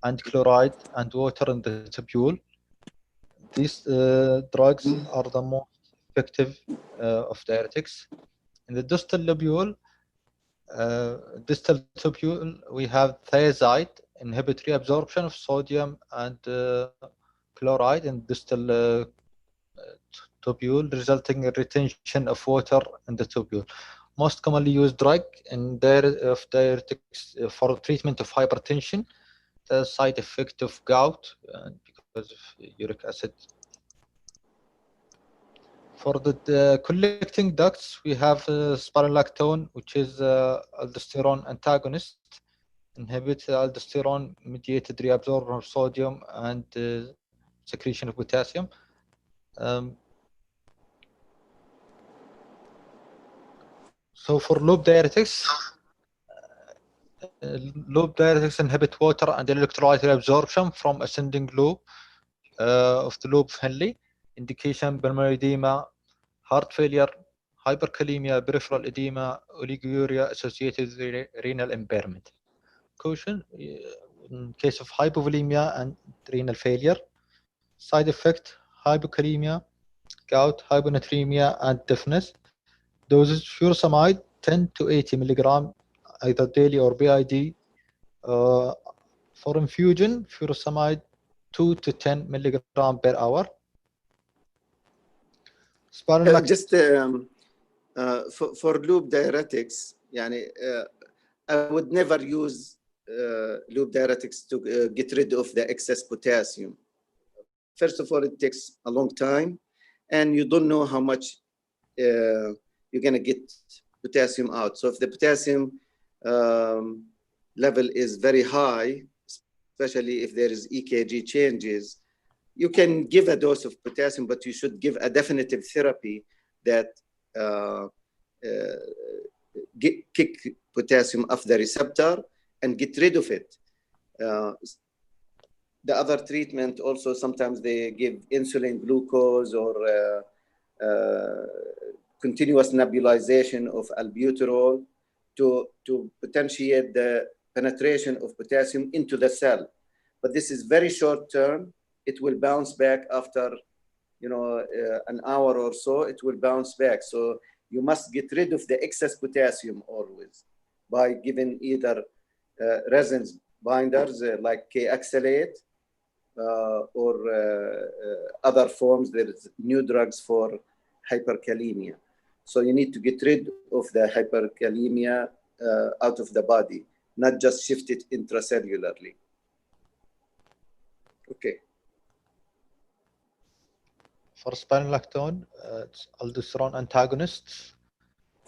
S10: and chloride and water in the tubule. These drugs are the most effective of diuretics. In the distal lobule, we have thiazide, inhibit reabsorption of sodium and chloride in distal tubule, resulting in retention of water in the tubule. Most commonly used drug in diuretics for treatment of hypertension, the side effect of gout because of uric acid. For the collecting ducts, we have spironolactone, which is aldosterone antagonist, inhibits aldosterone-mediated reabsorption of sodium and secretion of potassium. So for loop diuretics inhibit water and electrolyte reabsorption from ascending loop of the loop of Henle. Indication: pulmonary edema, heart failure, hyperkalemia, peripheral edema, oliguria associated with renal impairment. Caution: in case of hypovolemia and renal failure. Side effect: hypokalemia, gout, hyponatremia, and deafness. Doses: furosemide 10 to 80 milligram, either daily or BID. For infusion, furosemide 2 to 10 milligram per hour.
S11: Just for loop diuretics, I would never use loop diuretics to get rid of the excess potassium. First of all, it takes a long time, and you don't know how much you're going to get potassium out. So if the potassium level is very high, especially if there is EKG changes, you can give a dose of potassium, but you should give a definitive therapy that kick potassium off the receptor and get rid of it. The other treatment also, sometimes they give insulin glucose or continuous nebulization of albuterol to potentiate the penetration of potassium into the cell. But this is very short term. It will bounce back after, an hour or so. It will bounce back. So you must get rid of the excess potassium always by giving either resins binders like K-oxalate or other forms. There's new drugs for hyperkalemia. So you need to get rid of the hyperkalemia out of the body, not just shift it intracellularly. Okay.
S10: For spironolactone, it's aldosterone antagonists,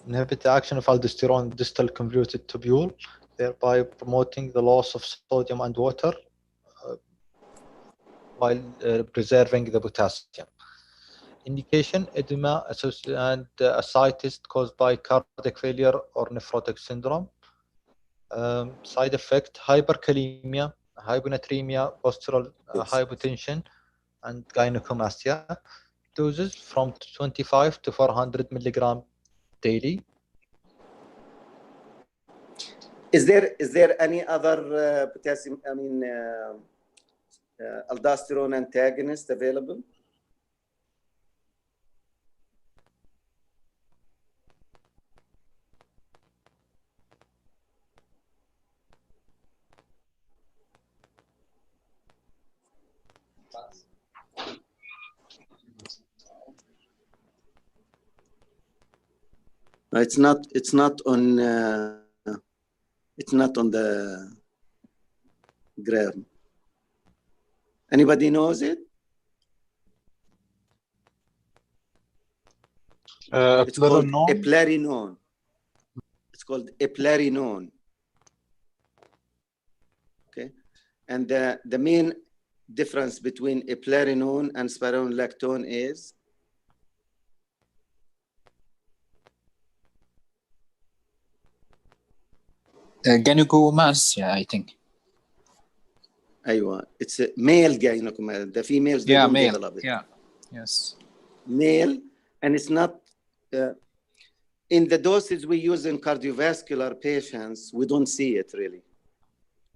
S10: inhibit the action of aldosterone in distal convoluted tubule, thereby promoting the loss of sodium and water while preserving the potassium. Indication: edema and ascites caused by cardiac failure or nephrotic syndrome. Side effect: hyperkalemia, hyponatremia, postural hypotension, and gynecomastia. Doses from 25 to 400 milligram daily.
S11: Is there any other potassium, aldosterone antagonist available? It's not on the graph. Anybody knows it? It's called eplerenone. It's called eplerenone. Okay, and the main difference between eplerenone and spironolactone is
S14: gynecomastia, I think.
S11: أيوة, it's a male gynecomastia. The females, they don't
S14: male.
S11: develop it.
S14: Yeah, yes.
S11: Male, and it's not in the doses we use in cardiovascular patients. We don't see it really.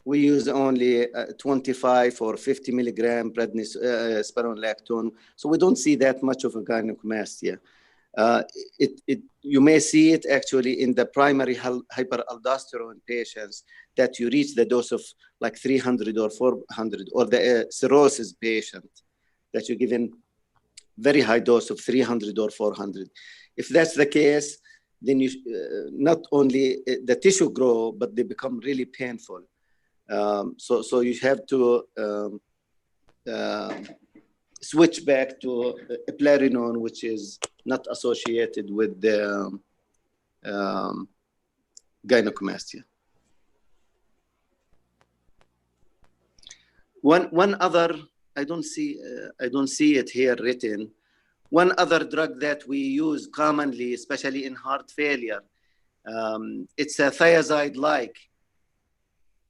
S11: We use only 25 or 50 milligram spironolactone, so we don't see that much of a gynecomastia. You may see it actually in the primary hyperaldosterone patients, that you reach the dose of like 300 or 400, or the cirrhosis patient that you're given very high dose of 300 or 400. If that's the case, then you not only the tissue grow, but they become really painful. So you have to switch back to eplerenone, which is not associated with the gynecomastia. One other, I don't see it here written. One other drug that we use commonly, especially in heart failure, it's a thiazide-like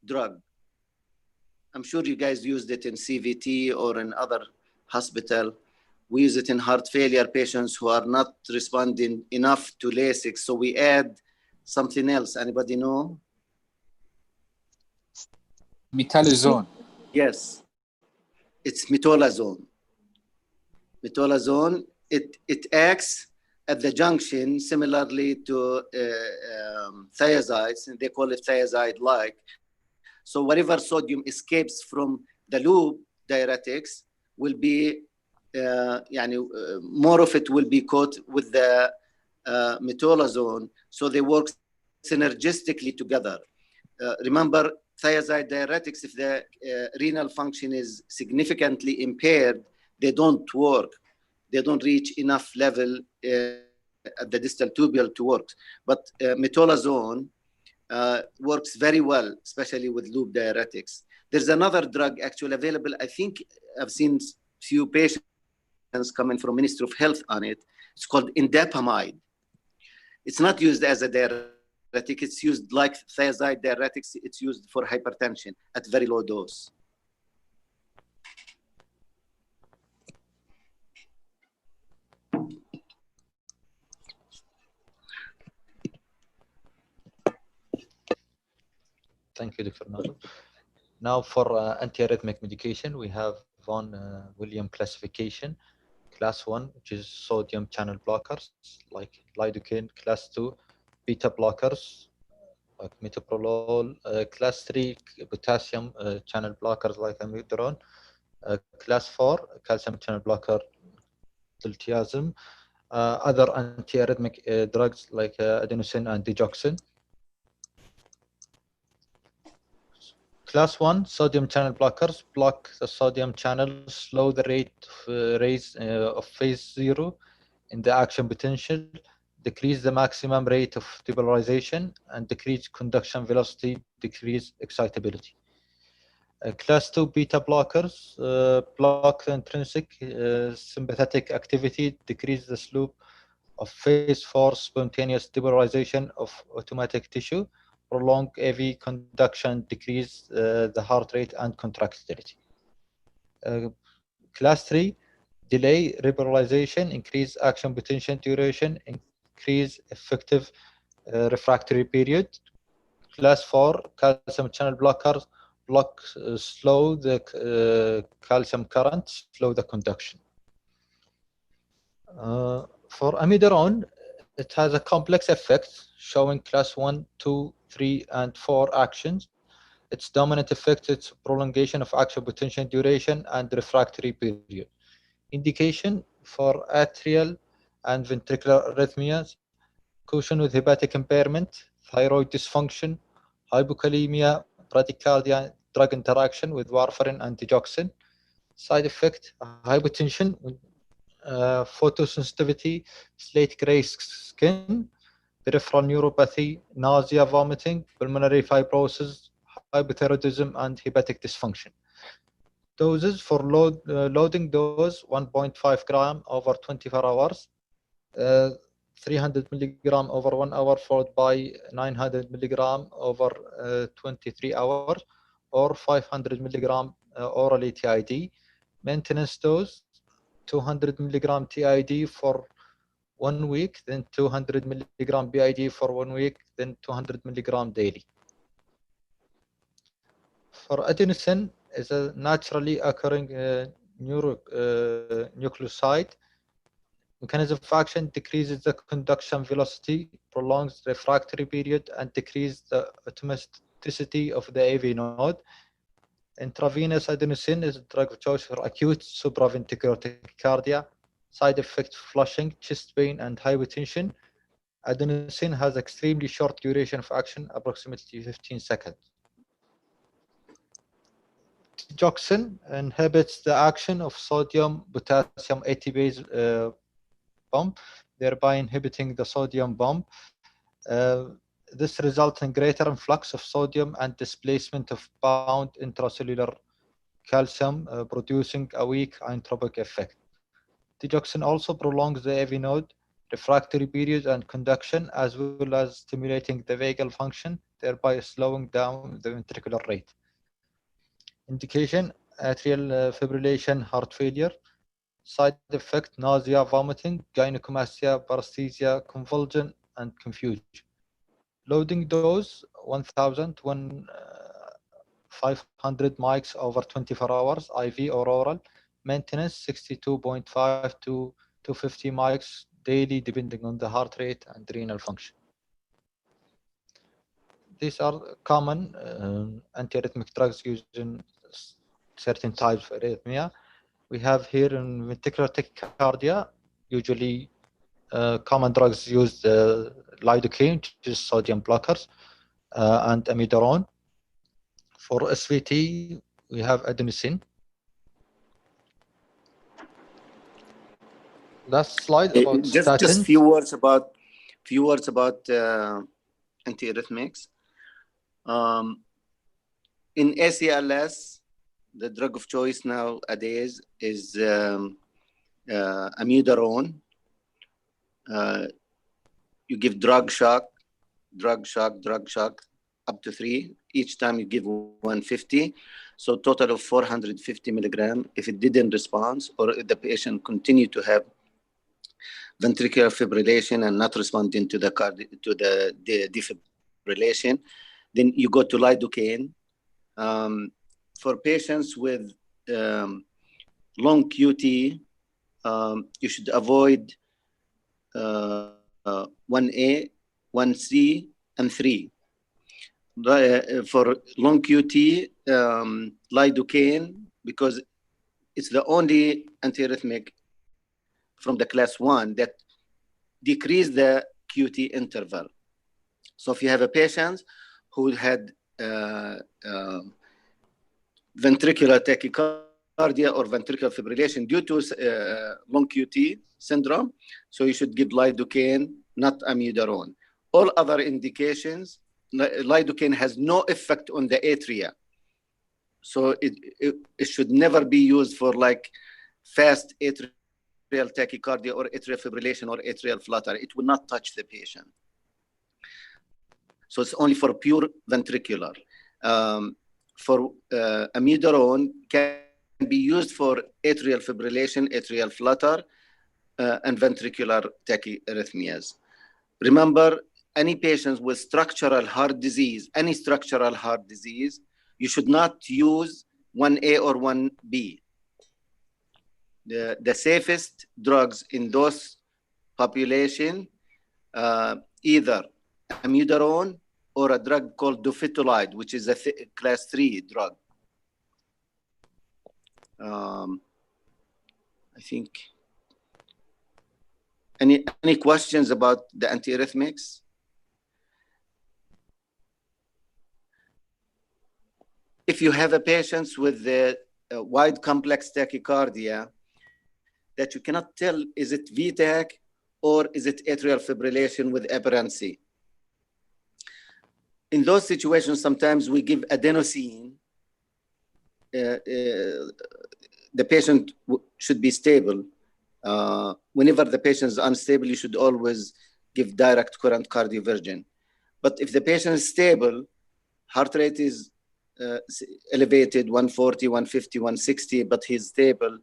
S11: drug. I'm sure you guys used it in CVT or in other hospital. We use it in heart failure patients who are not responding enough to Lasix, so we add something else. Anybody know?
S14: Metallizone.
S11: Yes, it's metallizone. Metallizone, it acts at the junction similarly to thiazides, and they call it thiazide-like. So whatever sodium escapes from the loop diuretics will be, more of it will be caught with the metallizone, so they work synergistically together. Remember, thiazide diuretics, if the renal function is significantly impaired, they don't work. They don't reach enough level at the distal tubule to work. But metallizone works very well, especially with loop diuretics. There's another drug actually available. I think I've seen few patients coming from Ministry of Health on it. It's called indapamide. It's not used as a diuretic. It's used like thiazide diuretics. It's used for hypertension at very low dose.
S10: Thank you, Dr. Nader. Now for antiarrhythmic medication, we have von Williams classification. Class 1, which is sodium channel blockers, like lidocaine. Class 2, beta blockers, like metoprolol. Class 3, potassium channel blockers, like amiodarone. Class 4, calcium channel blocker, diltiazem. Other antiarrhythmic drugs like adenosine and digoxin. Class 1, sodium channel blockers block the sodium channel, slow the rate of phase 0 in the action potential, decrease the maximum rate of depolarization, and decrease conduction velocity, decrease excitability. Class 2 beta blockers block the intrinsic sympathetic activity, decrease the slope of phase 4 spontaneous depolarization of automatic tissue, prolong AV conduction, decrease the heart rate and contractility. Class 3, delay repolarization, increase action potential duration, increase effective refractory period. class 4 calcium channel blockers slow the calcium current, slow the conduction. For amiodarone, it has a complex effect showing class 1, 2, 3, and 4 actions. Its dominant effect is prolongation of action potential duration and refractory period. Indication for atrial and ventricular arrhythmias, caution with hepatic impairment, thyroid dysfunction, hypokalemia, bradycardia, drug interaction with warfarin and digoxin. Side effect, hypotension, photosensitivity, slate gray skin, peripheral neuropathy, nausea, vomiting, pulmonary fibrosis, hypothyroidism, and hepatic dysfunction. Doses for loading dose 1.5 gram over 24 hours, 300 milligram over 1 hour followed by 900 milligram over 23 hours, or 500 milligram orally TID. Maintenance dose 200 milligram TID for 1 week, then 200 milligram BID for 1 week, then 200 milligram daily. For adenosine, is a naturally occurring nucleoside. Mechanism of action decreases the conduction velocity, prolongs the refractory period, and decreases the automaticity of the AV node. Intravenous adenosine is a drug of choice for acute supraventricular tachycardia, side effect flushing, chest pain, and hypotension. Adenosine has extremely short duration of action, approximately 15 seconds. Digoxin inhibits the action of sodium-potassium ATPase pump, thereby inhibiting the sodium pump. This results in greater influx of sodium and displacement of bound intracellular calcium, producing a weak inotropic effect. Digoxin also prolongs the AV node, refractory period, and conduction, as well as stimulating the vagal function, thereby slowing down the ventricular rate. Indication, atrial fibrillation, heart failure. Side effect, nausea, vomiting, gynecomastia, paresthesia, convulsion, and confusion. Loading dose, 1,500 mics over 24 hours, IV or oral. Maintenance, 62.5 to 250 mics daily, depending on the heart rate and renal function. These are common antiarrhythmic drugs used in certain types of arrhythmia. We have here in ventricular tachycardia, usually common drugs used lidocaine, which is sodium blockers, and amiodarone. For SVT, we have adenosine. Last slide about statins.
S11: Just few words about antiarrhythmics. In ACLS, the drug of choice nowadays is amiodarone. You give drug shock, up to 3. Each time you give 150. So total of 450 milligram. If it didn't respond, or if the patient continued to have ventricular fibrillation and not responding to the defibrillation, then you go to lidocaine. For patients with long QT, you should avoid 1A, 1C, and 3. For long QT, lidocaine, because it's the only antiarrhythmic from the class 1 that decrease the QT interval. So if you have a patient who had ventricular tachycardia or ventricular fibrillation due to long QT syndrome, so you should give lidocaine, not amiodarone. All other indications, lidocaine has no effect on the atria. So it should never be used for like fast atrial tachycardia or atrial fibrillation or atrial flutter. It will not touch the patient. So it's only for pure ventricular. For amiodarone can be used for atrial fibrillation, atrial flutter, and ventricular tachyarrhythmias. Remember, any patients with structural heart disease, any structural heart disease, you should not use 1A or 1B. The safest drugs in those population, either amiodarone or a drug called dofetilide, which is a class 3 drug. I think. Any questions about the antiarrhythmics? If you have a patient with the wide complex tachycardia that you cannot tell, is it VTAC or is it atrial fibrillation with aberrancy? In those situations, sometimes we give adenosine. The patient should be stable. Whenever the patient is unstable, you should always give direct current cardioversion. But if the patient is stable, heart rate is elevated, 140, 150, 160, but he's stable,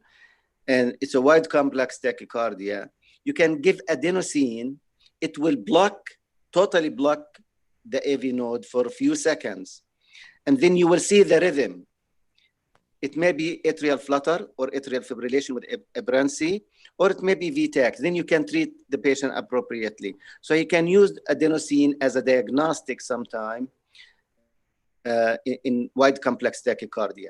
S11: and it's a wide complex tachycardia, you can give adenosine. It will totally block the AV node for a few seconds. And then you will see the rhythm. It may be atrial flutter or atrial fibrillation with aberrancy, or it may be VTAC. Then you can treat the patient appropriately. So you can use adenosine as a diagnostic sometime in wide complex tachycardia.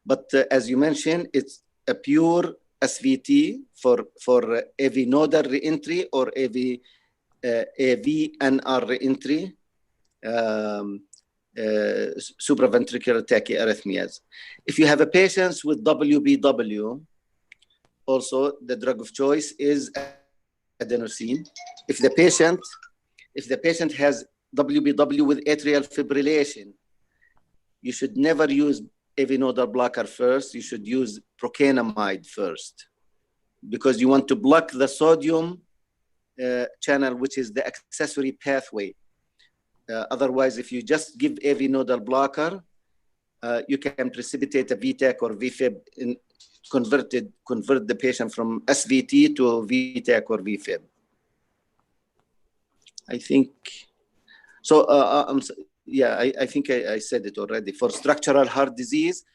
S11: But as you mentioned, it's a pure SVT for AV nodal reentry or AVNR reentry, supraventricular tachyarrhythmias. If you have a patient with WBW, also the drug of choice is adenosine. If the patient has WBW with atrial fibrillation, you should never use AV nodal blocker first. You should use procainamide first, because you want to block the sodium channel, which is the accessory pathway. Otherwise, if you just give AV nodal blocker, you can precipitate a VTAC or VFib, and convert the patient from SVT to VTAC or VFib. I think so. Yeah, I think I said it already. For structural heart disease,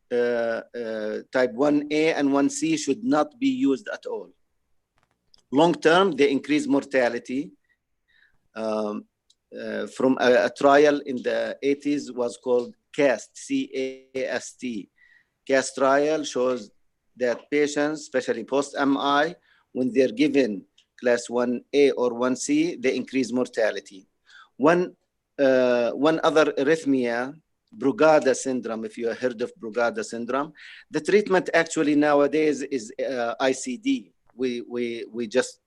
S11: type 1A and 1C should not be used at all. Long term, they increase mortality. From a trial in the 80s was called CAST, C-A-S-T. CAST trial shows that patients, especially post-MI, when they're given class 1A or 1C, they increase mortality. One other arrhythmia, Brugada syndrome, if you have heard of Brugada syndrome, the treatment actually nowadays is ICD. We just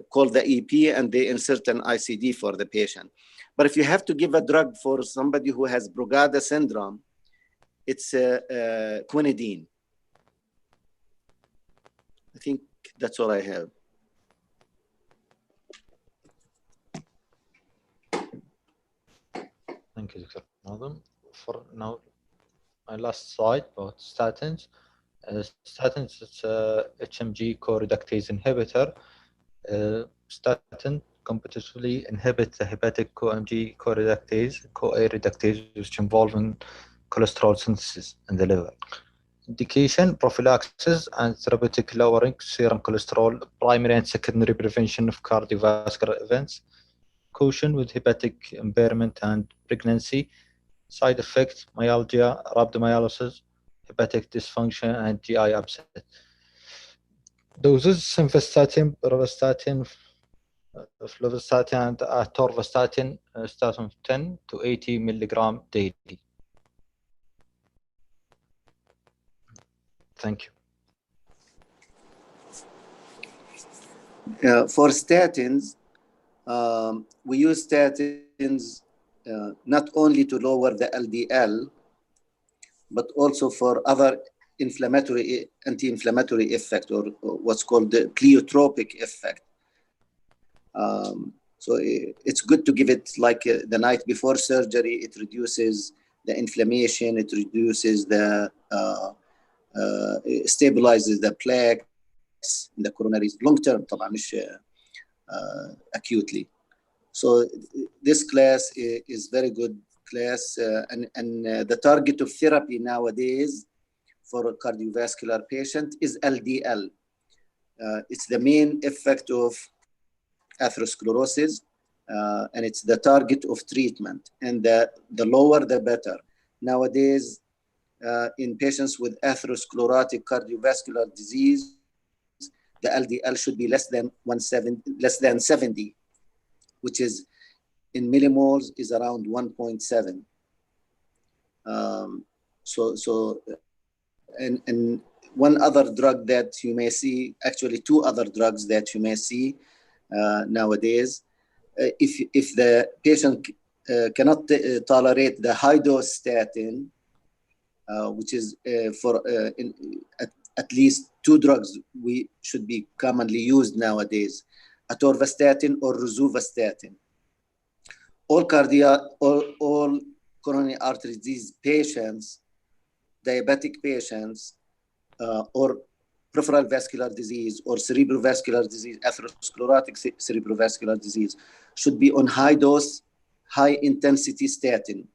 S11: call the EP and they insert an ICD for the patient. But if you have to give a drug for somebody who has Brugada syndrome, it's quinidine. I think that's all I have.
S10: Thank you, Dr. Nazem. For now, my last slide about statins. Statins is HMG co-reductase inhibitor. Statin competitively inhibit the hepatic co-MG co-reductase, CoA reductase, which involve in cholesterol synthesis in the liver. Indication, prophylaxis and therapeutic lowering serum cholesterol, primary and secondary prevention of cardiovascular events, caution with hepatic impairment and pregnancy, side effects, myalgia, rhabdomyolysis, hepatic dysfunction, and GI upset. Doses, simvastatin, rovastatin, fluvastatin, and atorvastatin, statin 10 to 80 milligram daily. Thank
S11: you. For statins, we use statins not only to lower the LDL, but also for other inflammatory, anti-inflammatory effect, or what's called the pleiotropic effect. So it's good to give it like the night before surgery. It reduces the inflammation. It reduces the, stabilizes the plaques in the coronaries long term, طبعا مش acutely. So this class is very good class, and the target of therapy nowadays for a cardiovascular patient is LDL. It's the main effect of atherosclerosis, and it's the target of treatment. And the lower, the better. Nowadays, in patients with atherosclerotic cardiovascular disease, the LDL should be less than 70, which is in millimoles is around 1.7. And one other drug that you may see, actually two other drugs that you may see nowadays, if the patient cannot tolerate the high dose statin, which is at least two drugs we should be commonly used nowadays, atorvastatin or rosuvastatin. All coronary artery disease patients, diabetic patients, or peripheral vascular disease or cerebrovascular disease, atherosclerotic cerebrovascular disease, should be on high dose, high intensity statin.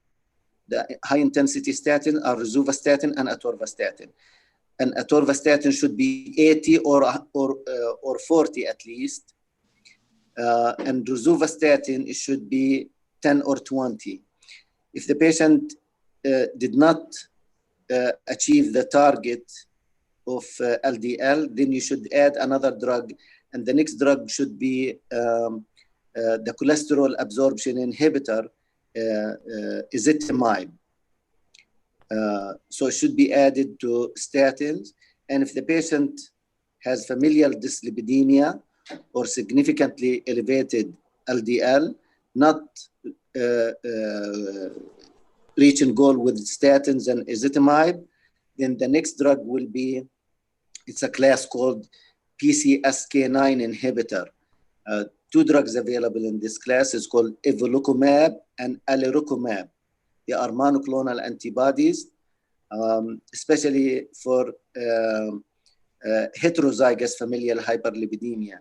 S11: The high intensity statin are rosuvastatin and atorvastatin. And atorvastatin should be 80 or 40 at least. And rosuvastatin, it should be 10 or 20. If the patient did not achieve the target of LDL, then you should add another drug, and the next drug should be the cholesterol absorption inhibitor, ezetimibe. So it should be added to statins. And if the patient has familial dyslipidemia or significantly elevated LDL, not reaching goal with statins and ezetimibe, then the next drug will be, it's a class called PCSK9 inhibitor. Two drugs available in this class is called evolocumab and alirocumab. They are monoclonal antibodies, especially for heterozygous familial hyperlipidemia.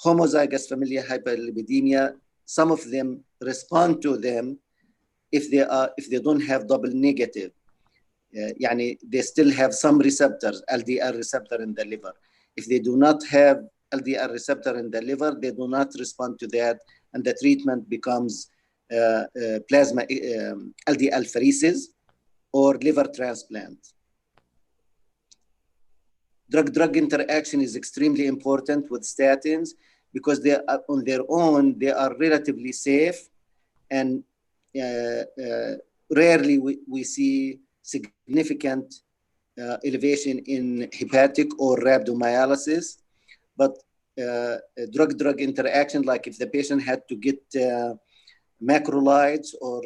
S11: Homozygous familial hyperlipidemia, some of them respond to them if they don't have double negative. Yani they still have some receptors, LDL receptor in the liver. If they do not have LDL receptor in the liver, they do not respond to that, and the treatment becomes plasma LDL pheresis or liver transplant. Drug-drug interaction is extremely important with statins because they are, on their own, they are relatively safe, and rarely we see significant elevation in hepatic or rhabdomyolysis. But drug-drug interaction, like if the patient had to get macrolides or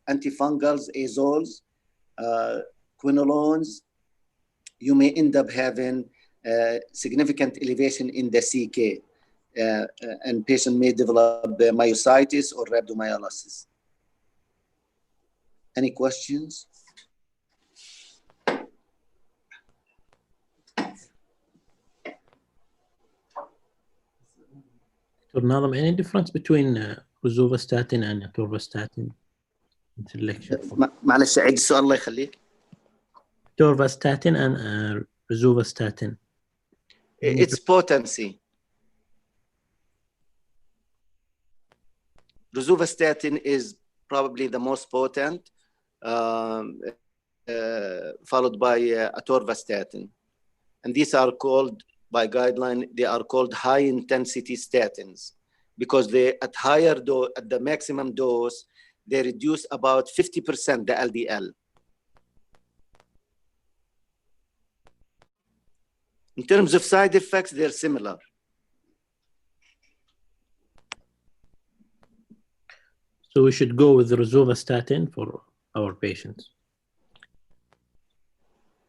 S11: antifungals, azoles, quinolones, you may end up having significant elevation in the CK, and patient may develop myositis or rhabdomyolysis. Any questions?
S1: Dr. Nadam, any difference between rosuvastatin and atorvastatin in selection?
S11: معلش عيد السؤال الله يخليك.
S1: Atorvastatin and rosuvastatin.
S11: It's potency. Rosuvastatin is probably the most potent, followed by atorvastatin. And these are called, by guideline, they are called high intensity statins because they, at higher dose, at the maximum dose, they reduce about 50% the LDL. In terms of side effects, they're similar.
S1: So we should go with the rosuvastatin for our patients.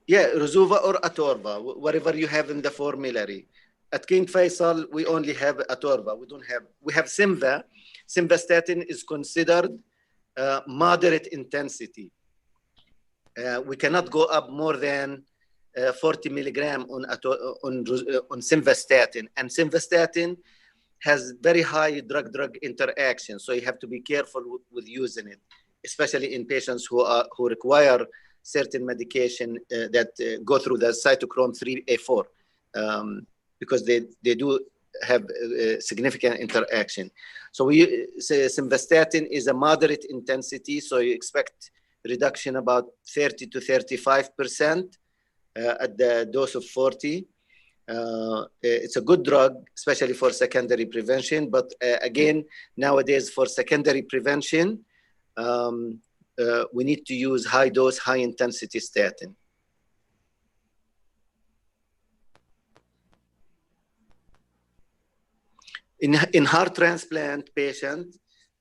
S11: Yeah, rosuva or atorva, whatever you have in the formulary. At King Faisal, we only have atorva. We have Simva. Simvastatin is considered moderate intensity. We cannot go up more than 40 milligram on simvastatin. And simvastatin has very high drug-drug interaction, so you have to be careful with using it, especially in patients who require certain medication that go through the cytochrome 3A4, because they do have significant interaction. So we say simvastatin is a moderate intensity, so you expect reduction about 30 to 35% at the dose of 40. It's a good drug, especially for secondary prevention. But again, nowadays for secondary prevention, we need to use high dose, high intensity statin. In heart transplant patient,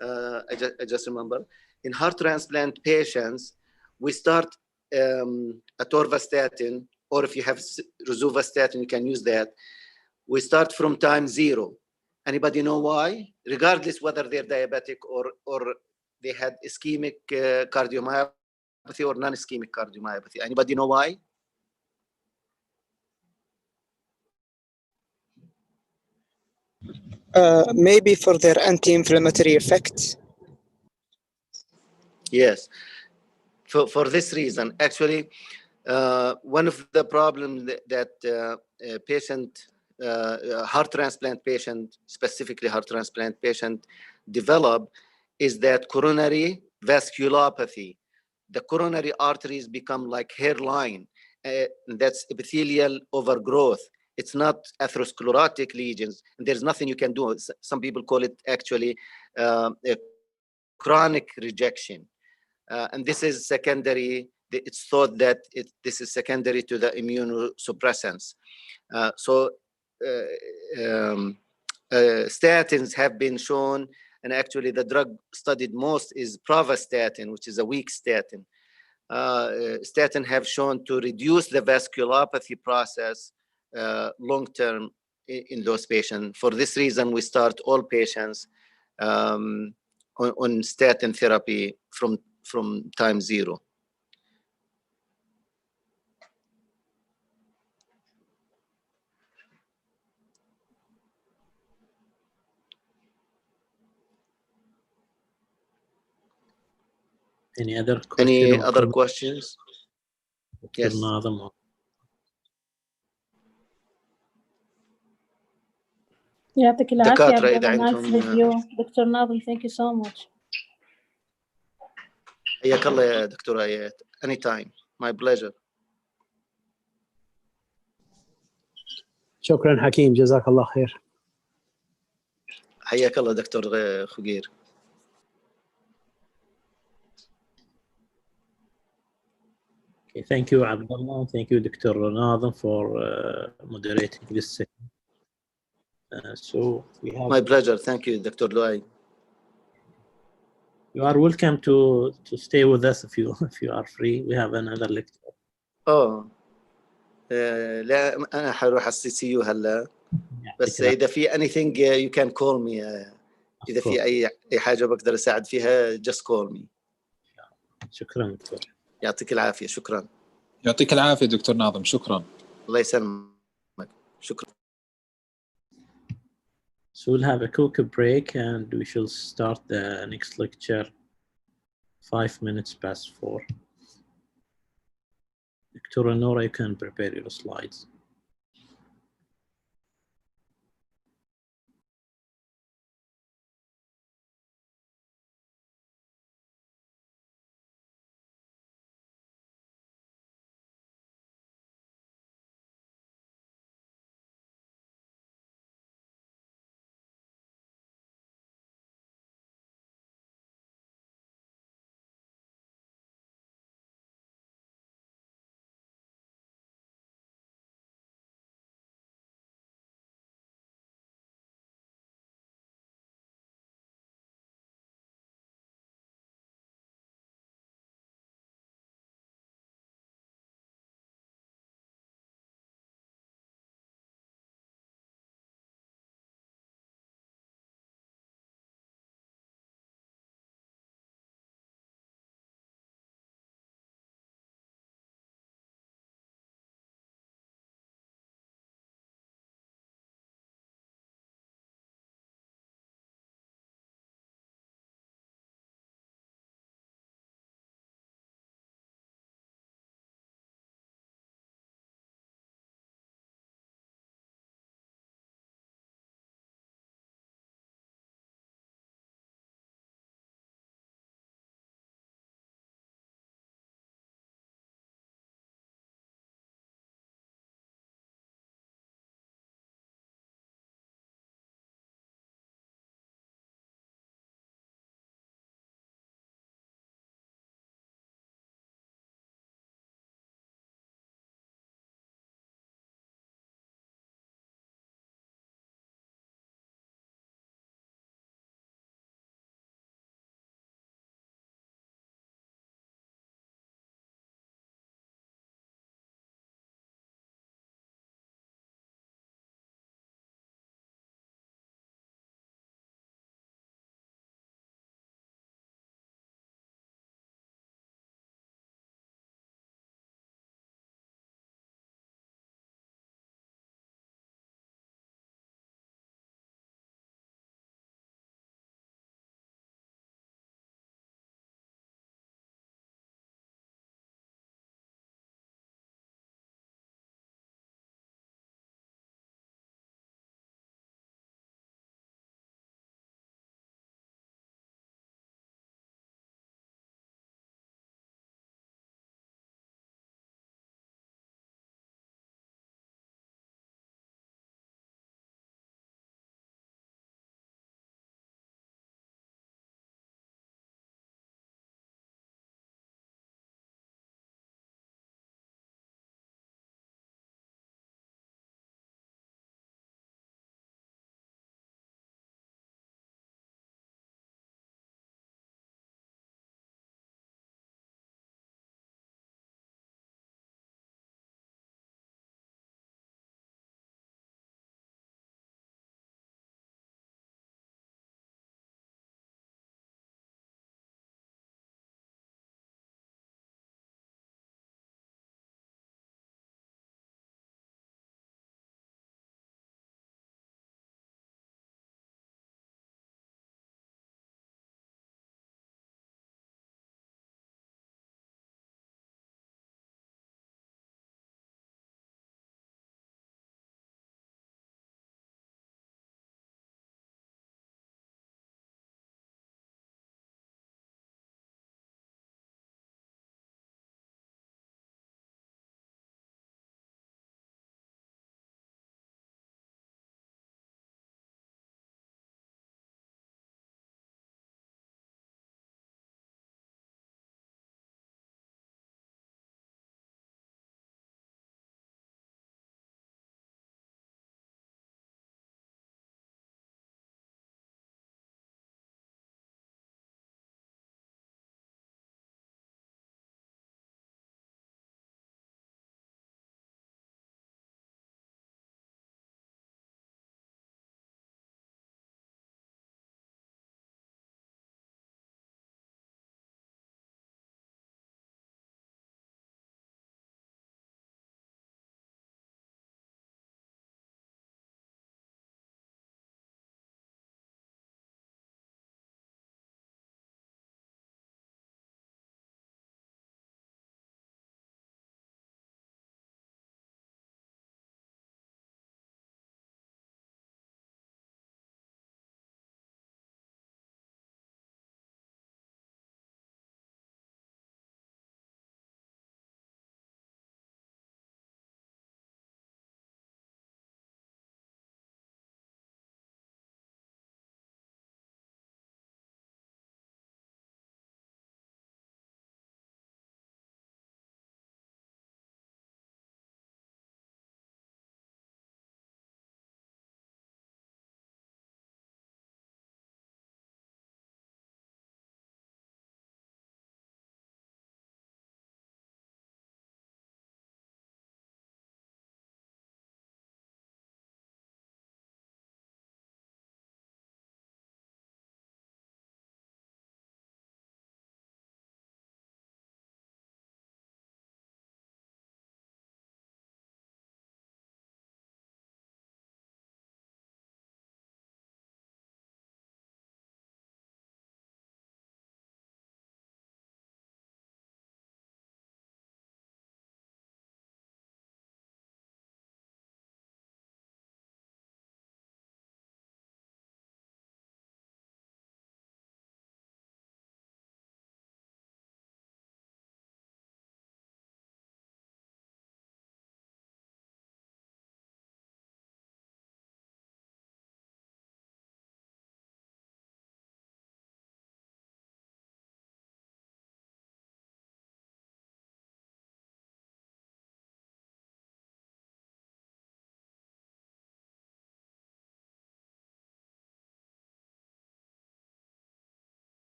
S11: I just remember, in heart transplant patients, we start atorvastatin, or if you have rosuvastatin, you can use that. We start from time 0. Anybody know why? Regardless whether they're diabetic or they had ischemic cardiomyopathy or non-ischemic cardiomyopathy. Anybody know why?
S17: Maybe for their anti-inflammatory effect.
S11: Yes. For this reason, actually, one of the problems that heart transplant patient, specifically heart transplant patient, develop is that coronary vasculopathy. The coronary arteries become like hairline. That's epithelial overgrowth. It's not atherosclerotic lesions. And there's nothing you can do. Some people call it actually a chronic rejection. And this is secondary. It's thought that this is secondary to the immunosuppressants. Statins have been shown, and actually the drug studied most is pravastatin, which is a weak statin. Statin have shown to reduce the vasculopathy process long-term in those patients. For this reason, we start all patients on statin therapy from time 0.
S1: Any other
S11: questions? Yes.
S5: يعطيك العافية
S11: دكاترة
S5: عبد
S11: إذا
S5: الله. Nice
S11: عندهم
S5: review. دكتور ناظم, thank you so much.
S11: حياك الله يا دكتورة آيات. Anytime. My pleasure.
S9: شكرا حكيم, جزاك الله خير.
S11: حياك الله دكتور خقير.
S1: Okay, thank you, Abdullah. Thank you, Dr. Nazem, for moderating this session. So we have.
S11: My pleasure. Thank you, Dr. Luay.
S1: You are welcome to stay with us if you are free. We have another lecture.
S11: لا أنا حروح السي يو هلا. بس إذا في anything you can call me. إذا في أي حاجة بقدر أساعد فيها just call me.
S1: شكرا دكتور.
S11: يعطيك العافية. شكرا.
S14: يعطيك العافية دكتور ناظم. شكرا.
S11: الله يسلمك. شكرا.
S1: So we'll have a quick break and we shall start the next lecture 5 minutes past 4. Dr. Nora, you can prepare your slides.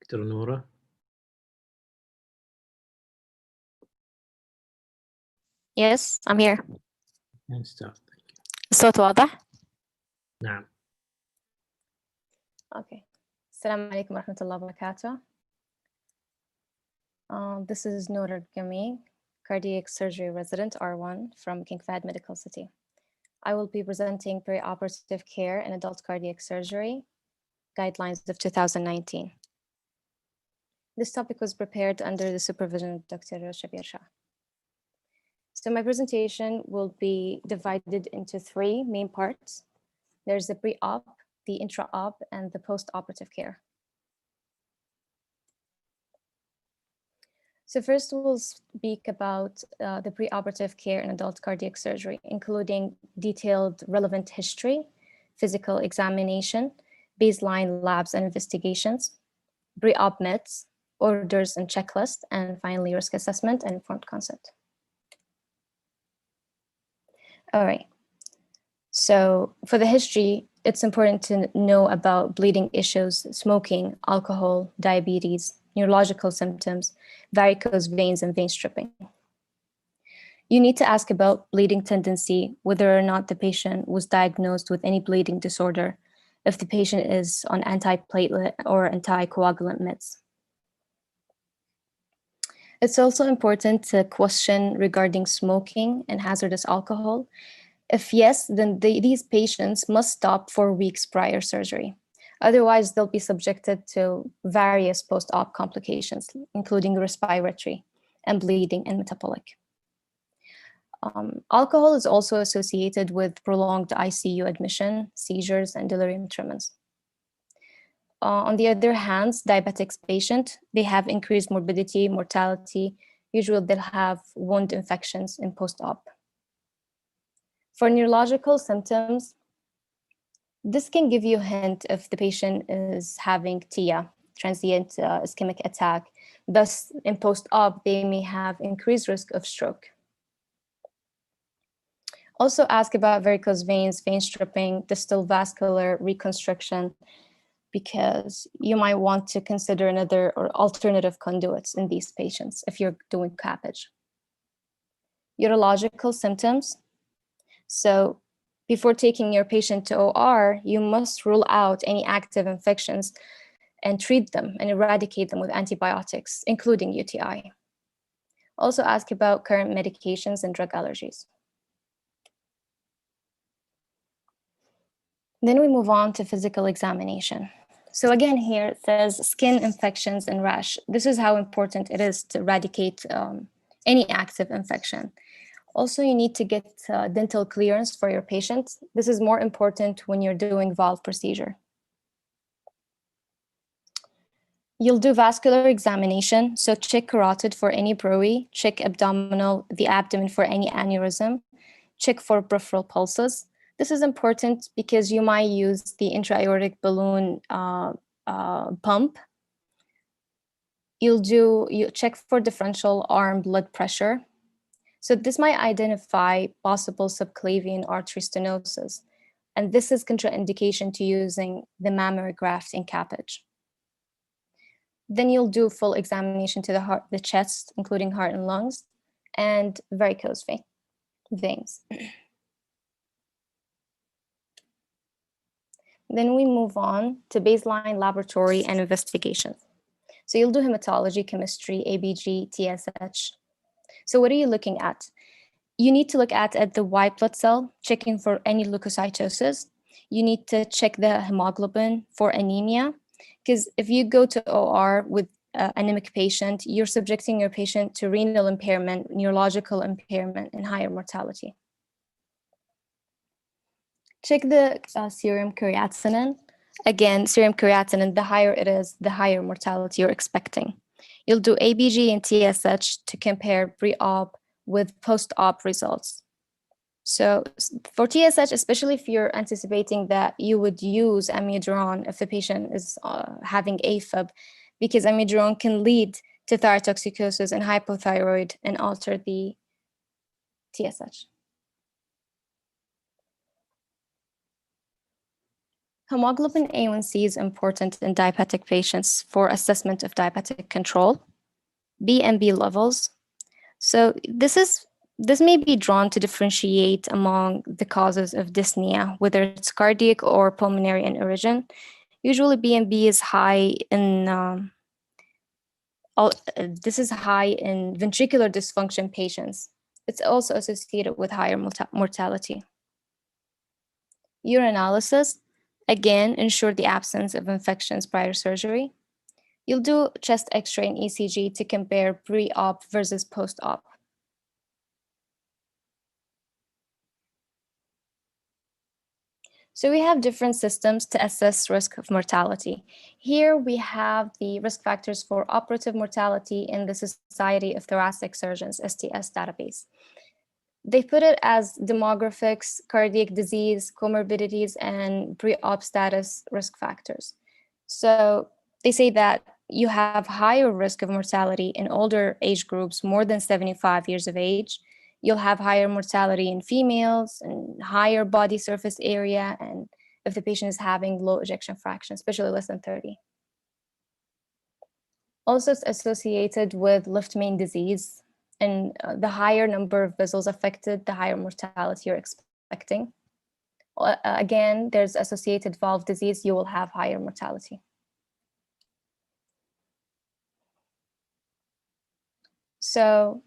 S1: Dr. Nora.
S18: Yes, I'm here.
S1: And start.
S18: الصوت واضح؟
S1: نعم.
S18: Okay. السلام عليكم ورحمة الله وبركاته. This is Noor Gami, cardiac surgery resident R1 from King Fahd Medical City. I will be presenting pre-operative care in adult cardiac surgery guidelines of 2019. This topic was prepared under the supervision of Dr. Shabir Shah. So my presentation will be divided into three main parts. There's the pre-op, the intra-op, and the post-operative care. So first we'll speak about the pre-operative care in adult cardiac surgery, including detailed relevant history, physical examination, baseline labs and investigations, pre-op meds, orders and checklist, and finally risk assessment and informed consent. All right, so for the history, it's important to know about bleeding issues, smoking, alcohol, diabetes, neurological symptoms, varicose veins, and vein stripping. You need to ask about bleeding tendency, whether or not the patient was diagnosed with any bleeding disorder, if the patient is on antiplatelet or anticoagulant meds. It's also important to question regarding smoking and hazardous alcohol. If yes, then these patients must stop 4 weeks prior surgery. Otherwise, they'll be subjected to various post-op complications, including respiratory and bleeding and metabolic. Alcohol is also associated with prolonged ICU admission, seizures, and delirium tremens. On the other hand, diabetics patient, they have increased morbidity, mortality. Usually they'll have wound infections in post-op. For neurological symptoms, this can give you a hint if the patient is having TIA, transient ischemic attack. Thus, in post-op, they may have increased risk of stroke. Also ask about varicose veins, vein stripping, distal vascular reconstruction, because you might want to consider another or alternative conduits in these patients if you're doing cappage. Urological symptoms. So before taking your patient to OR, you must rule out any active infections and treat them and eradicate them with antibiotics, including UTI. Also ask about current medications and drug allergies. Then we move on to physical examination. So again, here it says skin infections and rash. This is how important it is to eradicate any active infection. Also, you need to get dental clearance for your patient. This is more important when you're doing valve procedure. You'll do vascular examination. So check carotid for any bruit, check the abdomen for any aneurysm, check for peripheral pulses. This is important because you might use the intra-aortic balloon pump. You check for differential arm blood pressure. So this might identify possible subclavian artery stenosis. And this is contraindication to using the mammary graft in cappage. Then you'll do full examination to the heart, the chest, including heart and lungs, and varicose veins. Then we move on to baseline laboratory and investigations. So you'll do hematology, chemistry, ABG, TSH. So what are you looking at? You need to look at the white blood cell, checking for any leukocytosis. You need to check the hemoglobin for anemia, because if you go to OR with anemic patient, you're subjecting your patient to renal impairment, neurological impairment, and higher mortality. Check the serum creatinine. Again, serum creatinine, the higher it is, the higher mortality you're expecting. You'll do ABG and TSH to compare pre-op with post-op results. So for TSH, especially if you're anticipating that you would use amiodarone if the patient is having AFib, because amiodarone can lead to thyrotoxicosis and hypothyroid and alter the TSH. Hemoglobin A1C is important in diabetic patients for assessment of diabetic control. BMB levels. So this may be drawn to differentiate among the causes of dyspnea, whether it's cardiac or pulmonary in origin. Usually BMB is high in this is high in ventricular dysfunction patients. It's also associated with higher mortality. Urinalysis, again, ensure the absence of infections prior surgery. You'll do chest X-ray and ECG to compare pre-op versus post-op. So we have different systems to assess risk of mortality. Here we have the risk factors for operative mortality in the Society of Thoracic Surgeons, STS database. They put it as demographics, cardiac disease, comorbidities, and pre-op status risk factors. So they say that you have higher risk of mortality in older age groups, more than 75 years of age. You'll have higher mortality in females and higher body surface area, and if the patient is having low ejection fraction, especially less than 30. Also, it's associated with left main disease, and the higher number of vessels affected, the higher mortality you're expecting. Again, there's associated valve disease, you will have higher mortality. So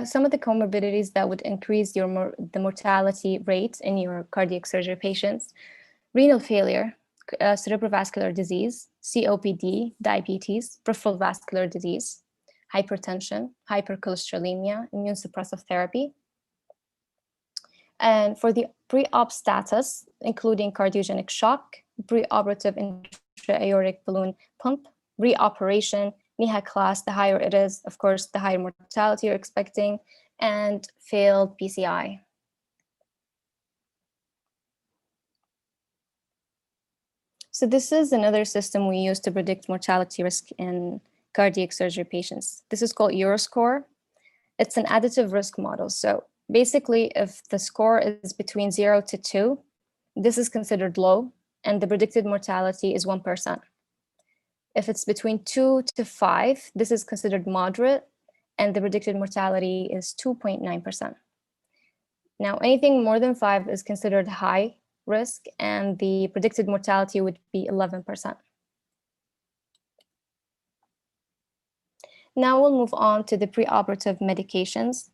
S18: some of the comorbidities that would increase the mortality rate in your cardiac surgery patients: renal failure, cerebrovascular disease, COPD, diabetes, peripheral vascular disease, hypertension, hypercholesterolemia, immune suppressive therapy. And for the pre-op status, including cardiogenic shock, pre-operative intra-aortic balloon pump, reoperation, NIHA class, the higher it is, of course, the higher mortality you're expecting, and failed PCI. So this is another system we use to predict mortality risk in cardiac surgery patients. This is called Euroscore. It's an additive risk model. So basically, if the score is between 0 to 2, this is considered low, and the predicted mortality is 1%. If it's between 2 to 5, this is considered moderate, and the predicted mortality is 2.9%. Now, anything more than 5 is considered high risk, and the predicted mortality would be 11%. Now we'll move on to the preoperative medications.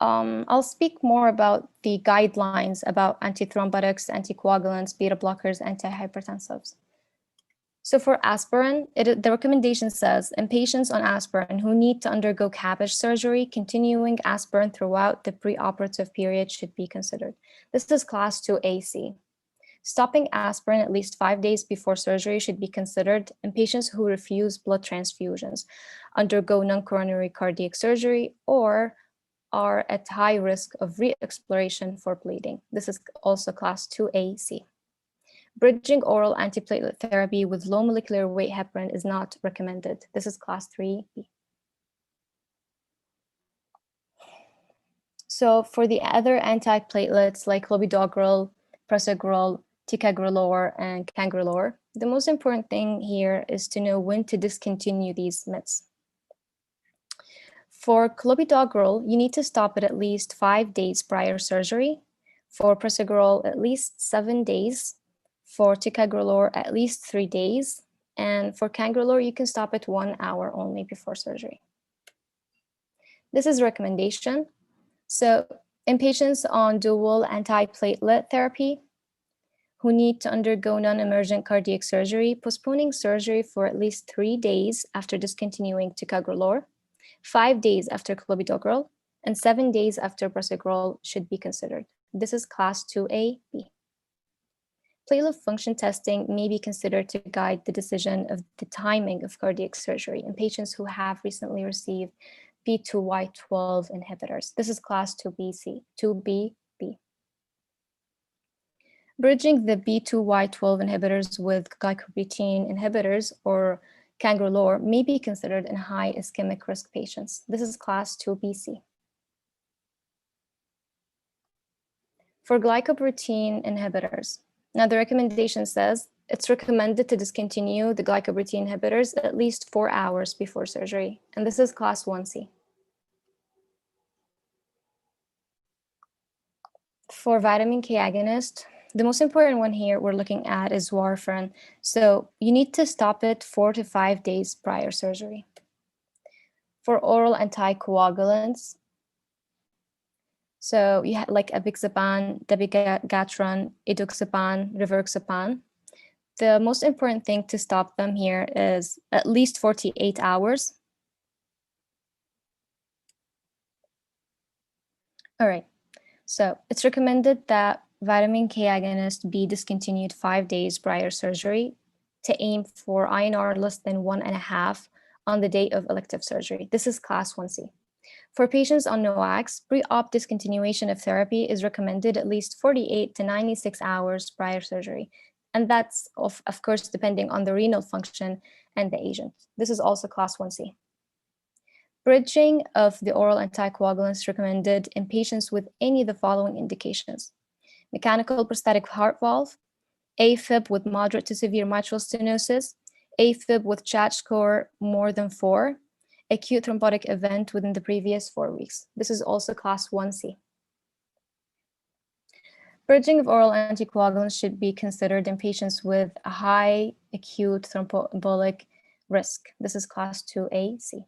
S18: I'll speak more about the guidelines about antithrombotics, anticoagulants, beta blockers, antihypertensives. So for aspirin, the recommendation says in patients on aspirin who need to undergo CABG surgery, continuing aspirin throughout the preoperative period should be considered. This is class 2AC. Stopping aspirin at least 5 days before surgery should be considered in patients who refuse blood transfusions, undergo non-coronary cardiac surgery, or are at high risk of re-exploration for bleeding. This is also class 2AC. Bridging oral antiplatelet therapy with low molecular weight heparin is not recommended. This is class 3B. So for the other antiplatelets like clopidogrel, prasugrel, ticagrelor, and cangrelor, the most important thing here is to know when to discontinue these meds. For clopidogrel, you need to stop it at least 5 days prior surgery. For prasugrel, at least 7 days. For ticagrelor, at least 3 days. And for cangrelor, you can stop it 1 hour only before surgery. This is recommendation. So in patients on dual antiplatelet therapy who need to undergo non-emergent cardiac surgery, postponing surgery for at least 3 days after discontinuing ticagrelor, 5 days after clopidogrel, and 7 days after prasugrel should be considered. This is class 2A-B. Platelet function testing may be considered to guide the decision of the timing of cardiac surgery in patients who have recently received P2Y12 inhibitors. This is class 2B-B. Bridging the B2Y12 inhibitors with glycoprotein inhibitors or cangrelor may be considered in high ischemic risk patients. This is class 2BC. For glycoprotein inhibitors, now the recommendation says it's recommended to discontinue the glycoprotein inhibitors at least 4 hours before surgery, and this is class 1C. For vitamin K agonist, the most important one here we're looking at is warfarin. So you need to stop it 4 to 5 days prior surgery. For oral anticoagulants, so you have like apixaban, dabigatran, edoxaban, rivaroxaban. The most important thing to stop them here is at least 48 hours. All right, so it's recommended that vitamin K agonist be discontinued 5 days prior surgery to aim for INR less than 1.5 on the day of elective surgery. This is class 1C. For patients on NOACs, pre-op discontinuation of therapy is recommended at least 48 to 96 hours prior surgery. And that's, of course, depending on the renal function and the agent. This is also class 1C. Bridging of the oral anticoagulants recommended in patients with any of the following indications: mechanical prosthetic heart valve, AFib with moderate to severe mitral stenosis, AFib with CHAT score more than 4, acute thrombotic event within the previous 4 weeks. This is also class 1C. Bridging of oral anticoagulants should be considered in patients with a high acute thromboembolic risk. This is class 2AC.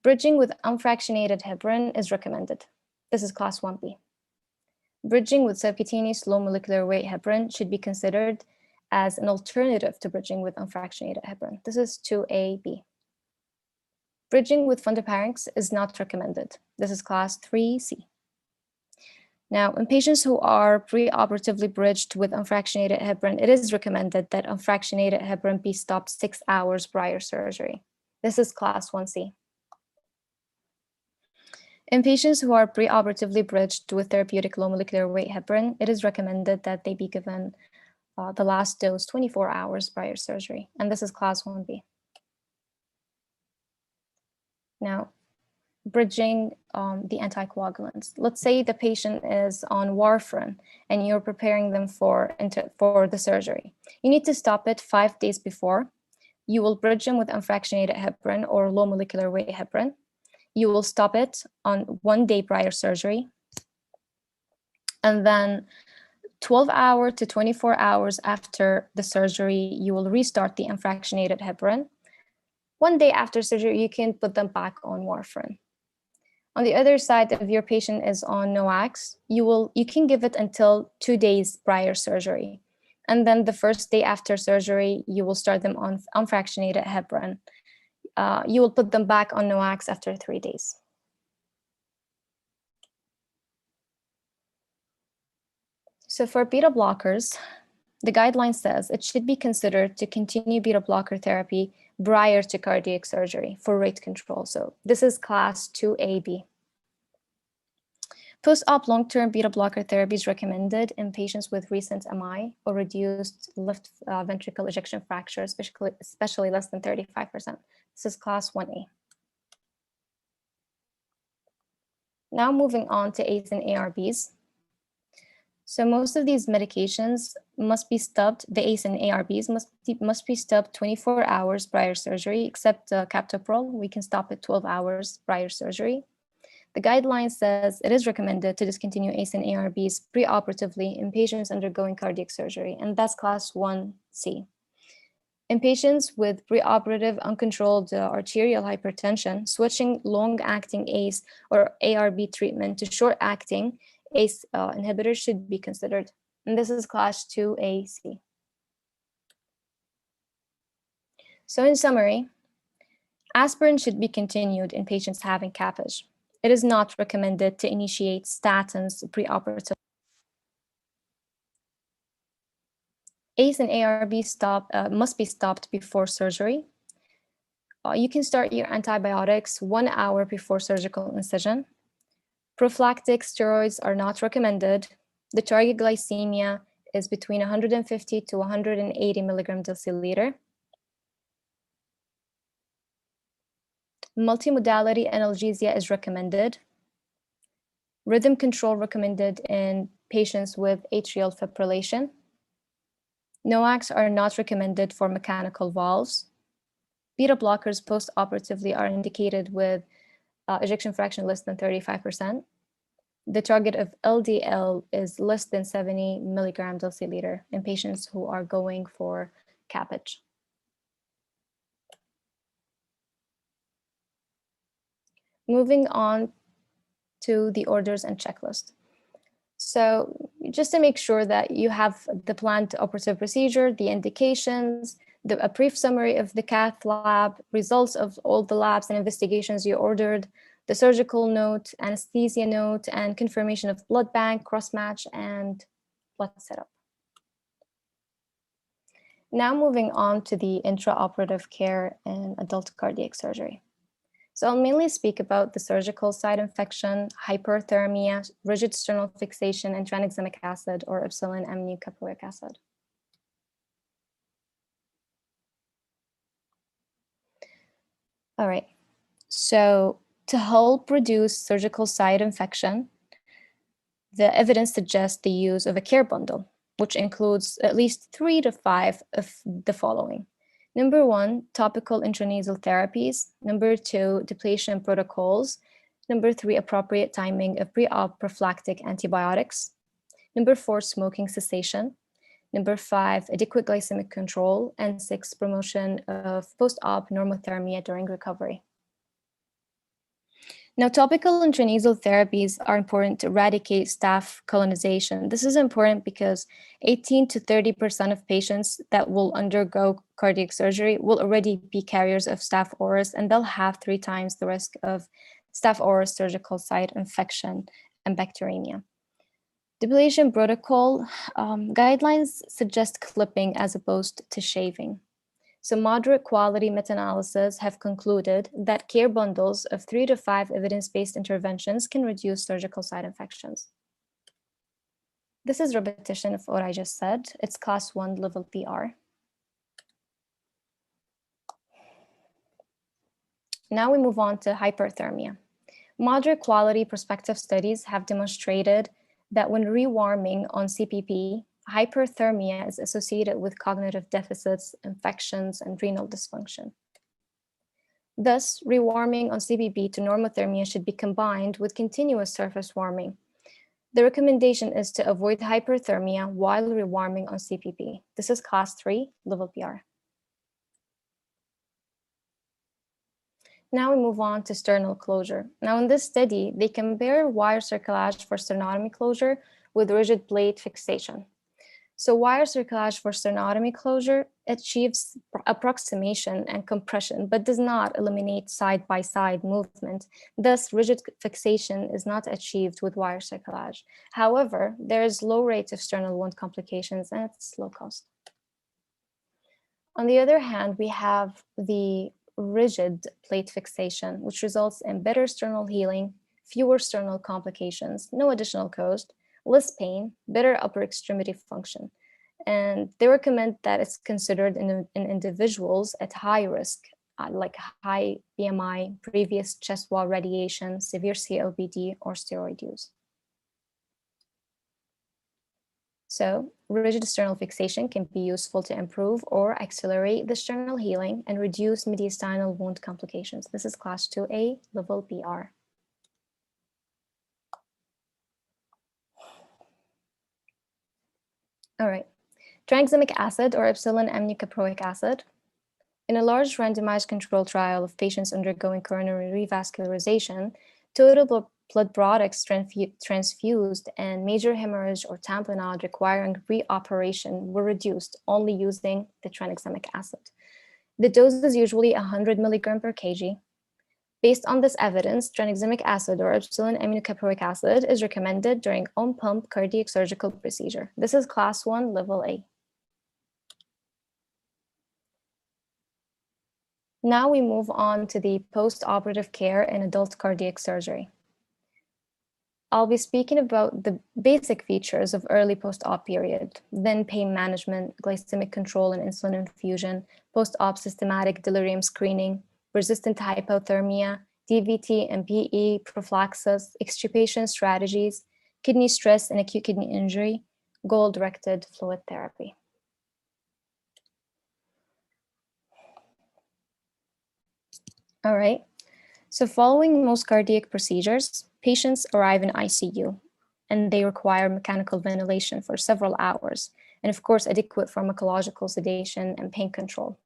S18: Bridging with unfractionated heparin is recommended. This is class 1B. Bridging with subcutaneous low molecular weight heparin should be considered as an alternative to bridging with unfractionated heparin. This is 2AB. Bridging with fundoparinx is not recommended. This is class 3C. Now, in patients who are preoperatively bridged with unfractionated heparin, it is recommended that unfractionated heparin be stopped 6 hours prior surgery. This is class 1C. In patients who are preoperatively bridged with therapeutic low molecular weight heparin, it is recommended that they be given the last dose 24 hours prior surgery, and this is class 1B. Now, bridging the anticoagulants. Let's say the patient is on warfarin and you're preparing them for the surgery. You need to stop it 5 days before. You will bridge them with unfractionated heparin or low molecular weight heparin. You will stop it on 1 day prior surgery. And then 12 hours to 24 hours after the surgery, you will restart the unfractionated heparin. 1 day after surgery, you can put them back on warfarin. On the other side, if your patient is on NOACs, you can give it until 2 days prior surgery. And then the first day after surgery, you will start them on unfractionated heparin. You will put them back on NOACs after 3 days. So for beta blockers, the guideline says it should be considered to continue beta blocker therapy prior to cardiac surgery for rate control. So this is class 2AB. Post-op long-term beta blocker therapy is recommended in patients with recent MI or reduced left ventricle ejection fraction, especially less than 35%. This is class 1A. Now moving on to ACE and ARBs. So most of these medications must be stopped, the ACE and ARBs must be stopped 24 hours prior surgery, except captopril. We can stop it 12 hours prior surgery. The guideline says it is recommended to discontinue ACE and ARBs preoperatively in patients undergoing cardiac surgery, and that's class 1C. In patients with preoperative uncontrolled arterial hypertension, switching long-acting ACE or ARB treatment to short-acting ACE inhibitors should be considered, and this is class 2AC. So in summary, aspirin should be continued in patients having CAPAG. It is not recommended to initiate statins preoperatively. ACE and ARB must be stopped before surgery. You can start your antibiotics 1 hour before surgical incision. Prophylactic steroids are not recommended. The target glycemia is between 150 to 180 milligram deciliter. Multimodality analgesia is recommended. Rhythm control recommended in patients with atrial fibrillation. NOACs are not recommended for mechanical valves. Beta blockers post-operatively are indicated with ejection fraction less than 35%. The target of LDL is less than 70 milligram deciliter in patients who are going for CAPH. Moving on to the orders and checklist. So just to make sure that you have the planned operative procedure, the indications, a brief summary of the cath lab, results of all the labs and investigations you ordered, the surgical note, anesthesia note, and confirmation of blood bank, cross-match, and blood setup. Now moving on to the intraoperative care in adult cardiac surgery. So I'll mainly speak about the surgical site infection, hyperthermia, rigid sternal fixation, and tranexamic acid or epsilon aminocaproic acid. All right, so to help reduce surgical site infection, the evidence suggests the use of a care bundle, which includes at least 3 to 5 of the following. Number 1, topical intranasal therapies. Number 2, depletion protocols. Number 3, appropriate timing of pre-op prophylactic antibiotics. Number 4, smoking cessation. Number 5, adequate glycemic control. And 6, promotion of post-op normothermia during recovery. Now, topical intranasal therapies are important to eradicate staph colonization. This is important because 18 to 30% of patients that will undergo cardiac surgery will already be carriers of Staph aureus, and they'll have 3 times the risk of Staph aureus surgical site infection and bacteremia. Depilation protocol guidelines suggest clipping as opposed to shaving. So moderate quality meta-analyses have concluded that care bundles of 3 to 5 evidence-based interventions can reduce surgical site infections. This is repetition of what I just said. It's class 1 level PR. Now we move on to hyperthermia. Moderate quality prospective studies have demonstrated that when rewarming on CPP, hyperthermia is associated with cognitive deficits, infections, and renal dysfunction. Thus, rewarming on CPP to normothermia should be combined with continuous surface warming. The recommendation is to avoid hyperthermia while rewarming on CPP. This is class 3, level PR. Now we move on to sternal closure. Now in this study, they compare wire cerclage for sternotomy closure with rigid plate fixation. So wire cerclage for sternotomy closure achieves approximation and compression, but does not eliminate side-by-side movement. Thus, rigid fixation is not achieved with wire cerclage. However, there is low rate of sternal wound complications and it's low cost. On the other hand, we have the rigid plate fixation, which results in better sternal healing, fewer sternal complications, no additional cost, less pain, better upper extremity function. And they recommend that it's considered in individuals at high risk, like high BMI, previous chest wall radiation, severe COPD, or steroid use. So rigid sternal fixation can be useful to improve or accelerate the sternal healing and reduce mediastinal wound complications. This is class 2A, level PR. All right, tranexamic acid or epsilon aminocaproic acid. In a large randomized controlled trial of patients undergoing coronary revascularization, total blood products transfused and major hemorrhage or tamponade requiring re-operation were reduced only using the tranexamic acid. The dose is usually 100 milligram per kg. Based on this evidence, tranexamic acid or epsilon aminocaproic acid is recommended during on-pump cardiac surgical procedure. This is class 1, level A. Now we move on to the post-operative care in adult cardiac surgery. I'll be speaking about the basic features of early post-op period, then pain management, glycemic control and insulin infusion, post-op systematic delirium screening, resistant hypothermia, DVT and PE prophylaxis, extirpation strategies, kidney stress and acute kidney injury, goal-directed fluid therapy. All right, so following most cardiac procedures, patients arrive in ICU and they require mechanical ventilation for several hours, and of course, adequate pharmacological sedation and pain control.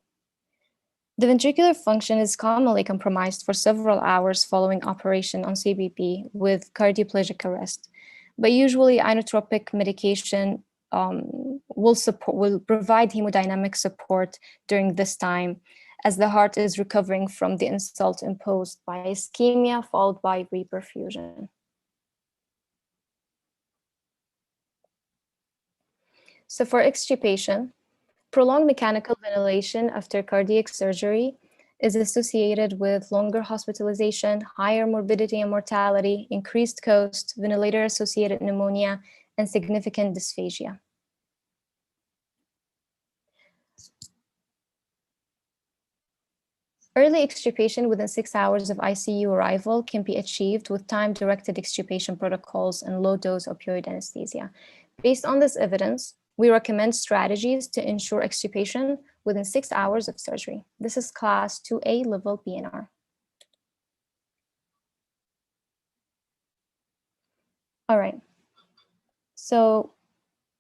S18: The ventricular function is commonly compromised for several hours following operation on CBP with cardioplegic arrest, but usually inotropic medication will provide hemodynamic support during this time, as the heart is recovering from the insult imposed by ischemia followed by reperfusion. So for extubation, prolonged mechanical ventilation after cardiac surgery is associated with longer hospitalization, higher morbidity and mortality, increased cost, ventilator-associated pneumonia, and significant dysphagia. Early extubation within 6 hours of ICU arrival can be achieved with time-directed extubation protocols and low-dose opioid anesthesia. Based on this evidence, we recommend strategies to ensure extubation within 6 hours of surgery. This is class 2A level PNR. All right. So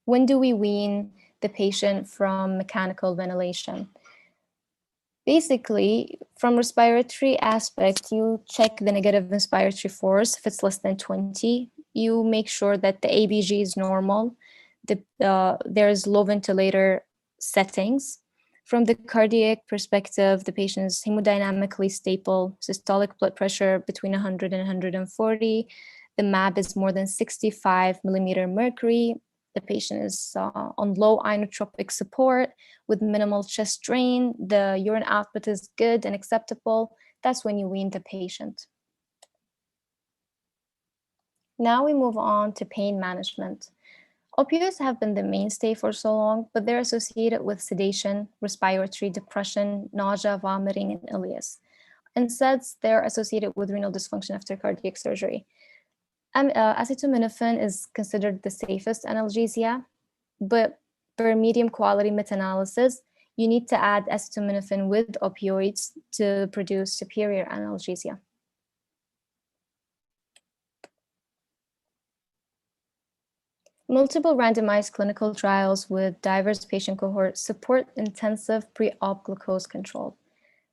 S18: when do we wean the patient from mechanical ventilation? Basically, from respiratory aspect, you check the negative inspiratory force. If it's less than 20, you make sure that the ABG is normal. There's low ventilator settings. From the cardiac perspective, the patient is hemodynamically stable, systolic blood pressure between 100 and 140. The MAB is more than 65 millimeter mercury. The patient is on low inotropic support with minimal chest drain. The urine output is good and acceptable. That's when you wean the patient. Now we move on to pain management. Opioids have been the mainstay for so long, but they're associated with sedation, respiratory depression, nausea, vomiting, and ileus. Instead, they're associated with renal dysfunction after cardiac surgery. Acetaminophen is considered the safest analgesia, but per medium quality meta-analysis, you need to add acetaminophen with opioids to produce superior analgesia. Multiple randomized clinical trials with diverse patient cohorts support intensive pre-op glucose control.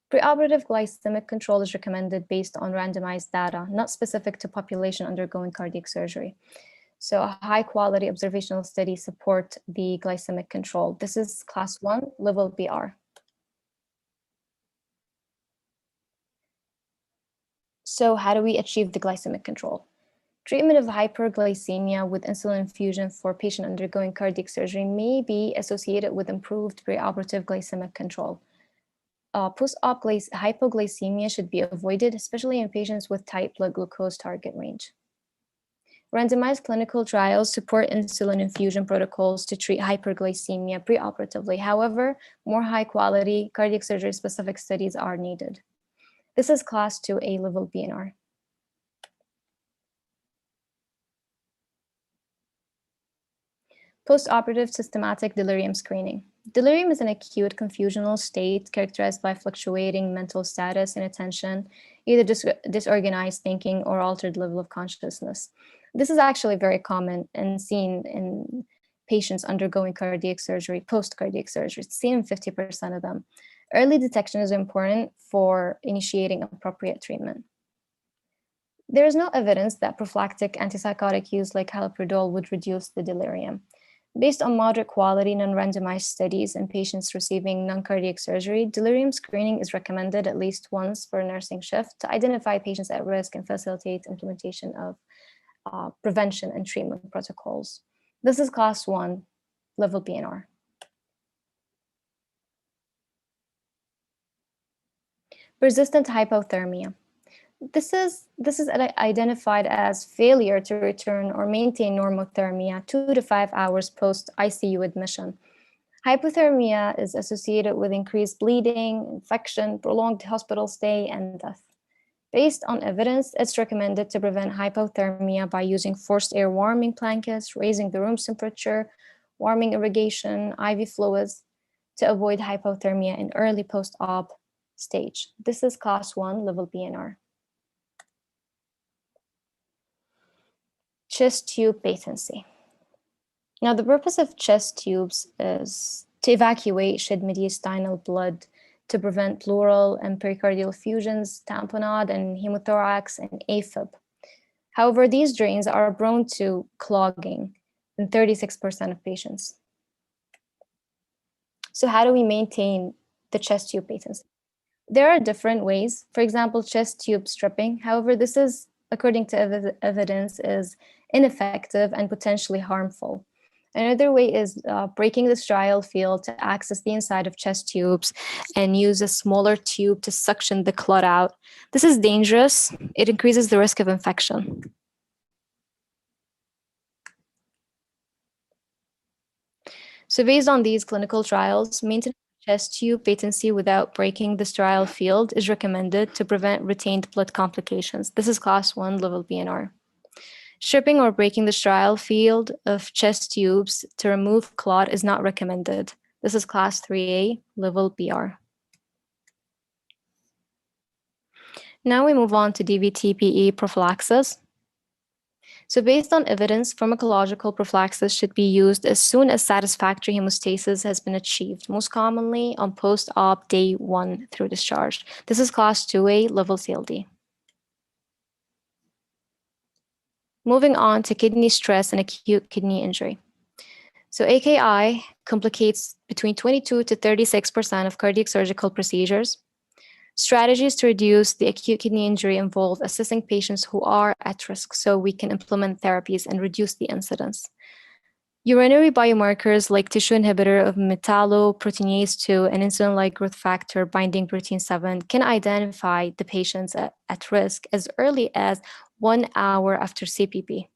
S18: Pre-operative glycemic control is recommended based on randomized data, not specific to population undergoing cardiac surgery. So a high-quality observational studies support the glycemic control. This is class 1, level BR. So how do we achieve the glycemic control? Treatment of hyperglycemia with insulin infusion for patient undergoing cardiac surgery may be associated with improved pre-operative glycemic control. Post-op hypoglycemia should be avoided, especially in patients with tight blood glucose target range. Randomized clinical trials support insulin infusion protocols to treat hyperglycemia preoperatively. However, more high-quality cardiac surgery-specific studies are needed. This is class 2A level PNR. Post-operative systematic delirium screening. Delirium is an acute confusional state characterized by fluctuating mental status and attention, either disorganized thinking or altered level of consciousness. This is actually very common and seen in patients undergoing cardiac surgery, post-cardiac surgery. It's seen in 50% of them. Early detection is important for initiating appropriate treatment. There is no evidence that prophylactic antipsychotic use like haloperidol would reduce the delirium. Based on moderate quality non-randomized studies in patients receiving non-cardiac surgery, delirium screening is recommended at least once per nursing shift to identify patients at risk and facilitate implementation of prevention and treatment protocols. This is class 1, level PNR. Persistent hypothermia. This is identified as failure to return or maintain normothermia 2 to 5 hours post-ICU admission. Hypothermia is associated with increased bleeding, infection, prolonged hospital stay, and death. Based on evidence, it's recommended to prevent hypothermia by using forced air warming blankets, raising the room's temperature, warming irrigation, IV fluids to avoid hypothermia in early post-op stage. This is class 1 level PNR. Chest tube patency. Now, the purpose of chest tubes is to evacuate shed mediastinal blood to prevent pleural and pericardial effusions, tamponade, and hemothorax, and AFib. However, these drains are prone to clogging in 36% of patients. So how do we maintain the chest tube patency? There are different ways. For example, chest tube stripping. However, this is, according to evidence, is ineffective and potentially harmful. Another way is breaking the strial field to access the inside of chest tubes and use a smaller tube to suction the clot out. This is dangerous. It increases the risk of infection. So based on these clinical trials, maintenance of chest tube patency without breaking the strial field is recommended to prevent retained blood complications. This is class 1 level PNR. Stripping or breaking the strial field of chest tubes to remove clot is not recommended. This is class 3A, level BR. Now we move on to DVT-PE prophylaxis. So based on evidence, pharmacological prophylaxis should be used as soon as satisfactory hemostasis has been achieved, most commonly on post-op day 1 through discharge. This is class 2A, level CLD. Moving on to kidney stress and acute kidney injury. So AKI complicates between 22 to 36% of cardiac surgical procedures. Strategies to reduce the acute kidney injury involve assessing patients who are at risk so we can implement therapies and reduce the incidence. Urinary biomarkers like tissue inhibitor of metalloproteinase 2 and insulin-like growth factor binding protein 7 can identify the patients at risk as early as 1 hour after CPP.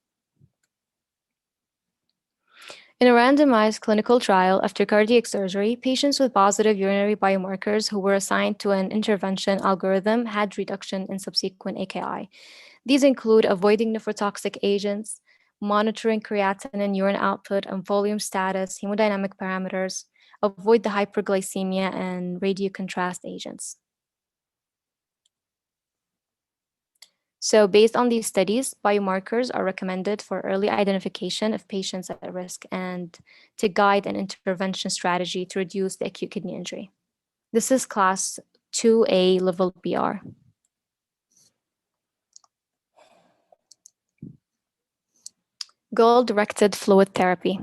S18: In a randomized clinical trial after cardiac surgery, patients with positive urinary biomarkers who were assigned to an intervention algorithm had reduction in subsequent AKI. These include avoiding nephrotoxic agents, monitoring creatinine urine output and volume status, hemodynamic parameters, avoid the hyperglycemia, and radiocontrast agents. So based on these studies, biomarkers are recommended for early identification of patients at risk and to guide an intervention strategy to reduce the acute kidney injury. This is class 2A level BR. Goal-directed fluid therapy.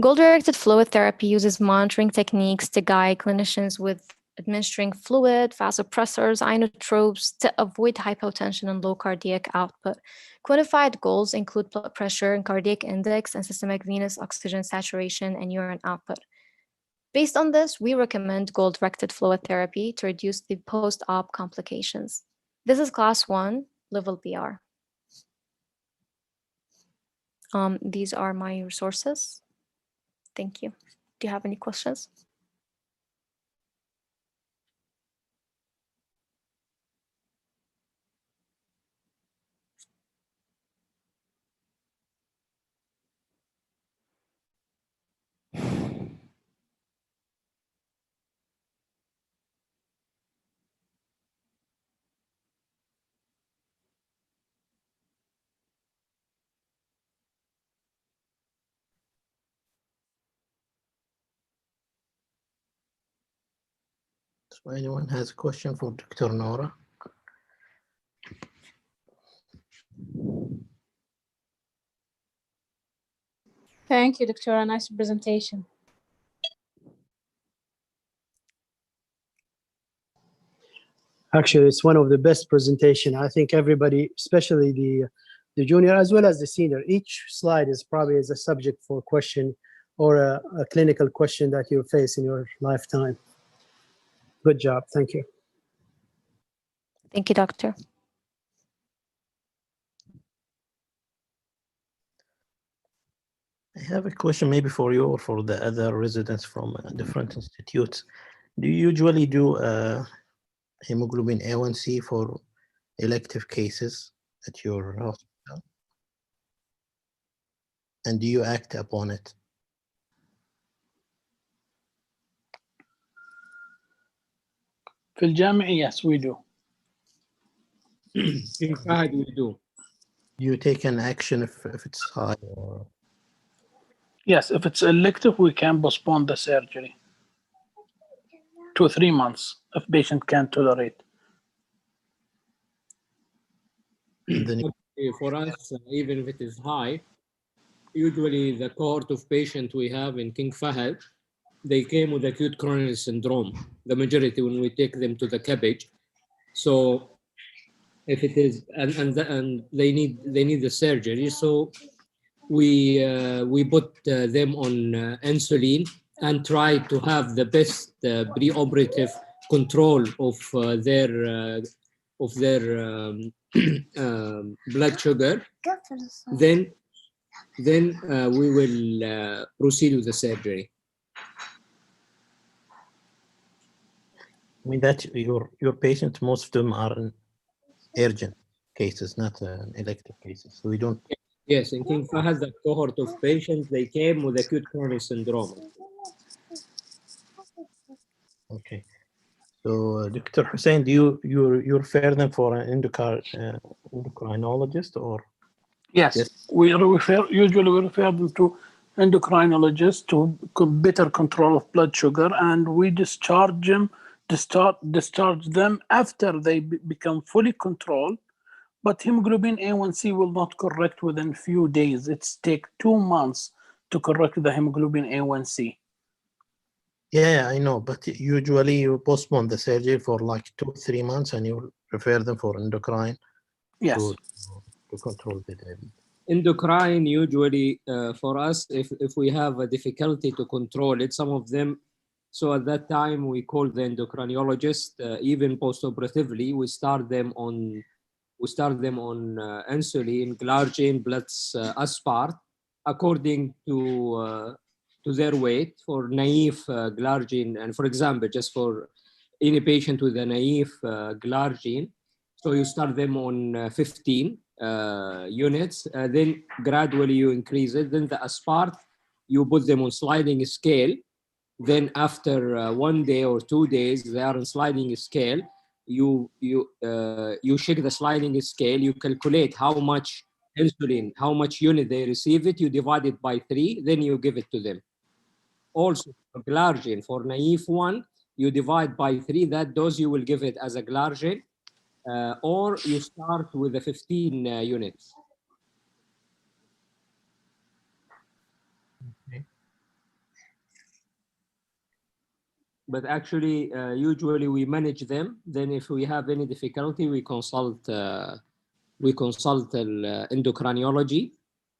S18: Goal-directed fluid therapy uses monitoring techniques to guide clinicians with administering fluid, vasopressors, inotropes to avoid hypotension and low cardiac output. Quantified goals include blood pressure and cardiac index and systemic venous oxygen saturation and urine output. Based on this, we recommend goal-directed fluid therapy to reduce the post-op complications. This is class 1, level BR. These are my resources. Thank you. Do you have any questions?
S1: So anyone has a question for Dr. Nora?
S5: Thank you, Doctor. Nice presentation.
S9: Actually, it's one of the best presentation. I think everybody, especially the junior as well as the senior, each slide is probably a subject for question or a clinical question that you face in your lifetime. Good job. Thank you.
S18: Thank you, Doctor.
S1: I have a question maybe for you or for the other residents from different institutes. Do you usually do hemoglobin A1C for elective cases at your hospital? And do you act upon it?
S13: في الجامعة, yes, we do.
S6: In fact, we do.
S1: Do you take an action if it's high? Or...
S13: Yes, if it's elective, we can postpone the surgery 2 or 3 months if patient can't tolerate.
S6: For us, even if it is high, usually the cohort of patients we have in King Fahd, they came with acute coronary syndrome, the majority when we take them to the cabbage. So if it is, and they need the surgery, so we put them on insulin and try to have the best pre-operative control of their blood sugar. Then we will proceed with the surgery.
S1: I mean that your patients, most of them are urgent cases, not elective cases. So we don't.
S6: Yes, in King Fahd, the cohort of patients, they came with acute coronary syndrome.
S1: Okay. So, Dr. Hussein, do you refer them for an endocrinologist or?
S13: Yes, we usually refer them to endocrinologists to better control of blood sugar, and we discharge them after they become fully controlled. But hemoglobin A1C will not correct within few days. It's take 2 months to correct the hemoglobin A1C.
S1: Yeah, I know, but usually you postpone the surgery for like 2 or 3 months, and you refer them for endocrine.
S13: Yes.
S1: To control the diabetes.
S6: Endocrine usually for us, if we have a difficulty to control it, some of them. So at that time we call the endocrinologist. Even post-operatively, we start them on insulin, glargine, plus aspart, according to their weight. For naive glargine, and for example, just for any patient with a naive glargine, so you start them on 15 units, then gradually you increase it. Then the aspart, you put them on sliding scale. Then after 1 day or 2 days, they are on sliding scale. You check the sliding scale. You calculate how much insulin, how much unit they receive it. You divide it by 3. Then you give it to them. Also, for glargine, for naive one, you divide by 3. That dose you will give it as a glargine, or you start with the 15 units.
S1: Okay.
S6: But actually, usually we manage them. Then if we have any difficulty, we consult endocrinology.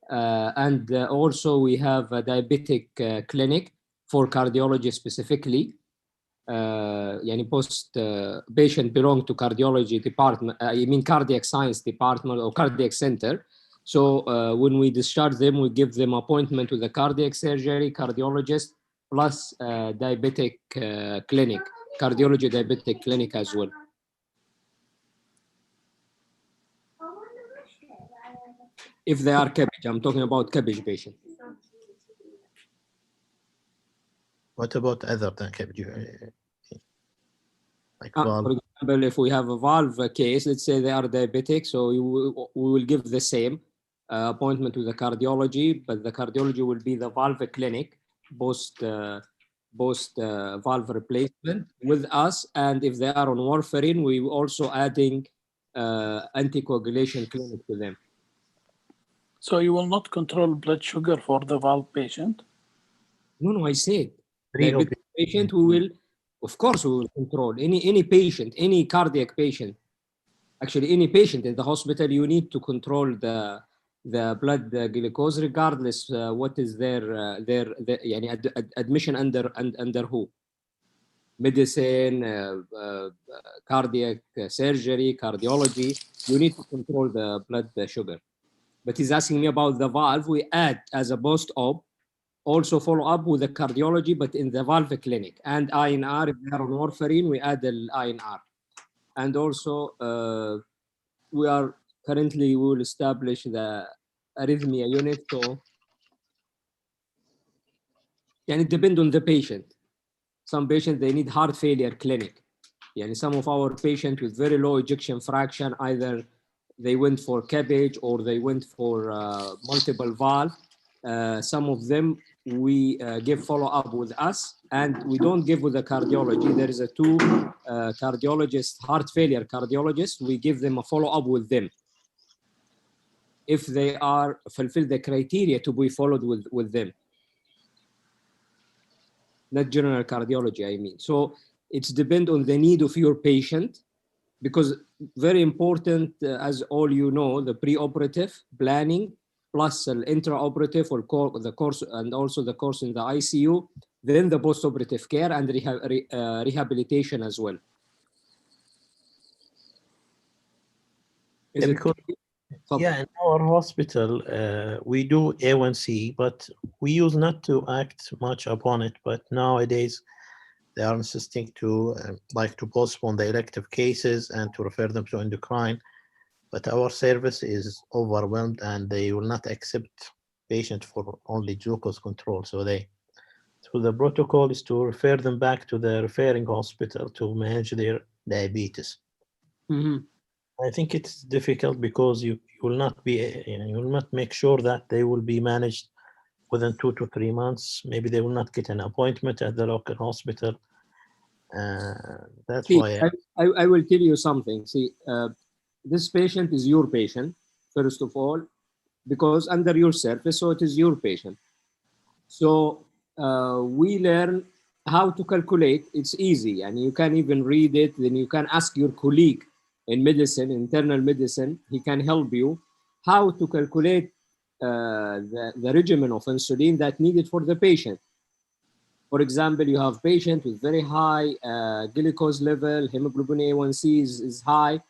S6: And also we have a diabetic clinic for cardiology specifically. Patient belong to cardiology department, I mean cardiac science department or cardiac center. So when we discharge them, we give them appointment with the cardiac surgery, cardiologist, plus diabetic clinic, cardiology diabetic clinic as well. If they are cabbage, I'm talking about cabbage patient.
S1: What about other than cabbage? Like
S6: for example, if we have a valve case, let's say they are diabetic, so we will give the same appointment with the cardiology, but the cardiology will be the valve clinic, post valve replacement with us. And if they are on warfarin, we also adding anticoagulation clinic to them.
S13: So you will not control blood sugar for the valve patient?
S6: No, I said diabetic patient, we will, of course, we will control any patient, any cardiac patient. Actually, any patient in the hospital, you need to control the blood glucose, regardless what is their admission under who. Medicine, cardiac surgery, cardiology. You need to control the blood sugar. But he's asking me about the valve. We add as a post-op, also follow up with the cardiology, but in the valve clinic. And INR, if they are on warfarin, we add the INR. And also we will establish the arrhythmia unit. So, and it depends on the patient. Some patients, they need heart failure clinic. Some of our patients with very low ejection fraction, either they went for cabbage or they went for multiple valve. Some of them we give follow-up with us, and we don't give with the cardiology. There is a two cardiologists, heart failure cardiologists. We give them a follow-up with them if they are fulfill the criteria to be followed with them. Not general cardiology, I mean. So it's depend on the need of your patient, because very important, as all you know, the pre-operative planning plus the intraoperative or the course, and also the course in the ICU, then the post-operative care and rehabilitation as well.
S1: Yeah, because, yeah, in our hospital, we do A1C, but we used not to act much upon it. But nowadays, they are insisting to like to postpone the elective cases and to refer them to endocrine. But our service is overwhelmed, and they will not accept patients for only glucose control. So the protocol is to refer them back to the referring hospital to manage their diabetes.
S6: Mm-hmm.
S1: I think it's difficult because you will not be, you will not make sure that they will be managed within 2 to 3 months. Maybe they will not get an appointment at the local hospital. That's why
S6: I will tell you something. See, this patient is your patient, first of all, because under your service, so it is your patient. So we learn how to calculate. It's easy, and you can even read it. Then you can ask your colleague in medicine, internal medicine. He can help you how to calculate the regimen of insulin that needed for the patient. For example, you have patient with very high glucose level, hemoglobin A1C is high.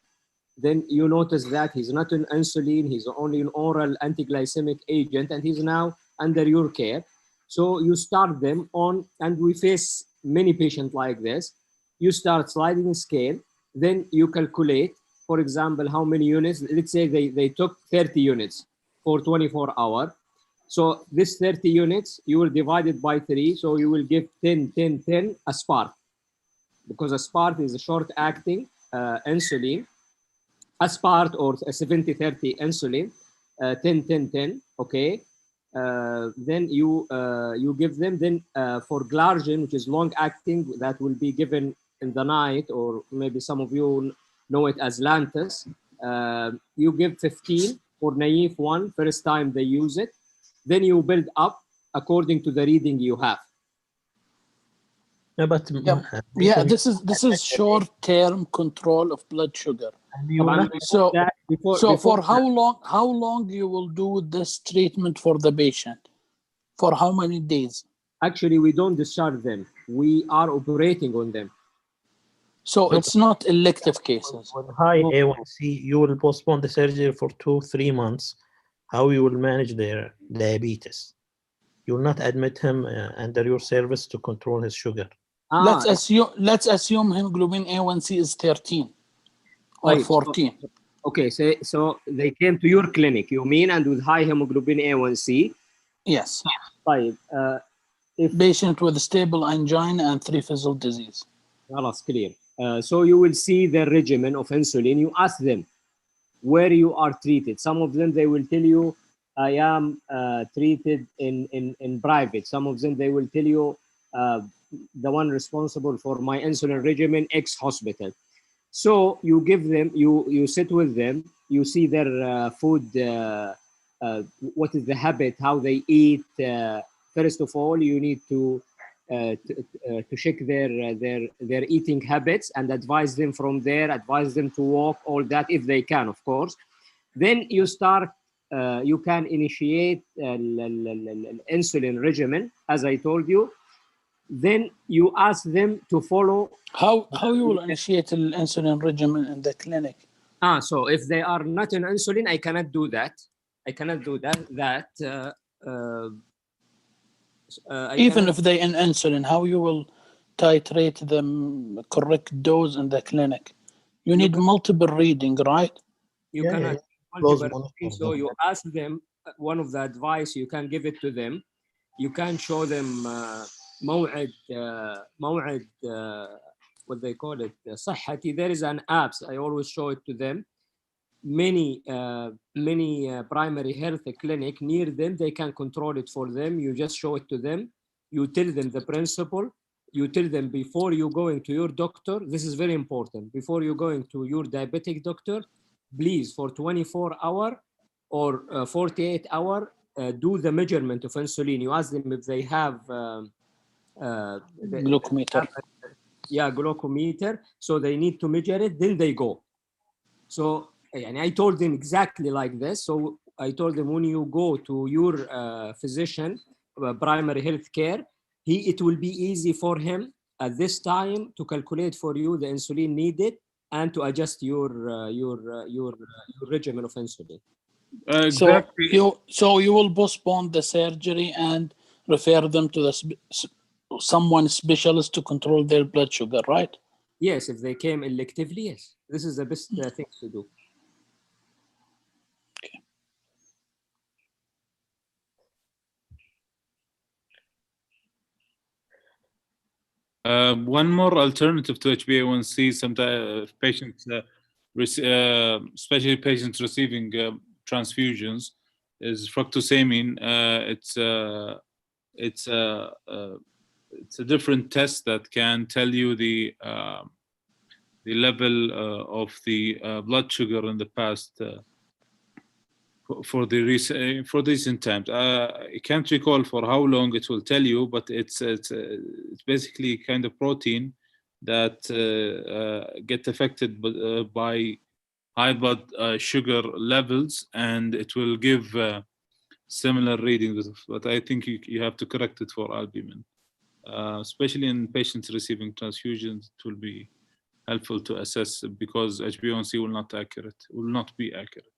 S6: Then you notice that he's not on insulin, he's only an oral anti-glycemic agent, and he's now under your care. So you start them on, and we face many patients like this. You start sliding scale, then you calculate, for example, how many units. Let's say they took 30 units for 24 hours. So this 30 units, you will divide it by 3. So you will give 10, 10, 10 aspart, because aspart is a short-acting insulin. Aspart or a 70-30 insulin, 10, 10, 10, okay. Then you give them, then for glargine, which is long-acting, that will be given in the night, or maybe some of you know it as Lantus. You give 15 for naive one, first time they use it. Then you build up according to the reading you have.
S1: Yeah, but
S13: yeah, this is short-term control of blood sugar. So for how long you will do this treatment for the patient? For how many days?
S6: Actually, we don't discharge them. We are operating on them.
S13: So it's not elective cases.
S1: With high A1C, you will postpone the surgery for 2-3 months. How you will manage their diabetes? You will not admit him under your service to control his sugar.
S13: Let's assume hemoglobin A1C is 13 or 14.
S6: Okay, so they came to your clinic, you mean, and with high hemoglobin A1C?
S13: Yes.
S6: Right.
S13: If patient with stable angina and 3-fissile disease.
S6: That's clear. So you will see the regimen of insulin. You ask them where you are treated. Some of them, they will tell you, I am treated in private. Some of them, they will tell you, the one responsible for my insulin regimen, X hospital. So you give them, you sit with them, you see their food, what is the habit, how they eat. First of all, you need to check their eating habits and advise them from there, advise them to walk, all that if they can, of course. Then you start, you can initiate insulin regimen, as I told you. Then you ask them to follow.
S13: How you will initiate the insulin regimen in the clinic?
S6: So if they are not on insulin, I cannot do that. I cannot do that.
S13: Even if they in insulin, how you will titrate the correct dose in the clinic? You need multiple reading, right?
S6: You
S1: Yeah,
S6: cannot
S1: yeah. Close
S6: multiple
S1: monitor
S6: things, so
S1: them.
S6: you ask them one of the advice you can give it to them. You can show them موعد what they call it صحتي. There is an apps I always show it to them. Many primary health clinic near them, they can control it for them. You just show it to them. You tell them the principle. You tell them before you going to your doctor, this is very important. Before you going to your diabetic doctor, please for 24 hour or 48 hour, do the measurement of insulin. You ask them if they have
S13: Glucometer.
S6: Glucometer. So they need to measure it, then they go. So and I told them exactly like this. So I told them when you go to your physician, primary health care, it will be easy for him at this time to calculate for you the insulin needed and to adjust your regimen of insulin.
S13: Exactly. So you will postpone the surgery and refer them to the someone specialist to control their blood sugar, right?
S6: Yes, if they came electively, yes. This is the best thing to do.
S19: One more alternative to HbA1c, sometimes patients, especially patients receiving transfusions, is fructosamine. It's a different test that can tell you the level of the blood sugar in the past for recent times. I can't recall for how long it will tell you, but it's basically kind of protein that get affected by high blood sugar levels, and it will give similar readings. But I think you have to correct it for albumin, especially in patients receiving transfusions. It will be helpful to assess because HbA1c will not be accurate.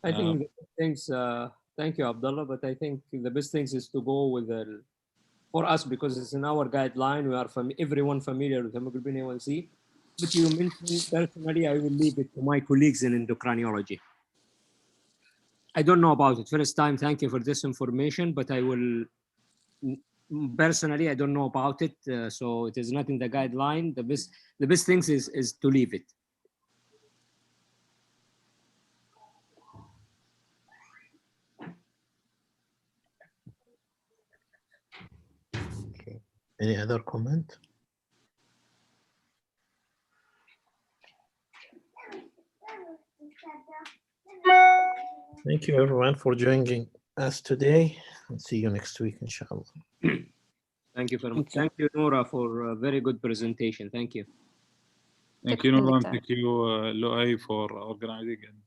S6: I think the things, thank you, Abdullah, but I think the best things is to go with for us, because it's in our guideline, we are everyone familiar with hemoglobin A1c, but you mentioned personally, I will leave it to my colleagues in endocrinology. I don't know about it. First time, thank you for this information, but I will, personally, I don't know about it, so it is not in the guideline. The best things is to leave it.
S1: Any other comment? Thank you everyone for joining us today, and see you next week, inshallah.
S6: Thank you very much. Thank you, Noura, for a very good presentation. Thank you.
S19: Thank you, Noura. Thank you, Loai, for organizing, and